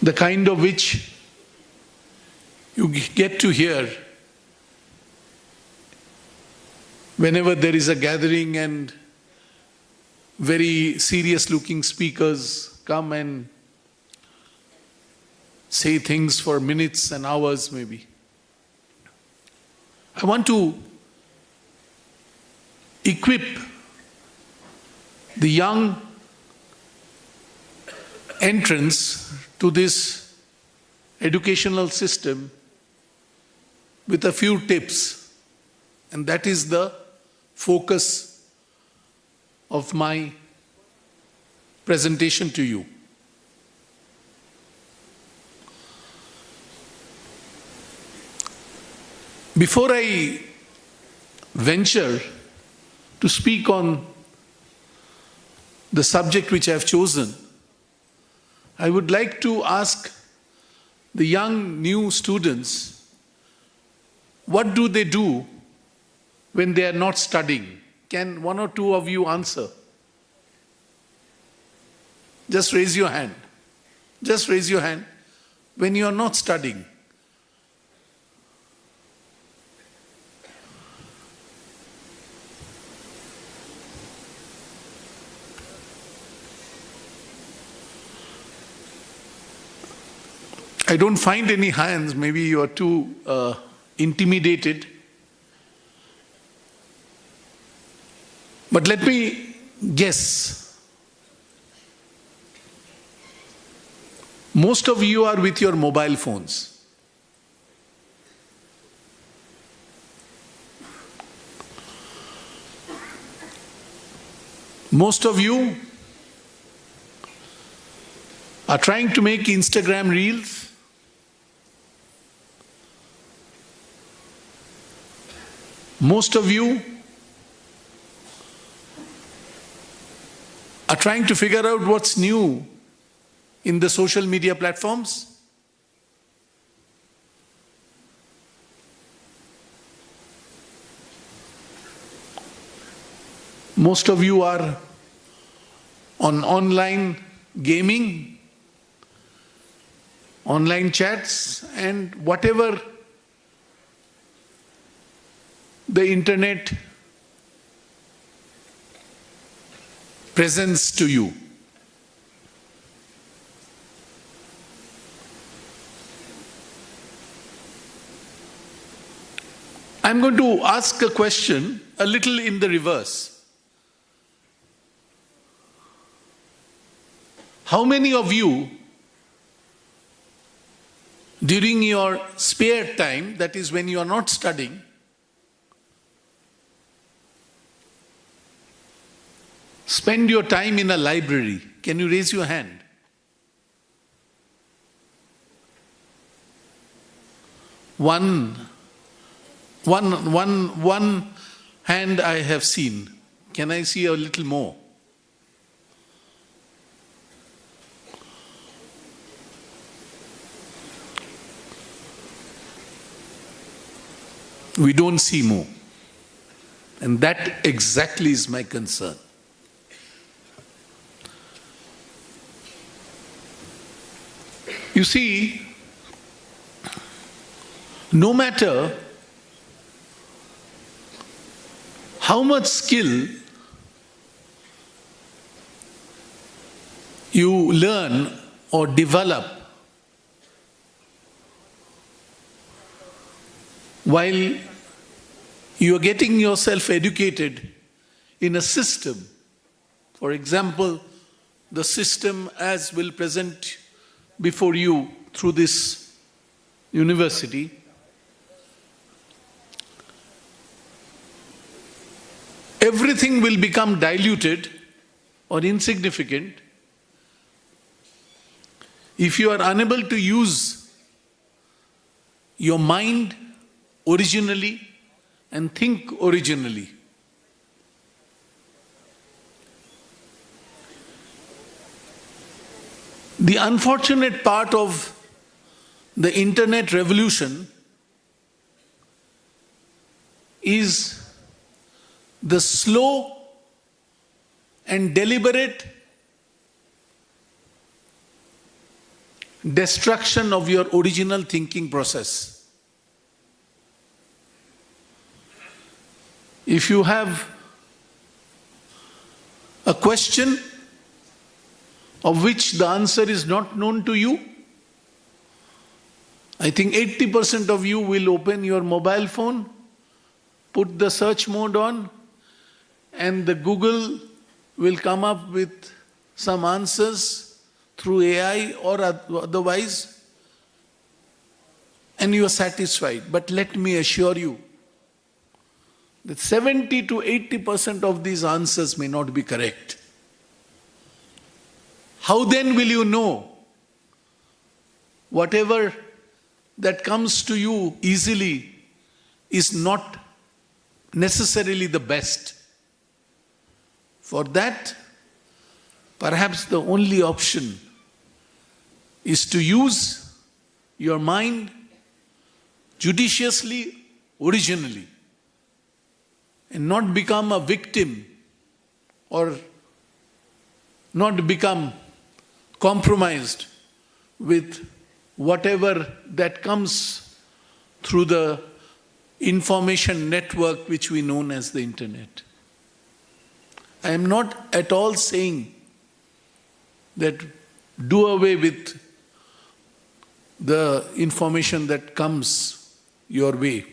the kind of which you get to hear whenever there is a gathering and very serious looking speakers come and say things for minutes and hours maybe. I want to equip the young entrants to this educational system with a few tips, and that is the focus of my presentation to you. Before I venture to speak on the subject which I have chosen, I would like to ask the young new students, what do they do when they are not studying? Can one or two of you answer? Just raise your hand. Just raise your hand. When you are not studying. I don't find any hands. Maybe you are too intimidated. But let me guess. Most of you are with your mobile phones. Most of you are trying to make Instagram reels. Most of you are trying to figure out what's new in the social media platforms. Most of you are on online gaming, online chats, and whatever the internet presents to you. I'm going to ask a question a little in the reverse. How many of you, during your spare time, that is when you are not studying, spend your time in a library? Can you raise your hand? One hand I have seen. Can I see a little more? We don't see more. And that exactly is my concern. You see, no matter how much skill you learn or develop while you are getting yourself educated in a system, for example, the system as will present before you through this university, everything will become diluted or insignificant if you are unable to use your mind originally and think originally. The unfortunate part of the internet revolution is the slow and deliberate destruction of your original thinking process. If you have a question of which the answer is not known to you, I think 80% of you will open your mobile phone, put the search mode on, and the Google will come up with some answers through AI or otherwise, and you are satisfied. But let me assure you that 70 to 80% of these answers may not be correct. How then will you know whatever that comes to you easily is not necessarily the best? For that, perhaps the only option is to use your mind judiciously, originally, and not become a victim or not become compromised with whatever that comes through the information network which we know as the internet. I am not at all saying that do away with the information that comes your way.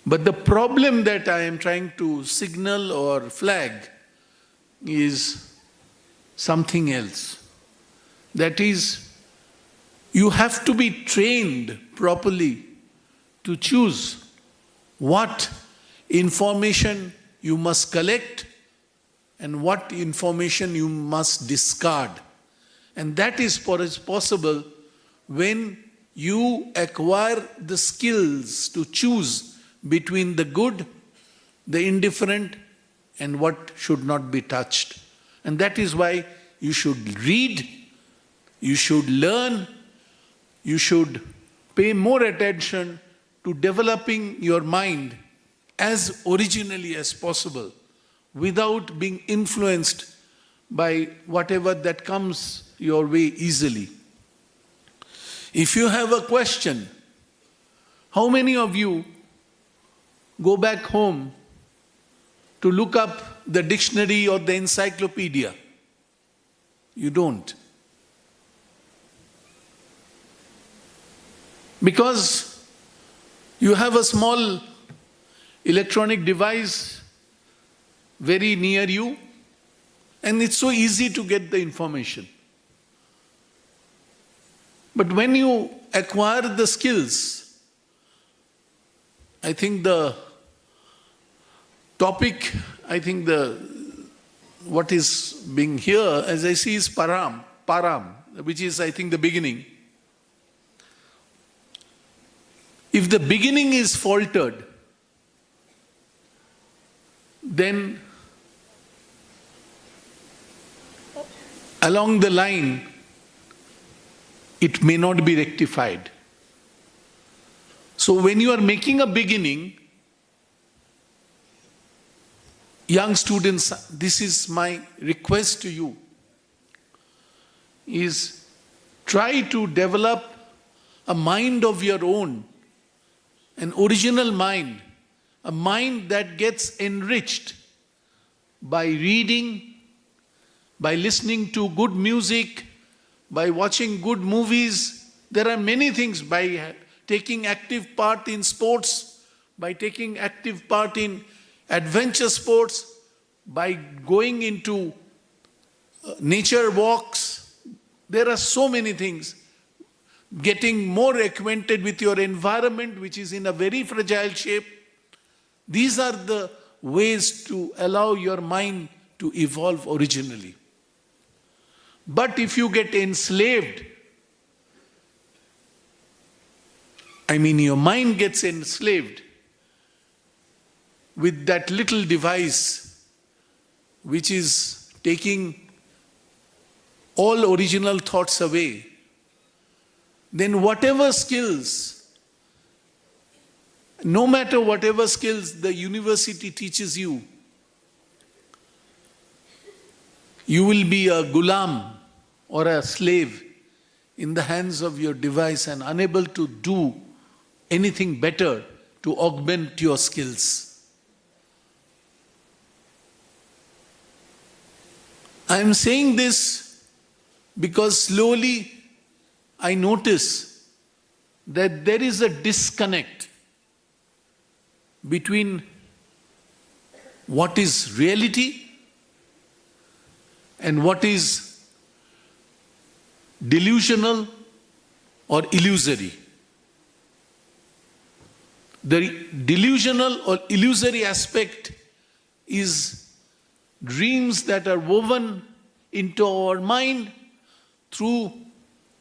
But the problem that I am trying to signal or flag is something else. That is, you have to be trained properly to choose what information you must collect and what information you must discard. And that is possible when you acquire the skills to choose between the good, the indifferent, and what should not be touched. And that is why you should read, you should learn, you should pay more attention to developing your mind as originally as possible without being influenced by whatever that comes your way easily. If you have a question, how many of you go back home to look up the dictionary or the encyclopedia? You don't. Because you have a small electronic device very near you, And it's so easy to get the information. But when you acquire the skills, I think the topic, what is being here, as I see, is param, which is, I think, the beginning. If the beginning is faltered, then along the line, it may not be rectified. So when you are making a beginning, young students, this is my request to you, is try to develop a mind of your own, an original mind, a mind that gets enriched by reading, by listening to good music, by watching good movies. There are many things, by taking active part in sports, by taking active part in adventure sports, by going into nature walks. There are so many things. Getting more acquainted with your environment, which is in a very fragile shape. These are the ways to allow your mind to evolve originally. But if you get enslaved, your mind gets enslaved with that little device which is taking all original thoughts away, then whatever skills, no matter whatever skills the university teaches you, you will be a gulam or a slave in the hands of your device and unable to do anything better to augment your skills. I am saying this because slowly I notice that there is a disconnect between what is reality and what is delusional or illusory. The delusional or illusory aspect is dreams that are woven into our mind through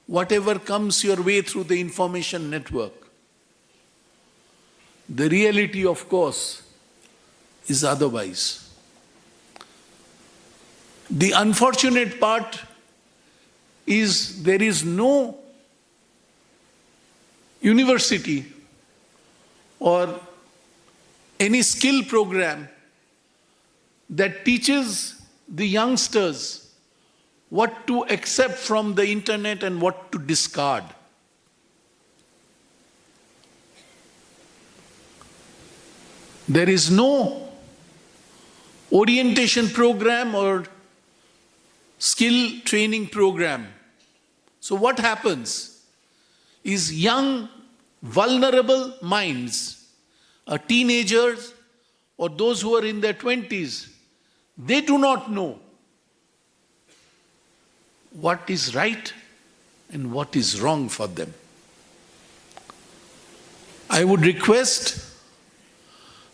whatever comes your way through the information network. The reality, of course, is otherwise. The unfortunate part is there is no university or any skill program that teaches the youngsters what to accept from the internet and what to discard. There is no orientation program or skill training program. So what happens is young, vulnerable minds, teenagers or those who are in their 20s, they do not know what is right and what is wrong for them. I would request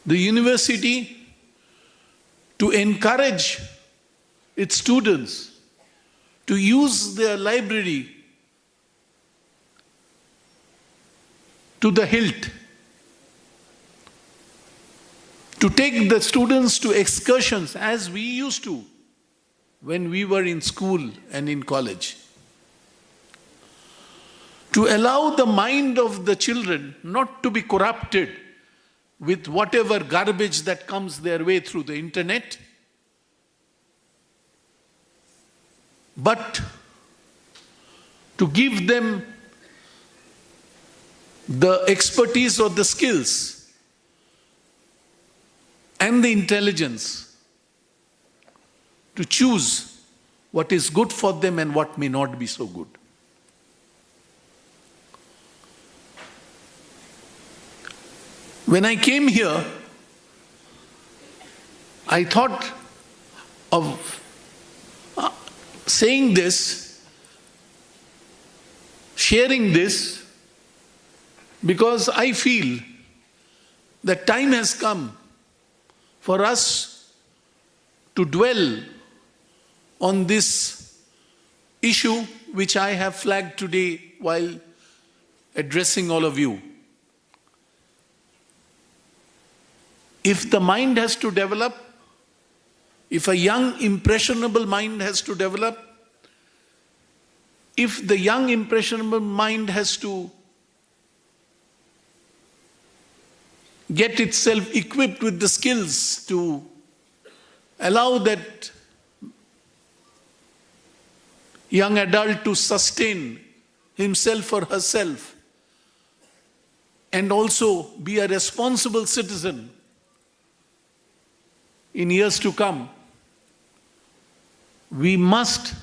the university to encourage its students to use their library to the hilt, to take the students to excursions as we used to when we were in school and in college, to allow the mind of the children not to be corrupted with whatever garbage that comes their way through the internet, but to give them the expertise or the skills and the intelligence to choose what is good for them and what may not be so good. When I came here, I thought of saying this, sharing this, because I feel that time has come for us to dwell on this issue which I have flagged today while addressing all of you. If the mind has to develop, if a young impressionable mind has to develop, if the young impressionable mind has to get itself equipped with the skills to allow that young adult to sustain himself or herself and also be a responsible citizen in years to come, we must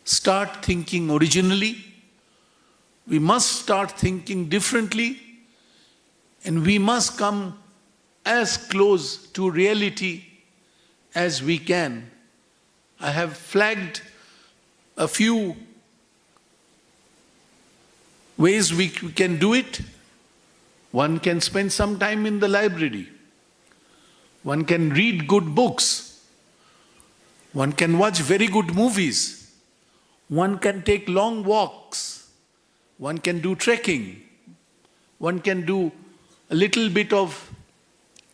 start thinking originally, we must start thinking differently, and we must come as close to reality as we can. I have flagged a few ways we can do it. One can spend some time in the library. One can read good books. One can watch very good movies. One can take long walks. One can do trekking. One can do a little bit of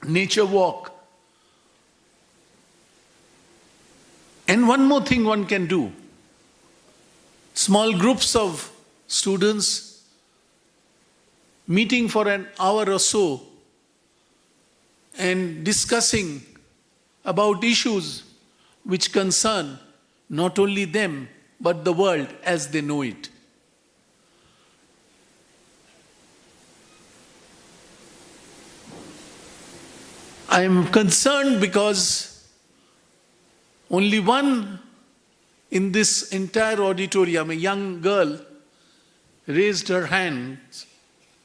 nature walk. And one more thing one can do. Small groups of students meeting for an hour or so and discussing about issues which concern not only them but the world as they know it. I am concerned because only one in this entire auditorium, a young girl, raised her hand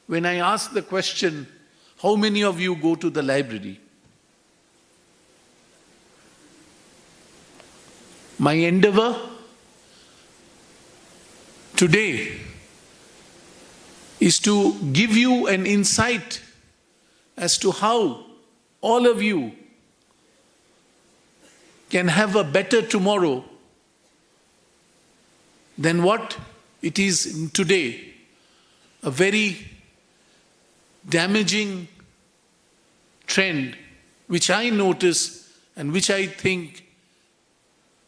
when I asked the question, how many of you go to the library? My endeavor today is to give you an insight as to how all of you can have a better tomorrow than what it is today. A very damaging trend which I notice and which I think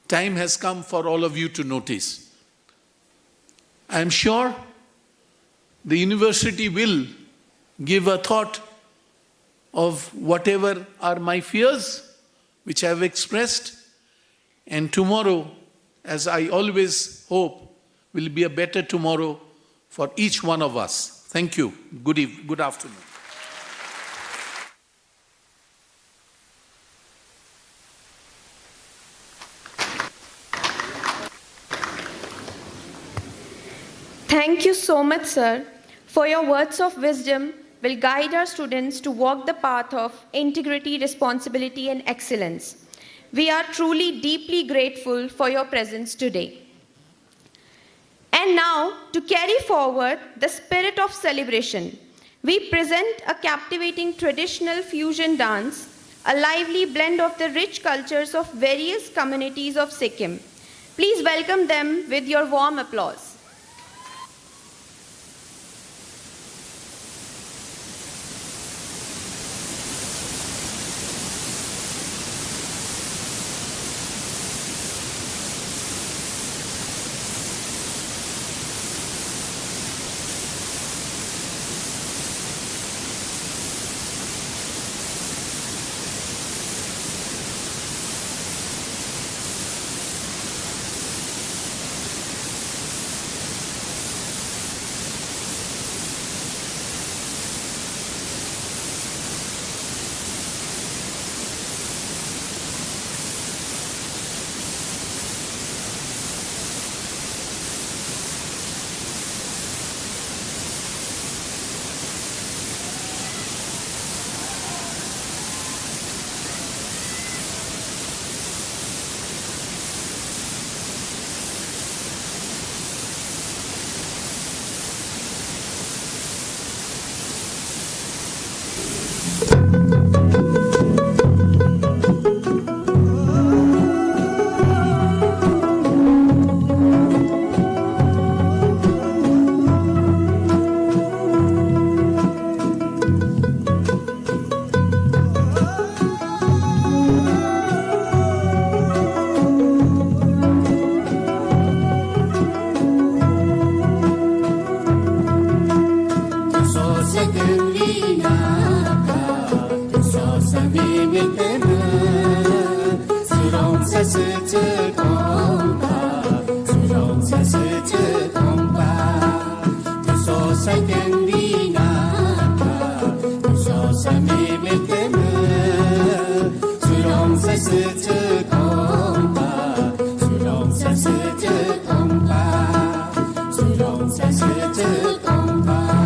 time has come for all of you to notice. I am sure the university will give a thought of whatever are my fears, which I have expressed, and tomorrow, as I always hope, will be a better tomorrow for each one of us. Thank you. Good afternoon. Thank you so much, sir, for your words of wisdom will guide our students to walk the path of integrity, responsibility, and excellence. We are truly deeply grateful for your presence today. And now, to carry forward the spirit of celebration, we present a captivating traditional fusion dance, a lively blend of the rich cultures of various communities of Sikkim. Please welcome them with your warm applause. sa se je kong pa surong sa se je kong pa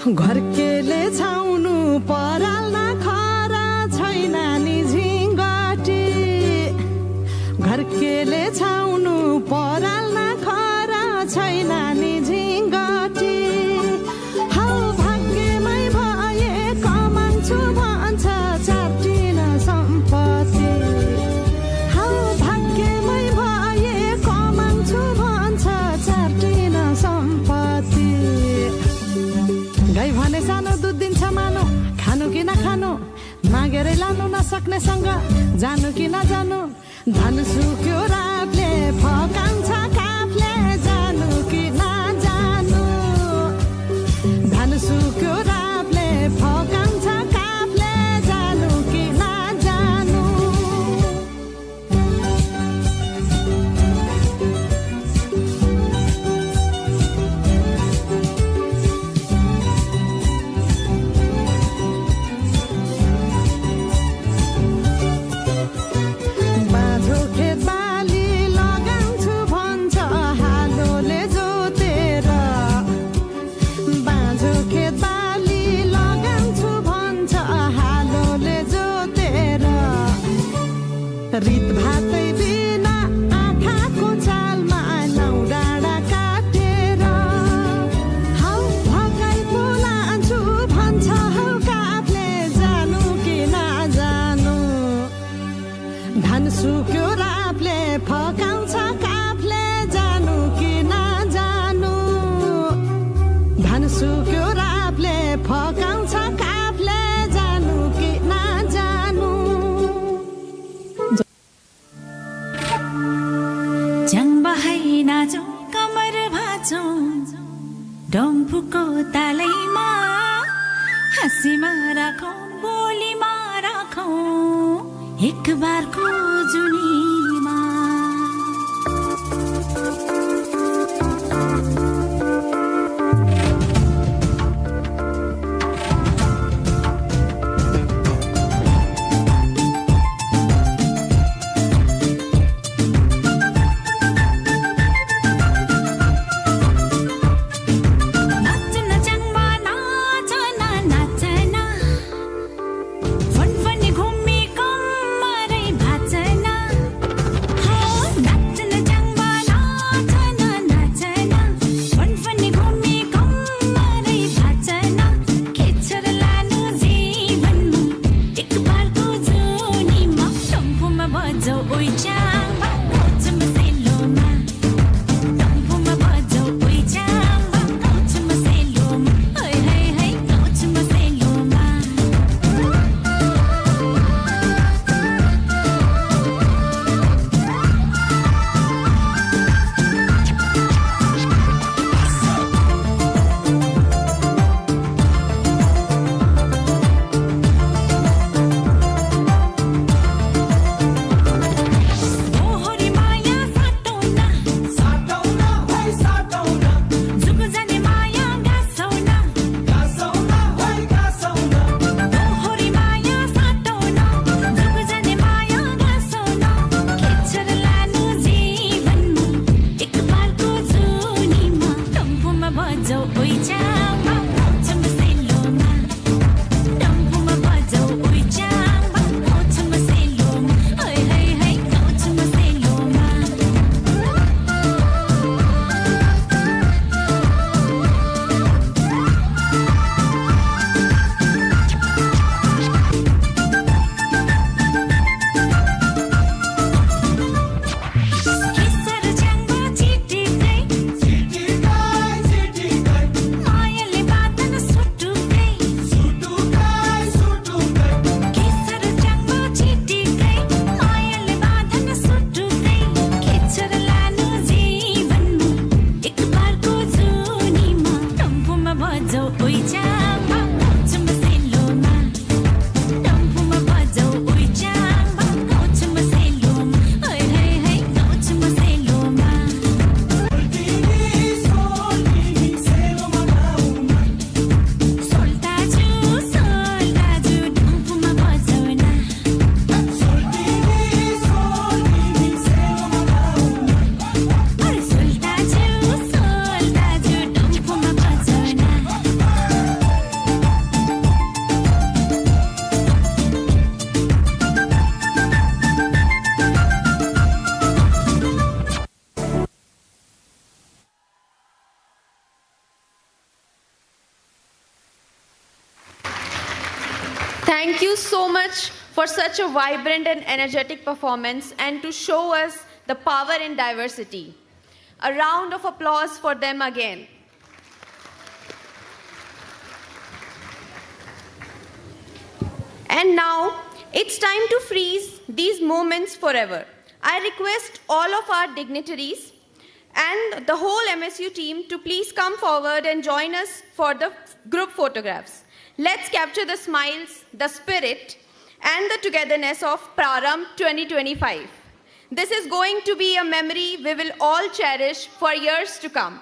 घरकेले छाउनु पराल्न खरा छैन नि झिङ्गटी घरकेले छाउनु पराल्न खरा छैन नि झिङ्गटी हौ भाग्यमै भए कमान्छु भन्छ चाटिन सम्पत्ति हौ भाग्यमै भए कमान्छु भन्छ चाटिन सम्पत्ति गाई भने सानो दुध दिन्छ मानो खानु कि नखानु मागेरै लानु नसक्नेसँग जानु कि नजानु धन सुक्यो रातले फकान्छ काफले जानु कि नजानु धन सुक्यो रातले फकान्छ काफले जानु कि नजानु बाँझो खेतमा नाचौँ कमर भाँचौँ डम्फुको तालैमा हाँसीमा राखौँ बोलीमा राखौँ एक बारको जुनीमा Thank you so much for such a vibrant and energetic performance and to show us the power in diversity. A round of applause for them again. And now, it's time to freeze these moments forever. I request all of our dignitaries and the whole MSU team to please come forward and join us for the group photographs. Let's capture the smiles, the spirit, and the togetherness of PRARAMBH 2025. This is going to be a memory we will all cherish for years to come.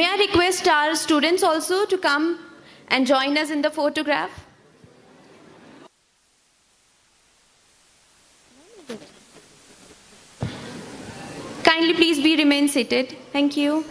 May I request our students also to come and join us in the photograph? Kindly please remain seated. Thank you.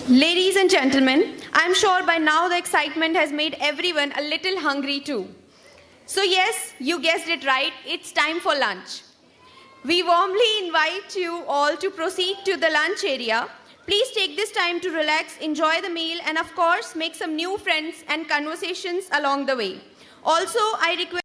Ladies and gentlemen, I'm sure by now the excitement has made everyone a little hungry too. So yes, you guessed it right, it's time for lunch. We warmly invite you all to proceed to the lunch area. Please take this time to relax, enjoy the meal, and of course, make some new friends and conversations along the way. Also, I request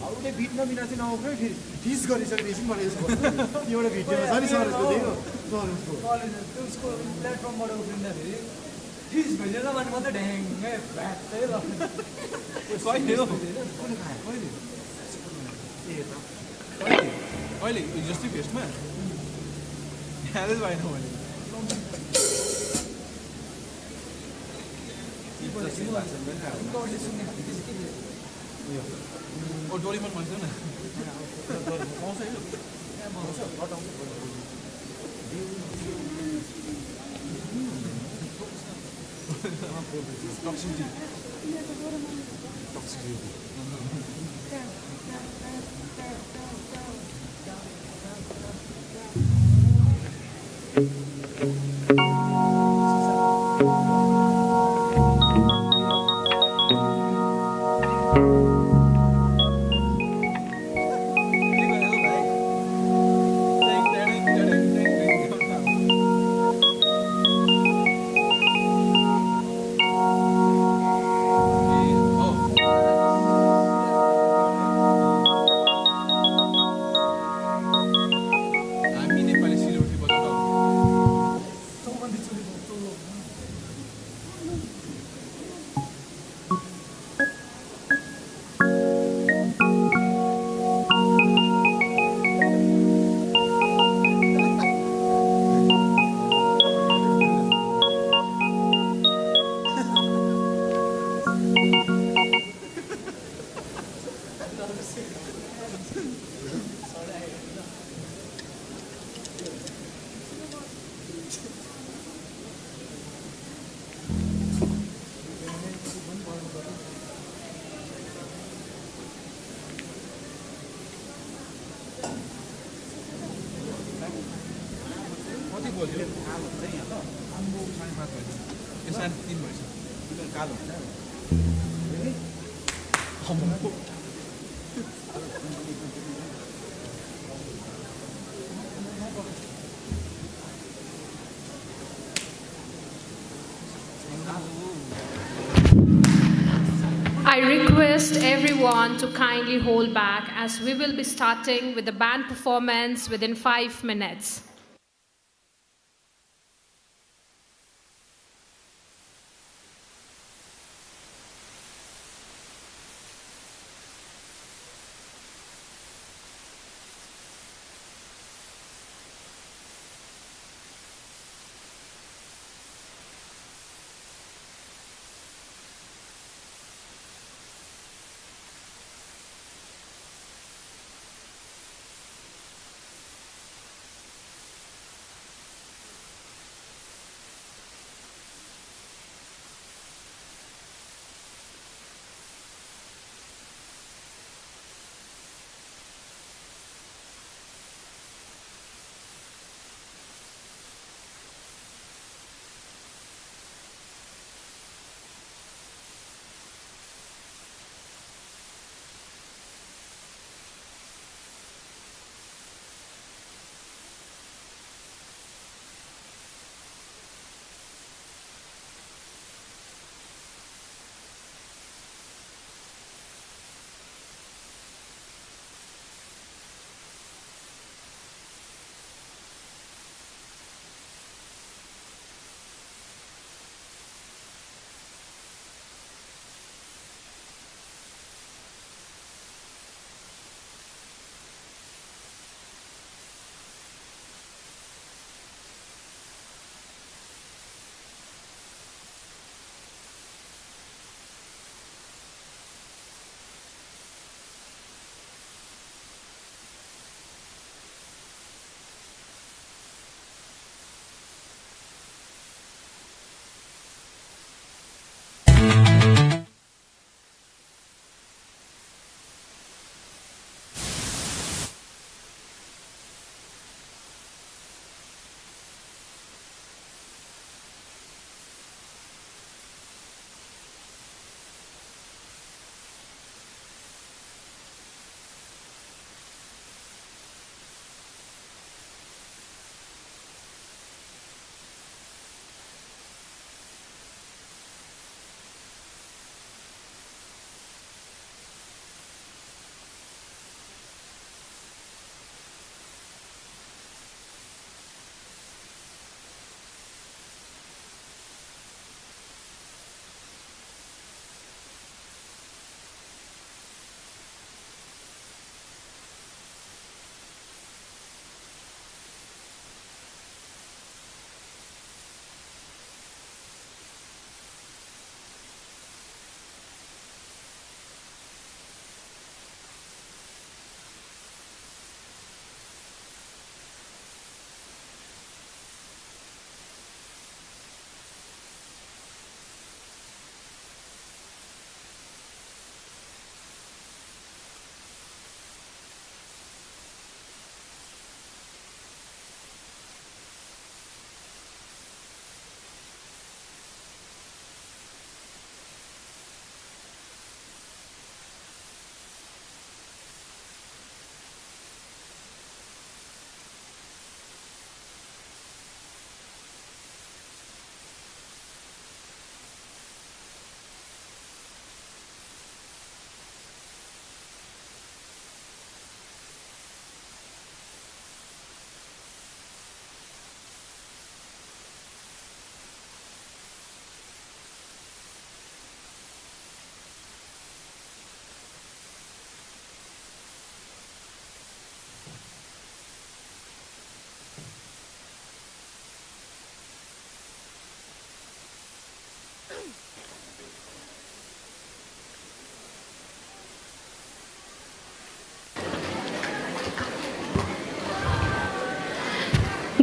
अरूले bit Nabina चाहिँ नआउनु है फेरि फिस गरिसकेपछि मलाई यसको एउटा भिडियोमा छ नि सरको त्यही हो सरको उसको प्लेटफर्मबाट उफ्रिँदाखेरि फिस भइदिएन भने मात्रै ढ्याङ्गै भ्याट्टै लाग्ने कहिले हो कहिले कहिले जस्तै फेस्टमा यादै भएन मैले ओ डोरीमन भन्छ न I request everyone to kindly hold back as we will be starting with the band performance within 5 minutes.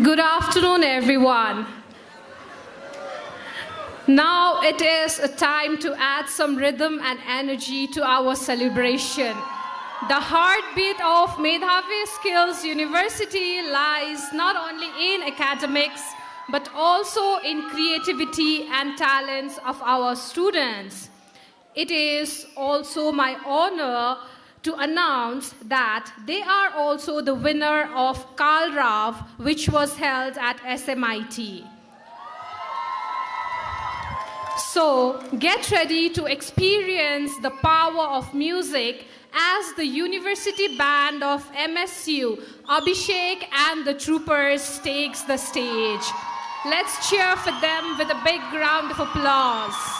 Good afternoon, everyone. Now it is a time to add some rhythm and energy to our celebration. The heartbeat of Medhavi Skills University lies not only in academics, but also in creativity and talents of our students. It is also my honor to announce that they are also the winner of PRARAMBH, which was held at SMIT. So get ready to experience the power of music as the University Band of MSU, Abhishek and the Troopers takes the stage. Let's cheer for them with a big round of applause.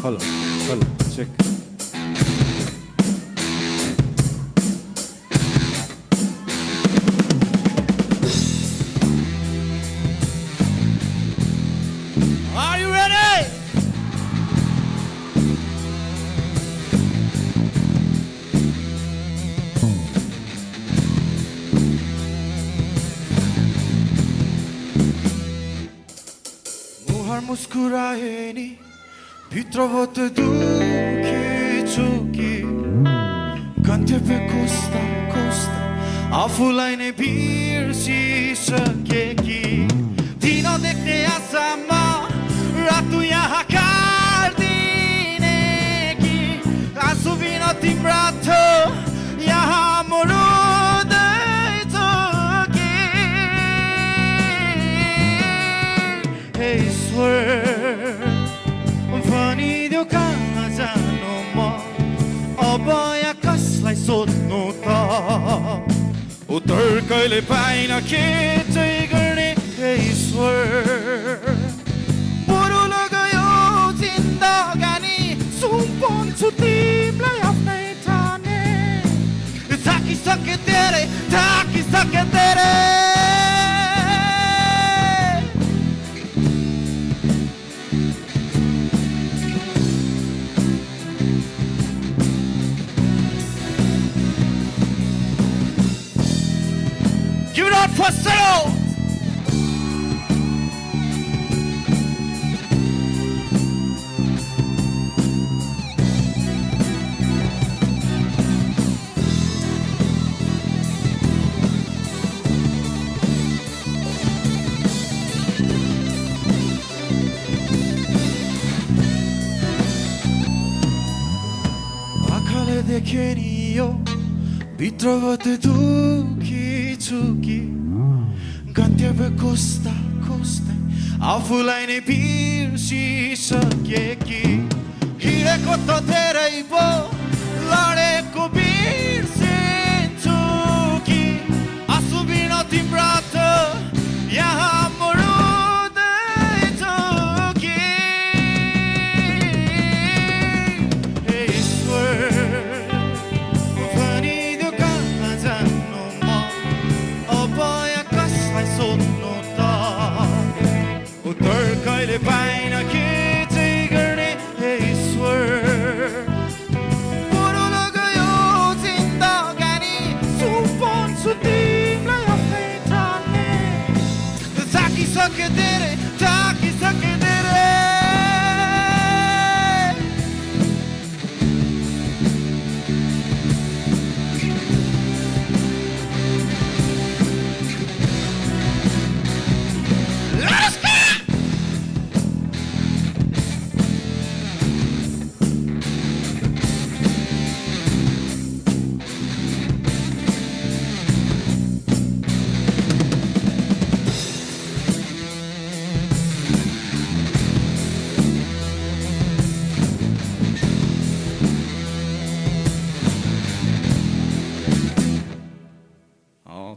Hello, check. Are you ready? मुहार मुस्कुराए नि भित्रबाट दुखी चुकी गन्तव्य खोज्दा खोज्दा आफूलाई नै बिर्सिसके कि दिन देख्ने आशामा रातो यहाँ काट्दिने कि आँसु बिना तिम्रो हात यहाँ मरुँदैछ कि हे ईश्वर भनिदेऊ कहाँ जानु म अब यहाँ कसलाई सोध्नु त उत्तर कहिले पाइन के चाहिँ गर्ने हे ईश्वर बरु लगायो जिन्दगानी सुम्पन्छु तिमीलाई आफ्नै ठाने थाकिसके धेरै फसलो आँखाले देखे नि यो भित्रबाट दुखी चुकी गन्तव्य खोज्दा खोज्दै आफूलाई नै बिर्सिसके कि हिँडेको त धेरै पो लडेको बिर्सिन्छु कि आँसु बिना तिम्रो त यहाँ मरुँदैछु कि हे ईश्वर भनिदेऊ कहाँ जानु म अब यहाँ कसलाई सोध्नु त उत्तर कहिले पाइन के चाहिँ गर्ने हे ईश्वर पुरो गयो जिन्दगानी सुपन्छु तिमीलाई आफै ठान्ने थाकिसके धेरै थाकिसके धेरै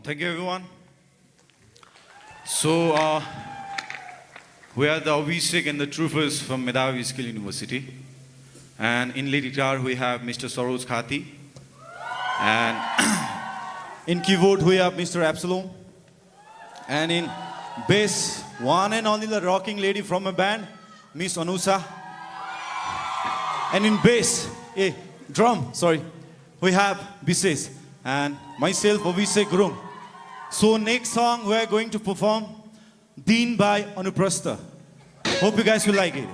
Thank you, everyone. So, we are the Abhishek and the troopers from Medhavi Skill University. And in lead guitar, we have Mr. Saroj Khati. And in keyboard, we have Mr. Absalom. And in bass, one and only the rocking lady from a band, Miss Anusa. And in bass, drum, we have Bises. And myself, Abhishek Grum. So next song we are going to perform Deen by Anuprastha. Hope you guys will like it.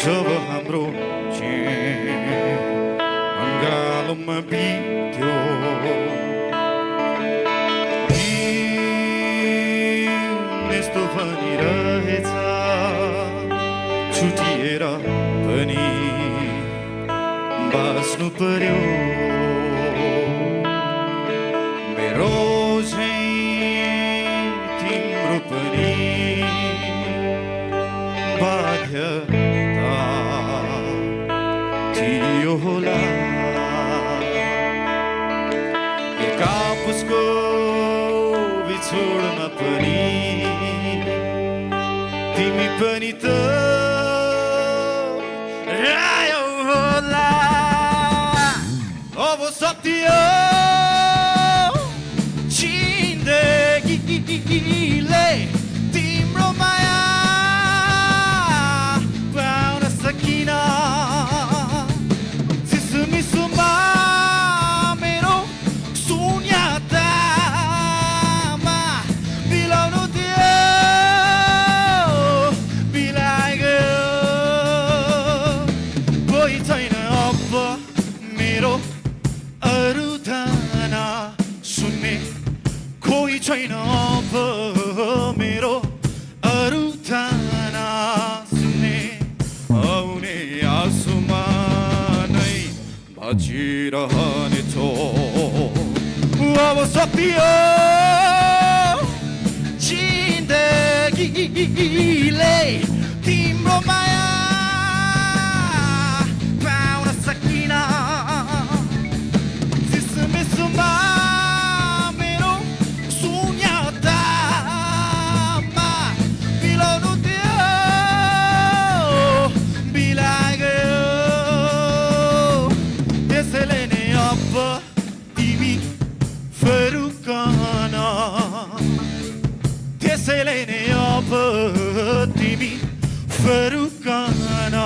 जब हाम्रो अङ्गालोमा बित्यो यस्तो पनि रहेछ छुटिएर पनि बाँच्नु पर्यो मेरो चाहिँ तिम्रो पनि बाध्यता थियो होला कापुसको बिछोडमा पनि तिमी पनि त आयौ होला अब सत्य जिन्दगीले तिम्रो माया पाउन सकिन सिसुमिसुमा मेरो शून्यतामा बिलाउनु थियो बिलाइ गयो कोही छैन अब मेरो अरू धाना सुन्ने कोही छैन अब मेरो अरू ताना सुन्ने आउने आँसुमा नै बाँचिरहनेछौ अब सकियो जिन्दगीले तिम्रो माया पाउन सकिन सिसमिसमा मेरो शून्यतामा मिलाउनु थियो बिलाइ गयो त्यसैले नै अब तिमी फर्कन त्यसैले नै अब तिमी फर्कन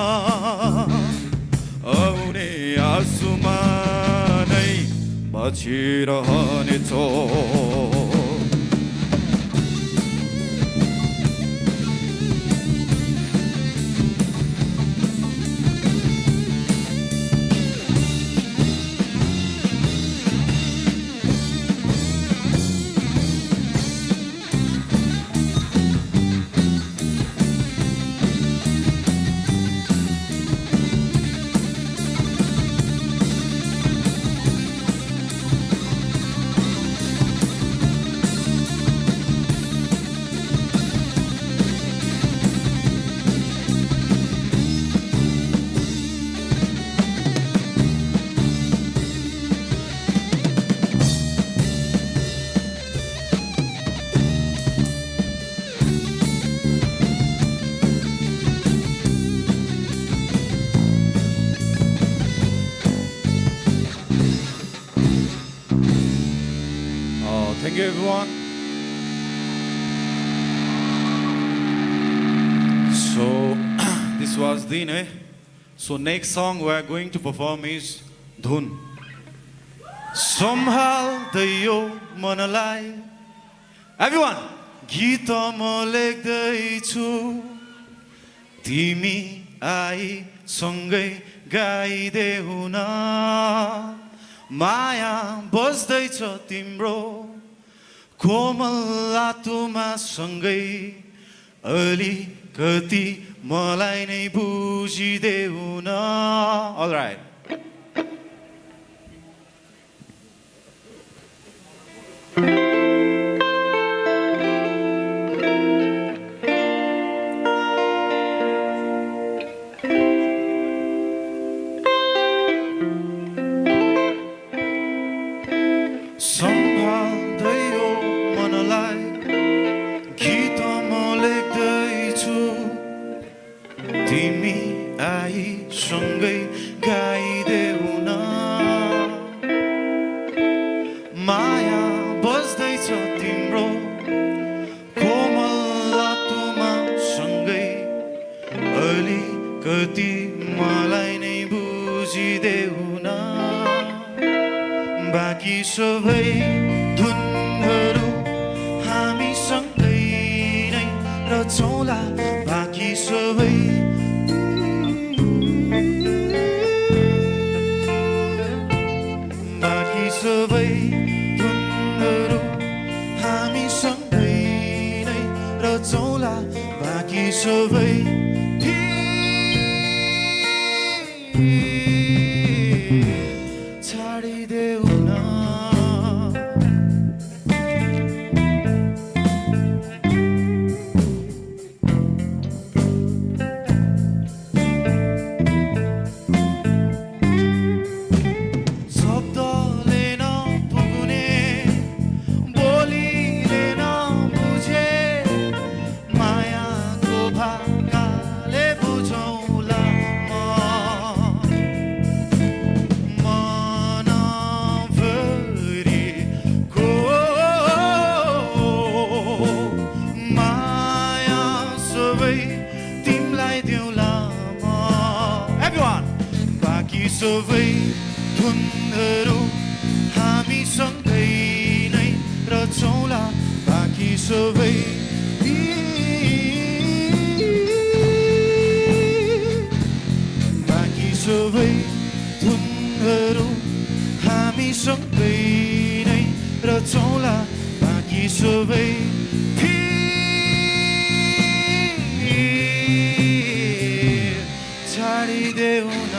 आउने आँसुमा नै बाँचिरहनेछौ Thank you, everyone. So, this was Din, eh? So, next song we are going to perform is Dhun. सम्हाल्दै यो मनलाई Everyone! गीत म लेख्दैछु तिमी आई सँगै गाइदेऊ न माया बस्दैछ तिम्रो कोमल आत्मा सँगै अलिकति मलाई नै बुझिदेऊ न All right. सम्हाल्दै यो मनलाई गीत म लेख्दैछु तिमी आई सँगै गाइदेऊ न माया बस्दैछ तिम्रो कोमल आत्मा सँगै अलिकति मलाई नै बुझिदेऊ न बाँकी सबै धुनहरू हामीसँगै नै रचौँला बाँकी सबै धुनहरू हामीसँगै नै रचौँला बाँकी सबै छाडिदेऊ न शब्दले नपुग्ने बोलीले नबुझे मायाको भाकाले बुझौँला मनभरिको माया सबै तिमीलाई देऊला म Everyone! बाँकी सबै धुनहरू हामीसँगै नै रचौँला बाँकी सबै बाँकी सबै धुनहरू हामीसँगै नै रचौँला बाँकी सबै फिर छाडिदेऊ न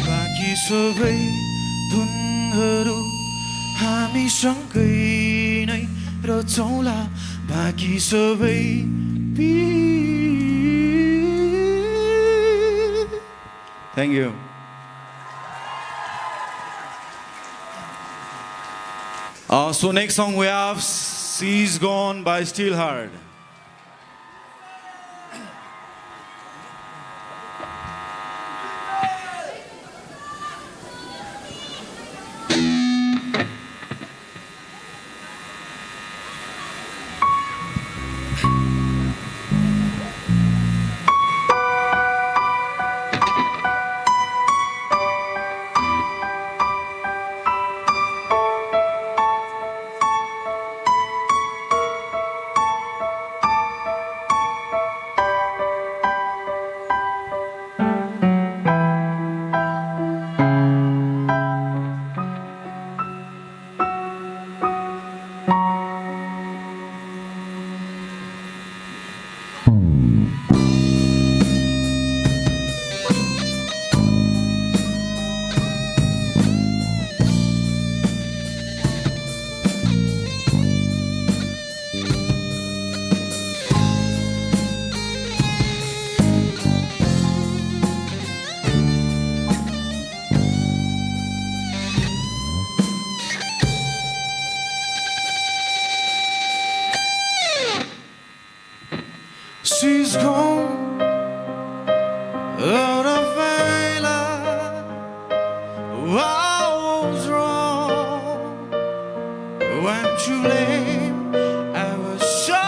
बाँकी सबै धुनहरू हामीसँगै नै रचौँला बाँकी सबै thank you So next song we have She's Gone by Steelheart. She's gone out of my life. I was wrong when too late. I was so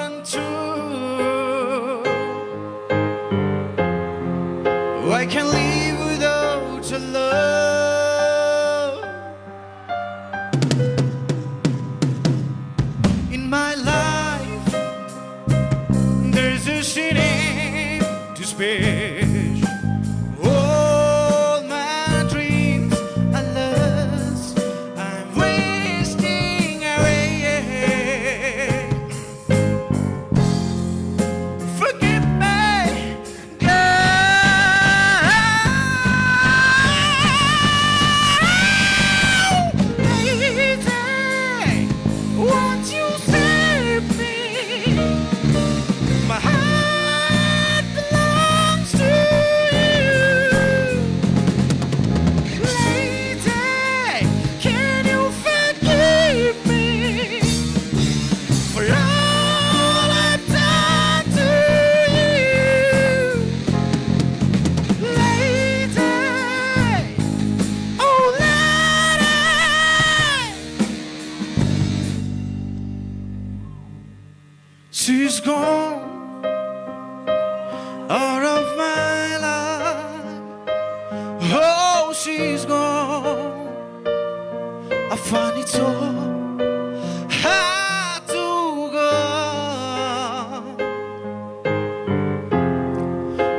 untrue. I can't live without your love in my life. There's a city to space. All my dreams are lost. I'm wasting away. Forgive me, lady. Won't you save me? My heart belongs to you. Lady, can you forgive me for all I've done to you? Lady, oh lady. She's gone out of my life. Oh, she's gone. I find it so hard to go.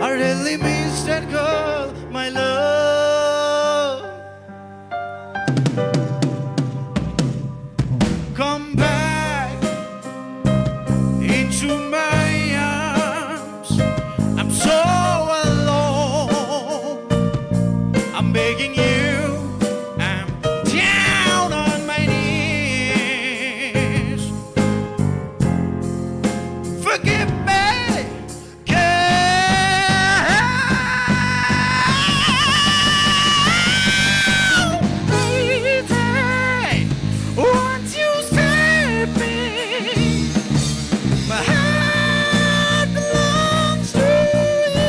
I really miss that girl, my love. Come back I'm down on my knees. Forgive me, girl. Lady, won't you save me? My heart belongs to you.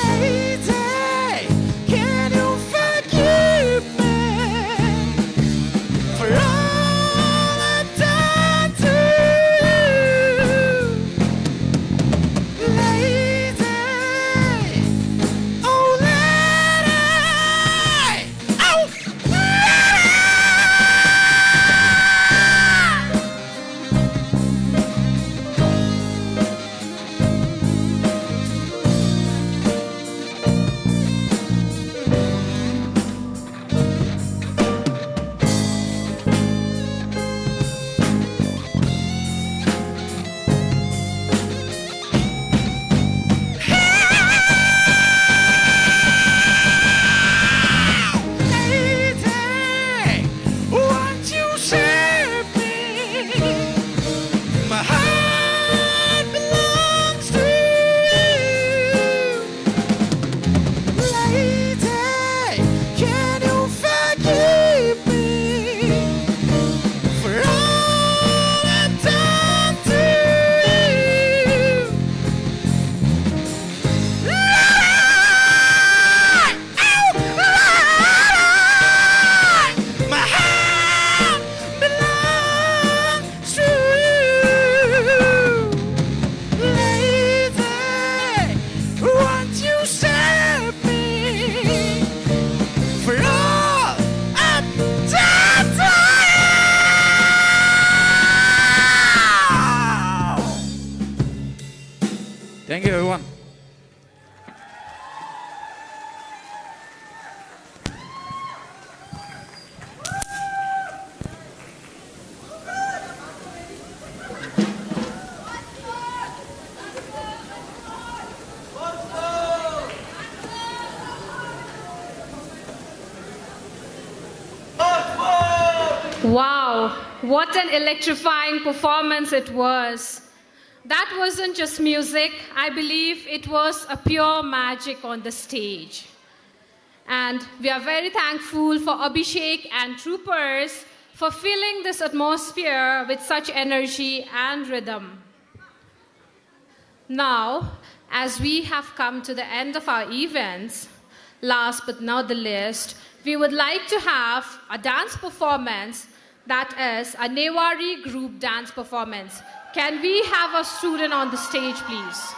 Lady, can you forgive me for all I've done to you? Lady, oh lady, oh lady, won't you save me? My heart belongs to you. Lady, can you forgive me for all I've done to you? My heart belongs to you. Lady, won't you save me for all I've done to you? Thank you, everyone. Wow, what an electrifying performance it was. That wasn't just music, I believe it was a pure magic on the stage. And we are very thankful for Abhishek and troopers for filling this atmosphere with such energy and rhythm. Now, as we have come to the end of our events, last but not the least, we would like to have a dance performance that is a Newari group dance performance. Can we have a student on the stage, please?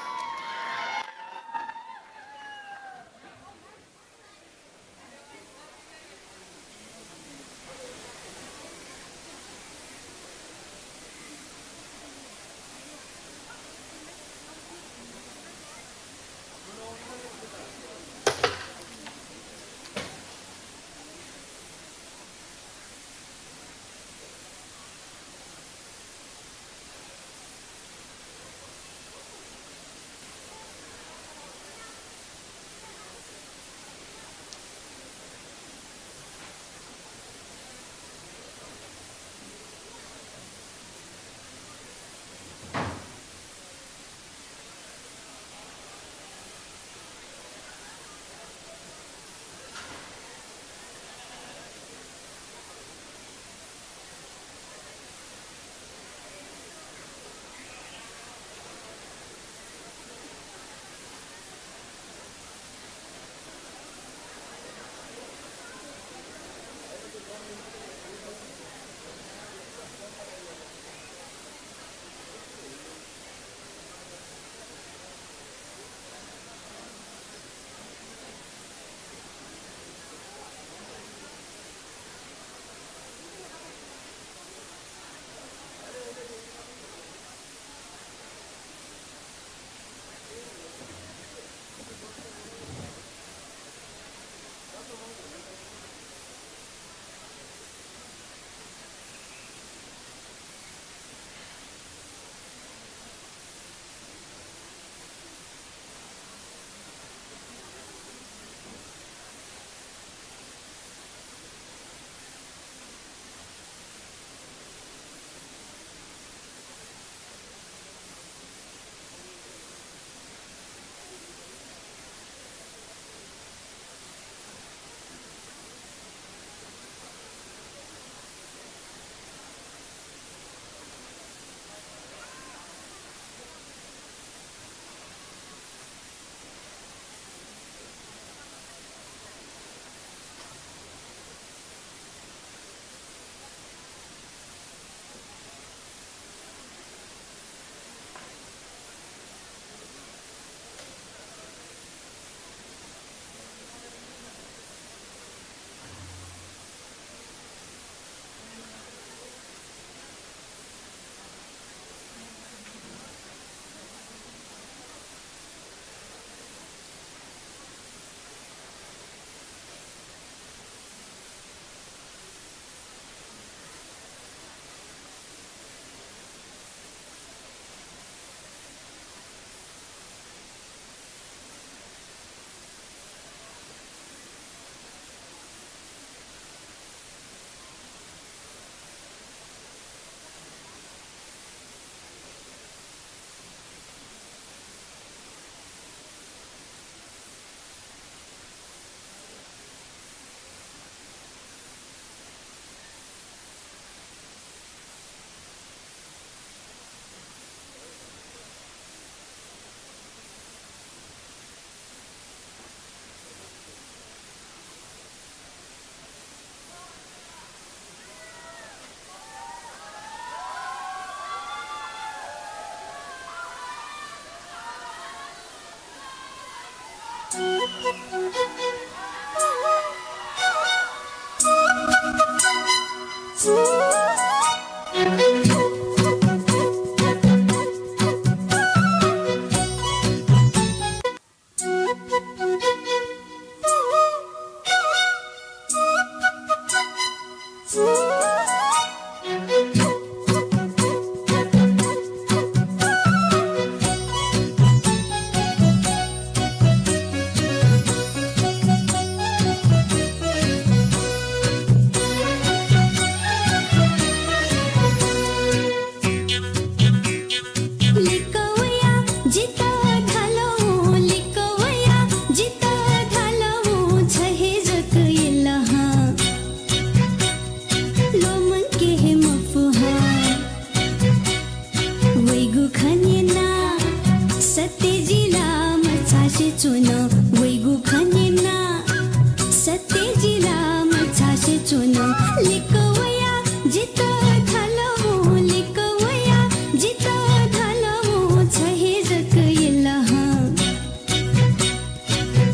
लिकवया जितं झालं लिकवया जितं झालं छहे जक येलहा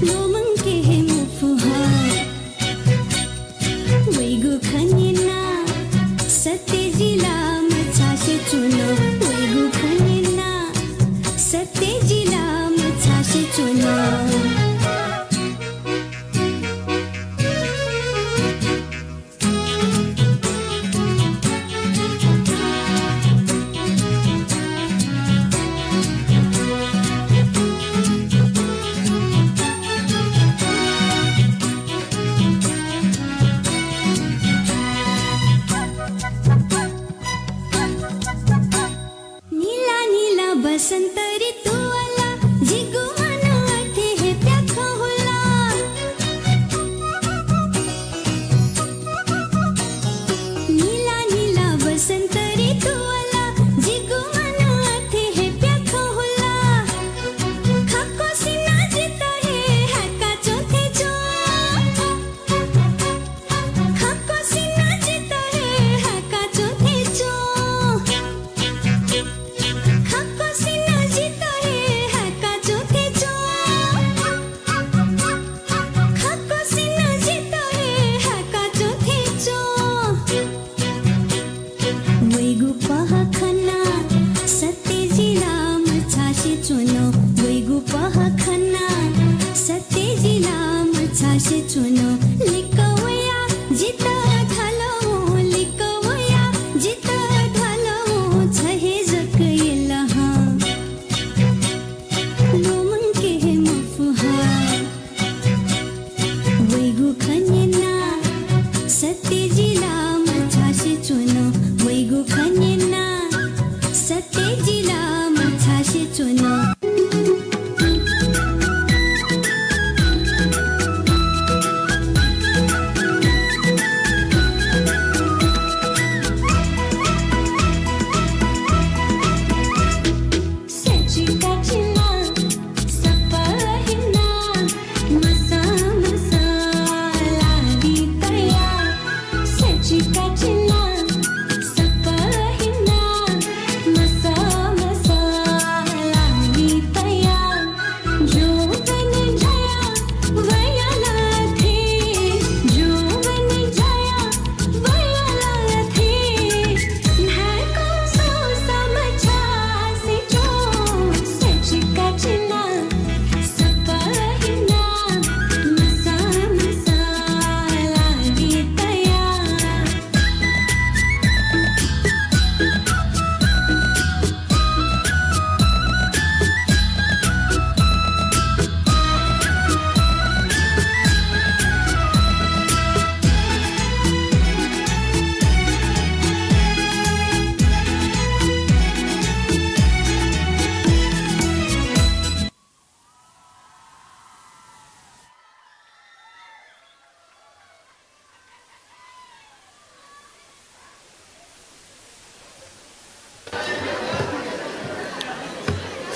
लोमंके हे मुफुहा वैगु खनिना सत्यजिला मछाशे चुनो वैगु खनिना सत्यजिला मछाशे चुनो नीला नीला बसंत ऋतू आला जिगु मनवते हे प्याख होला नीला नीला बसंत ऋतू आला जिगु मनवते हे प्याख होला खाको सिना जिता हे हाका चोथे जो खाको सिना जिता हे हाका चोथे जो खाको सिना जिता हे हाका चोथे जो खाको सिना जिता हे हाका चोथे जो वैगु पहखना सत्यजिला मछाशे चुनो वैगु पहखना सत्यजिला मछाशे चुनो लिकवया जितं झालं लिकवया जितं झालं छहे जक येलहा लोमंके हे मुफुहा वैगु खनिना सत्यजिला मछाशे चुनो वैगु खनिना सत्यजिला मछाशे चुनो सचिकाचिना सपहिना मसा मसा लागितया सचिकाचिना सपहिना मसा मसा लागितया जोवन जया वयाला थे जोवन जया वयाला थे ढाको सो समझासे जो सचिकाचिना सपहिना मसा मसा लागितया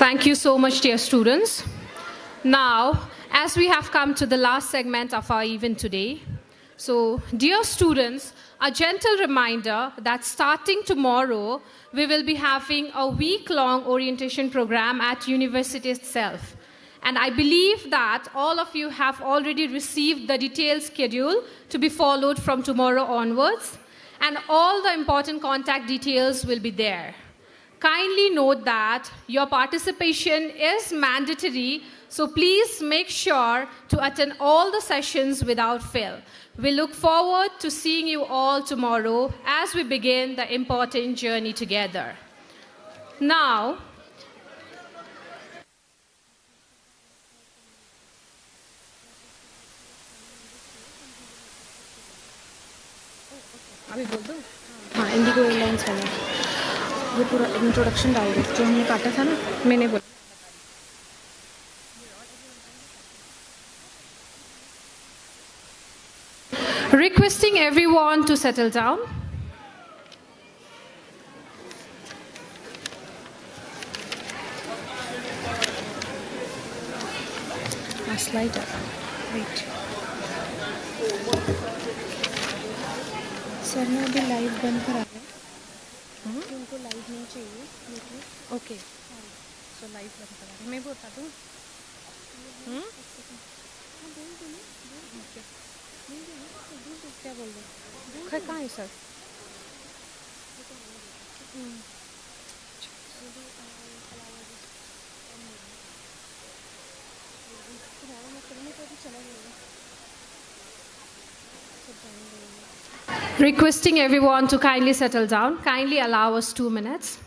Thank you so much, dear students. Now, as we have come to the last segment of our event today, so dear students, a gentle reminder that starting tomorrow, we will be having a week-long orientation program at university itself. And I believe that all of you have already received the detailed schedule to be followed from tomorrow onwards, and all the important contact details will be there. Kindly note that your participation is mandatory, so please make sure to attend all the sessions without fail. We look forward to seeing you all tomorrow as we begin the important journey together. Now, अभी बोल दो हाँ Indigo airlines वाला ये पूरा introduction डाल दो जो हमने काटा था ना मैंने बोला requesting everyone to settle down. A slide up. Wait. Sir ने अभी लाइव बंद करा है कि उनको लाइव नहीं चाहिए ओके सो लाइव बंद करा है मैं भी बता दूँ क्या बोल रहे कहाँ है sir Requesting everyone to kindly settle down. Kindly allow us 2 minutes.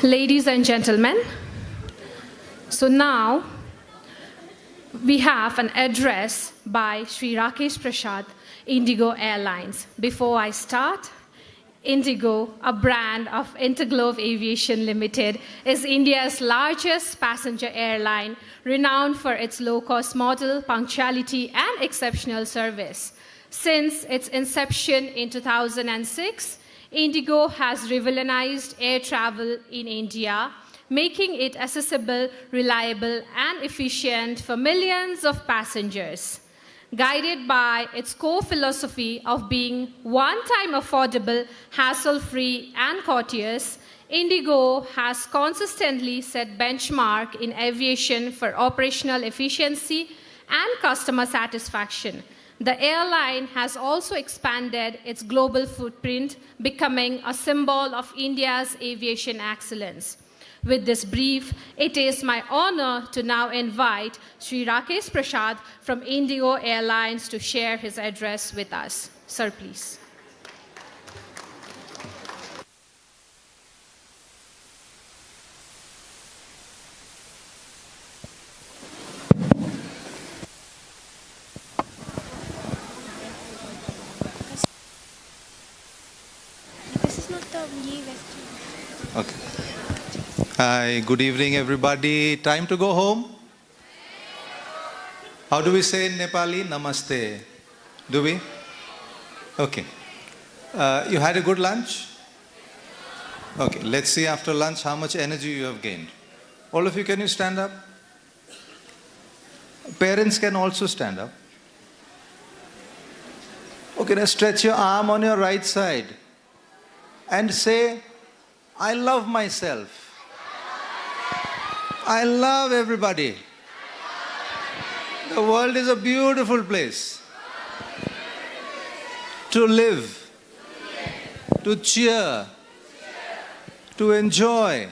Ladies and gentlemen, so now we have an address by Sri Rakesh Prasad, Indigo Airlines. Before I start, Indigo, a brand of Interglobe Aviation Limited, is India's largest passenger airline, renowned for its low-cost model, punctuality, and exceptional service. Since its inception in 2006, Indigo has revolutionized air travel in India, making it accessible, reliable, and efficient for millions of passengers. Guided by its core philosophy of being one-time affordable, hassle-free, and courteous, Indigo has consistently set benchmark in aviation for operational efficiency and customer satisfaction. The airline has also expanded its global footprint, becoming a symbol of India's aviation excellence. With this brief, it is my honor to now invite Sri Rakesh Prasad from Indigo Airlines to share his address with us. Sir, please. This is not the ye vest. Okay. Hi, good evening, everybody. Time to go home? How do we say in Nepali? Namaste. Do we? Okay. You had a good lunch? Okay, let's see after lunch how much energy you have gained. All of you, can you stand up? Parents can also stand up. Okay, now stretch your arm on your right side and say, I love myself. I love everybody. The world is a beautiful place to live, to cheer, to enjoy.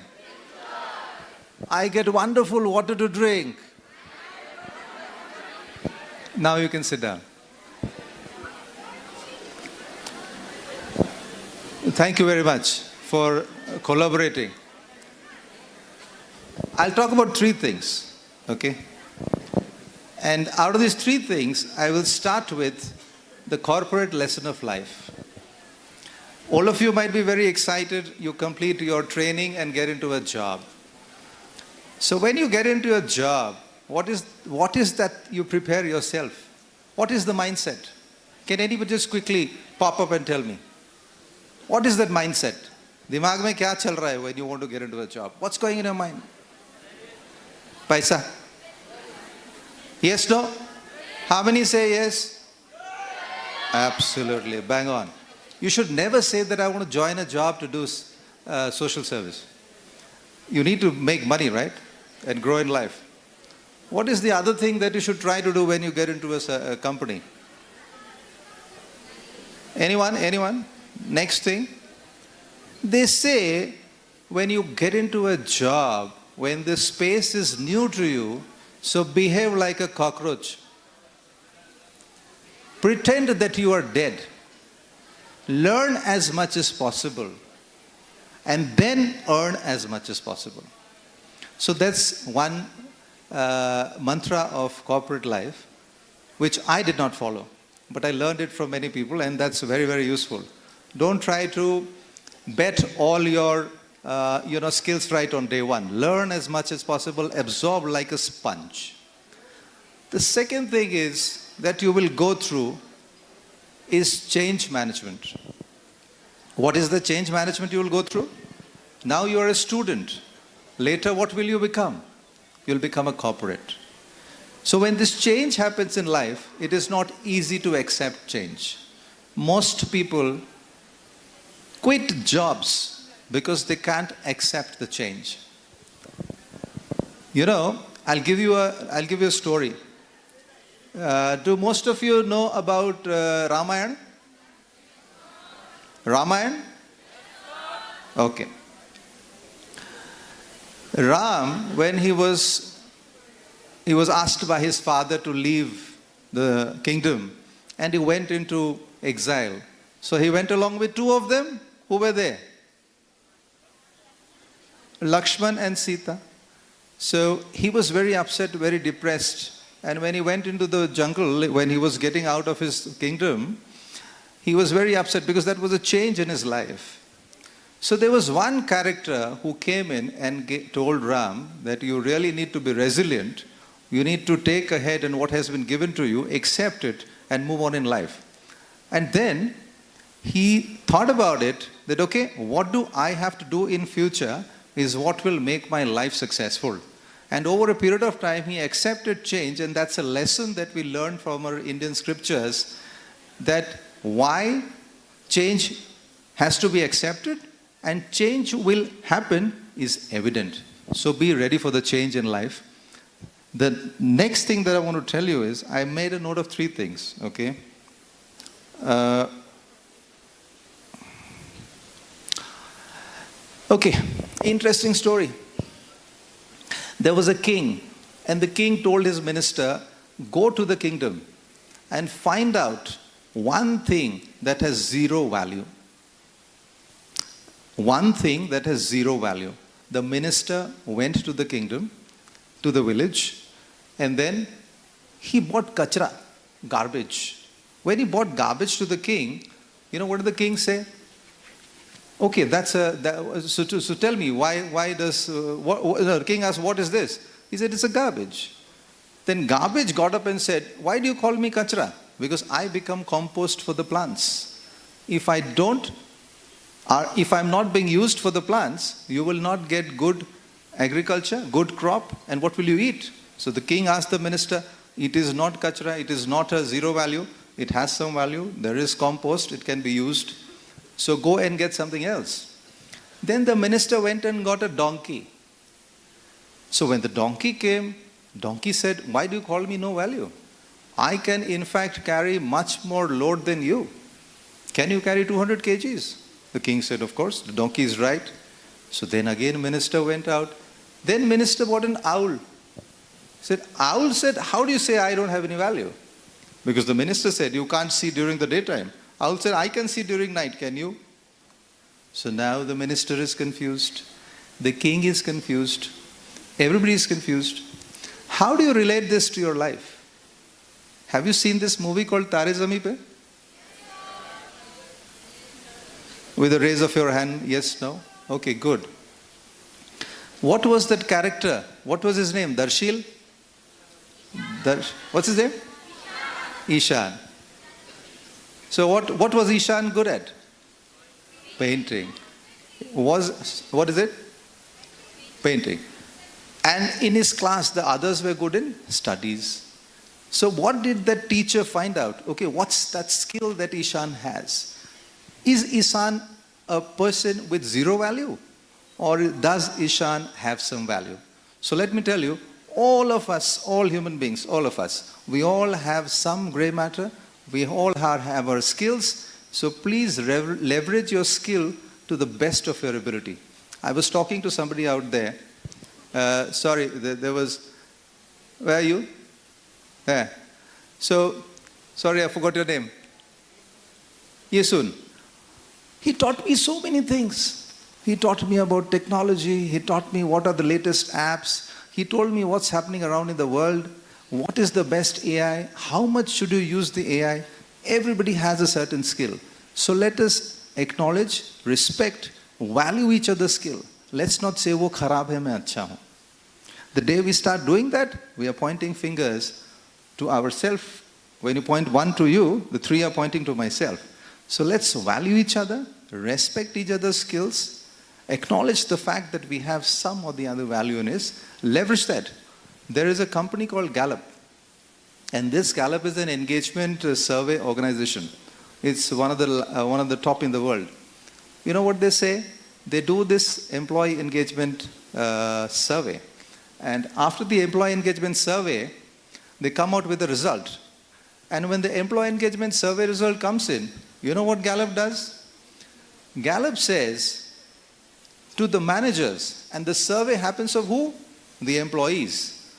I get wonderful water to drink. Now you can sit down. Thank you very much for collaborating. I'll talk about 3 things, okay? And out of these 3 things, I will start with the corporate lesson of life. All of you might be very excited. You complete your training and get into a job. So when you get into a job, what is that you prepare yourself? What is the mindset? Can anybody just quickly pop up and tell me? What is that mindset? Dimag mein kya chal raha hai when you want to get into a job? What's going in your mind? Paisa? Yes, no? How many say yes? Absolutely, bang on. You should never say that I want to join a job to do social service. You need to make money, right? And grow in life. What is the other thing that you should try to do when you get into a company? Anyone? Anyone? Next thing. They say when you get into a job, when the space is new to you, so behave like a cockroach. Pretend that you are dead. Learn as much as possible. And then earn as much as possible. So that's one mantra of corporate life, which I did not follow. But I learned it from many people, and that's very, very useful. Don't try to bet all your skills right on day one. Learn as much as possible, absorb like a sponge. The second thing is that you will go through is change management. What is the change management you will go through? Now you are a student. Later, what will you become? You'll become a corporate. So when this change happens in life, it is not easy to accept change. Most people quit jobs because they can't accept the change. You know, I'll give you a story. Do most of you know about Ramayana? Ramayana? Okay. Ram, when he was asked by his father to leave the kingdom, and he went into exile. So he went along with two of them. Who were there? Lakshman and Sita. So he was very upset, very depressed. And when he went into the jungle, when he was getting out of his kingdom, he was very upset because that was a change in his life. So there was one character who came in and told Ram that you really need to be resilient. You need to take ahead and what has been given to you, accept it, and move on in life. And then he thought about it that, okay, what do I have to do in future is what will make my life successful. And over a period of time, he accepted change, and that's a lesson that we learn from our Indian scriptures, that why change has to be accepted and change will happen is evident. So be ready for the change in life. The next thing that I want to tell you is, I made a note of 3 things, okay? Okay, interesting story. There was a king, and the king told his minister, go to the kingdom and find out one thing that has 0 value. One thing that has 0 value. The minister went to the kingdom, to the village, and then he bought kachra, garbage. When he bought garbage to the king, you know what did the king say? Okay, so tell me, why does, the king asked, what is this? He said, it's a garbage. Then garbage got up and said, why do you call me kachra? Because I become compost for the plants. If I'm not being used for the plants, you will not get good agriculture, good crop, and what will you eat? So the king asked the minister, it is not kachra, it is not a 0 value, it has some value, there is compost, it can be used. So go and get something else. Then the minister went and got a donkey. So when the donkey came, donkey said, why do you call me no value? I can in fact carry much more load than you. Can you carry 200 kgs? The king said, of course, the donkey is right. So then again minister went out. Then minister bought an owl. Owl said, how do you say I don't have any value? Because the minister said, you can't see during the daytime. Owl said, I can see during night, can you? So now the minister is confused. The king is confused. Everybody is confused. How do you relate this to your life? Have you seen this movie called Tare Zameen Pe? With a raise of your hand, yes, no? Okay, good. What was that character? What was his name? Darshil? What's his name? Ishan. So what was Ishan good at? Painting. What is it? Painting. And in his class, the others were good in studies. So what did that teacher find out? Okay, what's that skill that Ishan has? Is Ishan a person with zero value? Or does Ishan have some value? So let me tell you, all of us, all human beings, all of us, we all have some gray matter. We all have our skills. So please leverage your skill to the best of your ability. I was talking to somebody out there. Sorry, there was, where are you? There. So, sorry, I forgot your name. Yesun. He taught me so many things. He taught me about technology. He taught me what are the latest apps. He told me what's happening around in the world. What is the best AI? How much should you use the AI? Everybody has a certain skill. So let us acknowledge, respect, value each other's skill. Let's not say, wo kharab hai, main acha hu. The day we start doing that, we are pointing fingers to ourselves. When you point one to you, the three are pointing to myself. So let's value each other, respect each other's skills, acknowledge the fact that we have some or the other value in us, leverage that. There is a company called Gallup, and this Gallup is an engagement survey organization. It's one of the top in the world. You know what they say? They do this employee engagement survey. And after the employee engagement survey, they come out with a result. And when the employee engagement survey result comes in, you know what Gallup does? Gallup says to the managers, and the survey happens of who? The employees.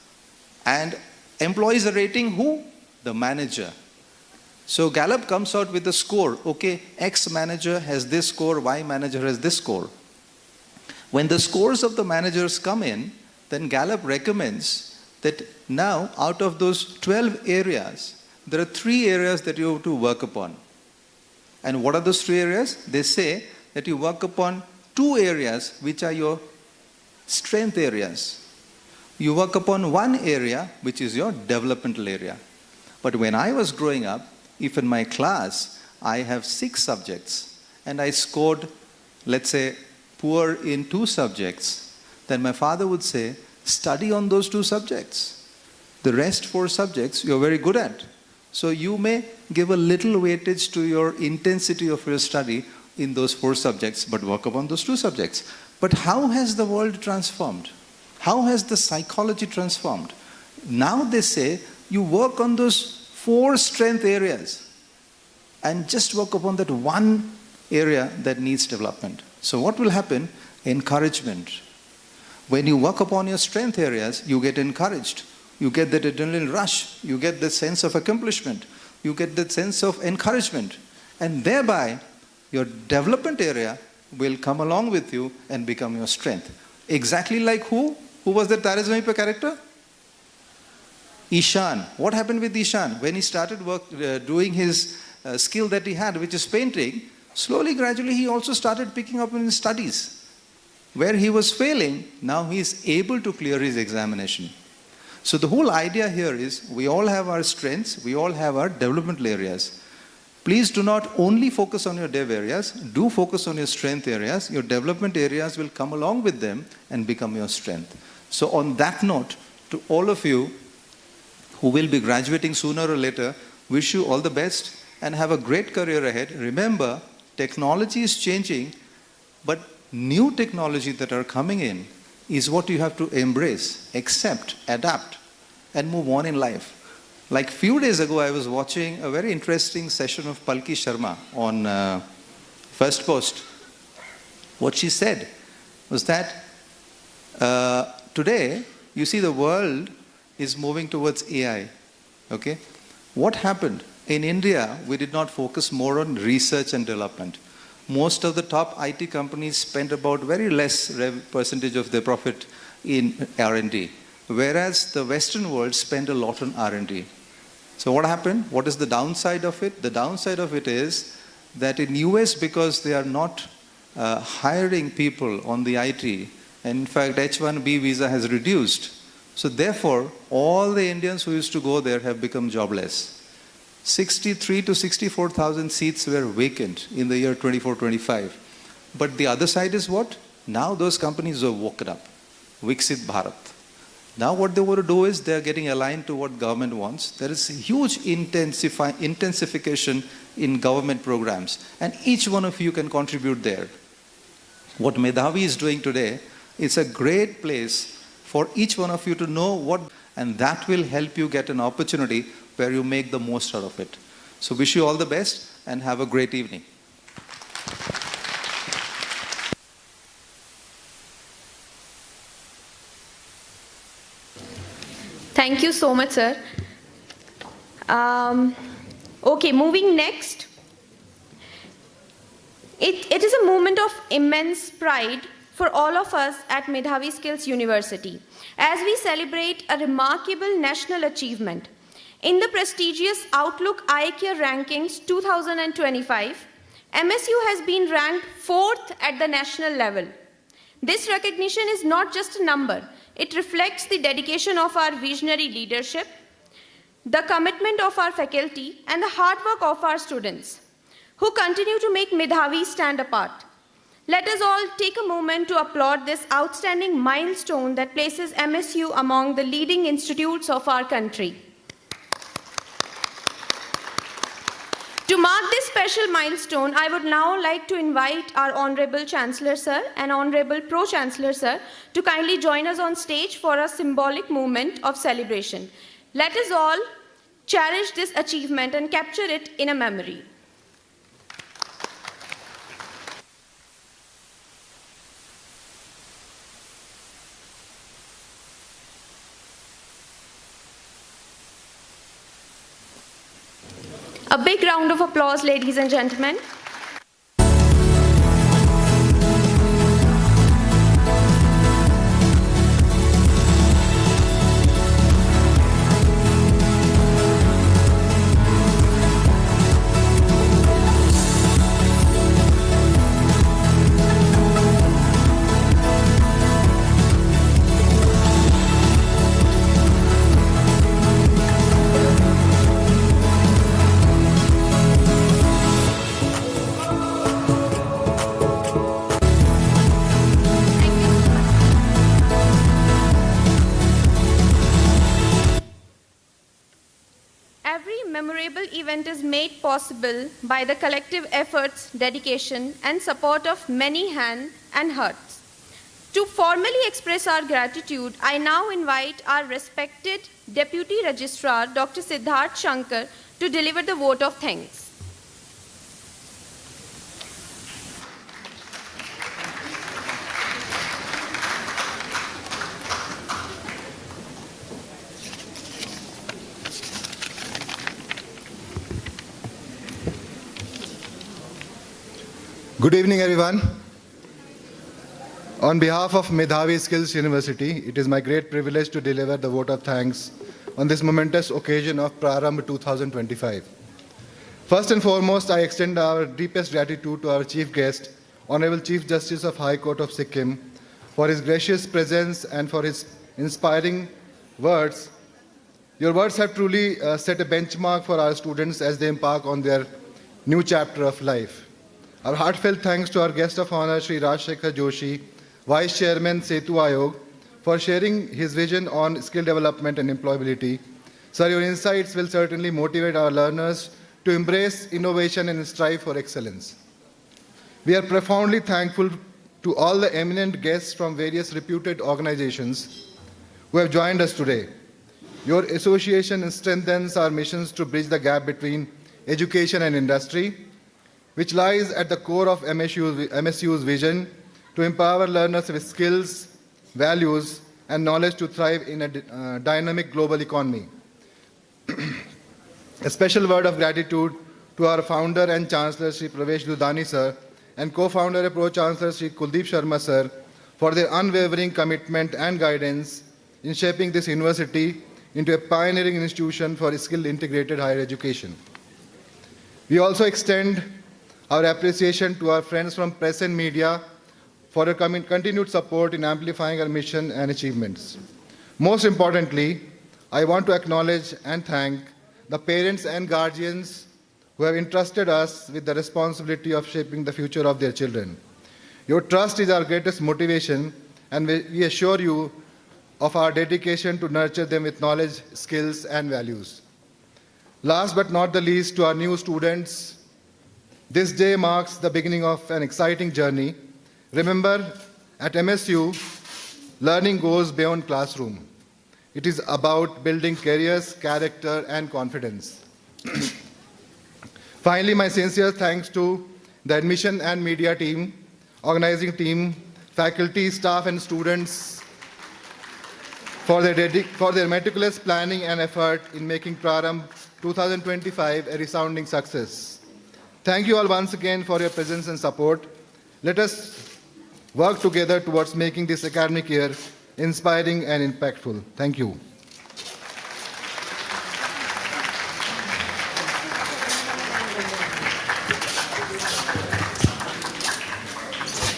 And employees are rating who? The manager. So Gallup comes out with a score. Okay, X manager has this score, Y manager has this score. When the scores of the managers come in, then Gallup recommends that now out of those 12 areas, there are 3 areas that you have to work upon. And what are those 3 areas? They say that you work upon 2 areas which are your strength areas. You work upon 1 area which is your developmental area. But when I was growing up, if in my class I have 6 subjects and I scored, let's say, poor in 2 subjects, then my father would say, study on those 2 subjects. The rest 4 subjects you're very good at. So you may give a little weightage to your intensity of your study in those 4 subjects, but work upon those 2 subjects. But how has the world transformed? How has the psychology transformed? Now they say, you work on those 4 strength areas and just work upon that 1 area that needs development. So what will happen? Encouragement. When you work upon your strength areas, you get encouraged. You get that adrenaline rush. You get the sense of accomplishment. You get that sense of encouragement. And thereby, your development area will come along with you and become your strength. Exactly like who? Who was the Tare Zameen Pe character? Ishan. What happened with Ishan? When he started doing his skill that he had, which is painting, slowly, gradually, he also started picking up in his studies. Where he was failing, now he is able to clear his examination. So the whole idea here is we all have our strengths, we all have our developmental areas. Please do not only focus on your dev areas, do focus on your strength areas. Your development areas will come along with them and become your strength. So on that note, to all of you who will be graduating sooner or later, wish you all the best and have a great career ahead. Remember, technology is changing, but new technology that are coming in is what you have to embrace, accept, adapt, and move on in life. Like few days ago, I was watching a very interesting session of Palki Sharma on First Post. What she said was that today, you see the world is moving towards AI. Okay? What happened? In India, we did not focus more on research and development. Most of the top IT companies spend about very less percentage of their profit in R&D, whereas the Western world spend a lot on R&D. So what happened? What is the downside of it? The downside of it is that in US, because they are not hiring people on the IT, and in fact H-1B visa has reduced. So therefore, all the Indians who used to go there have become jobless. 63 to 64,000 seats were vacant in the year 24-25. But the other side is what? Now those companies have woken up. Viksit Bharat. Now what they want to do is they're getting aligned to what government wants. There is huge intensification in government programs, and each one of you can contribute there. What Medhavi is doing today is a great place for each one of you to know what, and that will help you get an opportunity where you make the most out of it. So wish you all the best and have a great evening. Thank you so much, sir. Okay, moving next. It is a moment of immense pride for all of us at Medhavi Skills University as we celebrate a remarkable national achievement. In the prestigious Outlook IQ Rankings 2025, MSU has been ranked 4th at the national level. This recognition is not just a number. It reflects the dedication of our visionary leadership, the commitment of our faculty, and the hard work of our students, who continue to make Medhavi stand apart. Let us all take a moment to applaud this outstanding milestone that places MSU among the leading institutes of our country. To mark this special milestone, I would now like to invite our Honorable Chancellor Sir and Honorable Pro-Chancellor Sir to kindly join us on stage for a symbolic moment of celebration. Let us all cherish this achievement and capture it in a memory. A big round of applause, ladies and gentlemen. Memorable event is made possible by the collective efforts, dedication, and support of many hands and hearts. To formally express our gratitude, I now invite our respected Deputy Registrar, Dr. Siddharth Shankar, to deliver the vote of thanks. Good evening, everyone. On behalf of Medhavi Skills University, it is my great privilege to deliver the vote of thanks on this momentous occasion of PRARAMBH 2025. First and foremost, I extend our deepest gratitude to our chief guest, Honorable Chief Justice of High Court of Sikkim, for his gracious presence and for his inspiring words. Your words have truly set a benchmark for our students as they embark on their new chapter of life. Our heartfelt thanks to our guest of honor, Sri Rajshekhar Joshi, Vice Chairman Setu Ayog, for sharing his vision on skill development and employability. Sir, your insights will certainly motivate our learners to embrace innovation and strive for excellence. We are profoundly thankful to all the eminent guests from various reputed organizations who have joined us today. Your association strengthens our missions to bridge the gap between education and industry, which lies at the core of MSU's vision to empower learners with skills, values, and knowledge to thrive in a dynamic global economy. A special word of gratitude to our founder and Chancellor, Sri Pravesh Dudani sir, and co-founder and Pro-Chancellor, Sri Kuldeep Sharma sir, for their unwavering commitment and guidance in shaping this university into a pioneering institution for skill-integrated higher education. We also extend our appreciation to our friends from press and media for their continued support in amplifying our mission and achievements. Most importantly, I want to acknowledge and thank the parents and guardians who have entrusted us with the responsibility of shaping the future of their children. Your trust is our greatest motivation, and we assure you of our dedication to nurture them with knowledge, skills, and values. Last but not the least, to our new students, this day marks the beginning of an exciting journey. Remember, at MSU, learning goes beyond classroom. It is about building careers, character, and confidence. Finally, my sincere thanks to the admission and media team, organizing team, faculty, staff, and students for their meticulous planning and effort in making Prarambh 2025 a resounding success. Thank you all once again for your presence and support. Let us work together towards making this academic year inspiring and impactful. Thank you.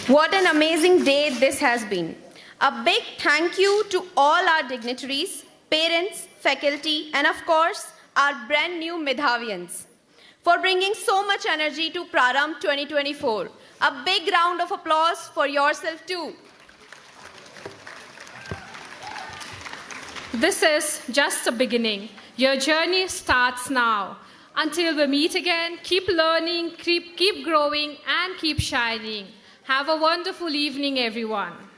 What an amazing day this has been. A big thank you to all our dignitaries, parents, faculty, and of course, our brand new Medhavians for bringing so much energy to Prarambh 2024. A big round of applause for yourself too. This is just the beginning. Your journey starts now. Until we meet again, keep learning, keep growing, and keep shining. Have a wonderful evening, everyone.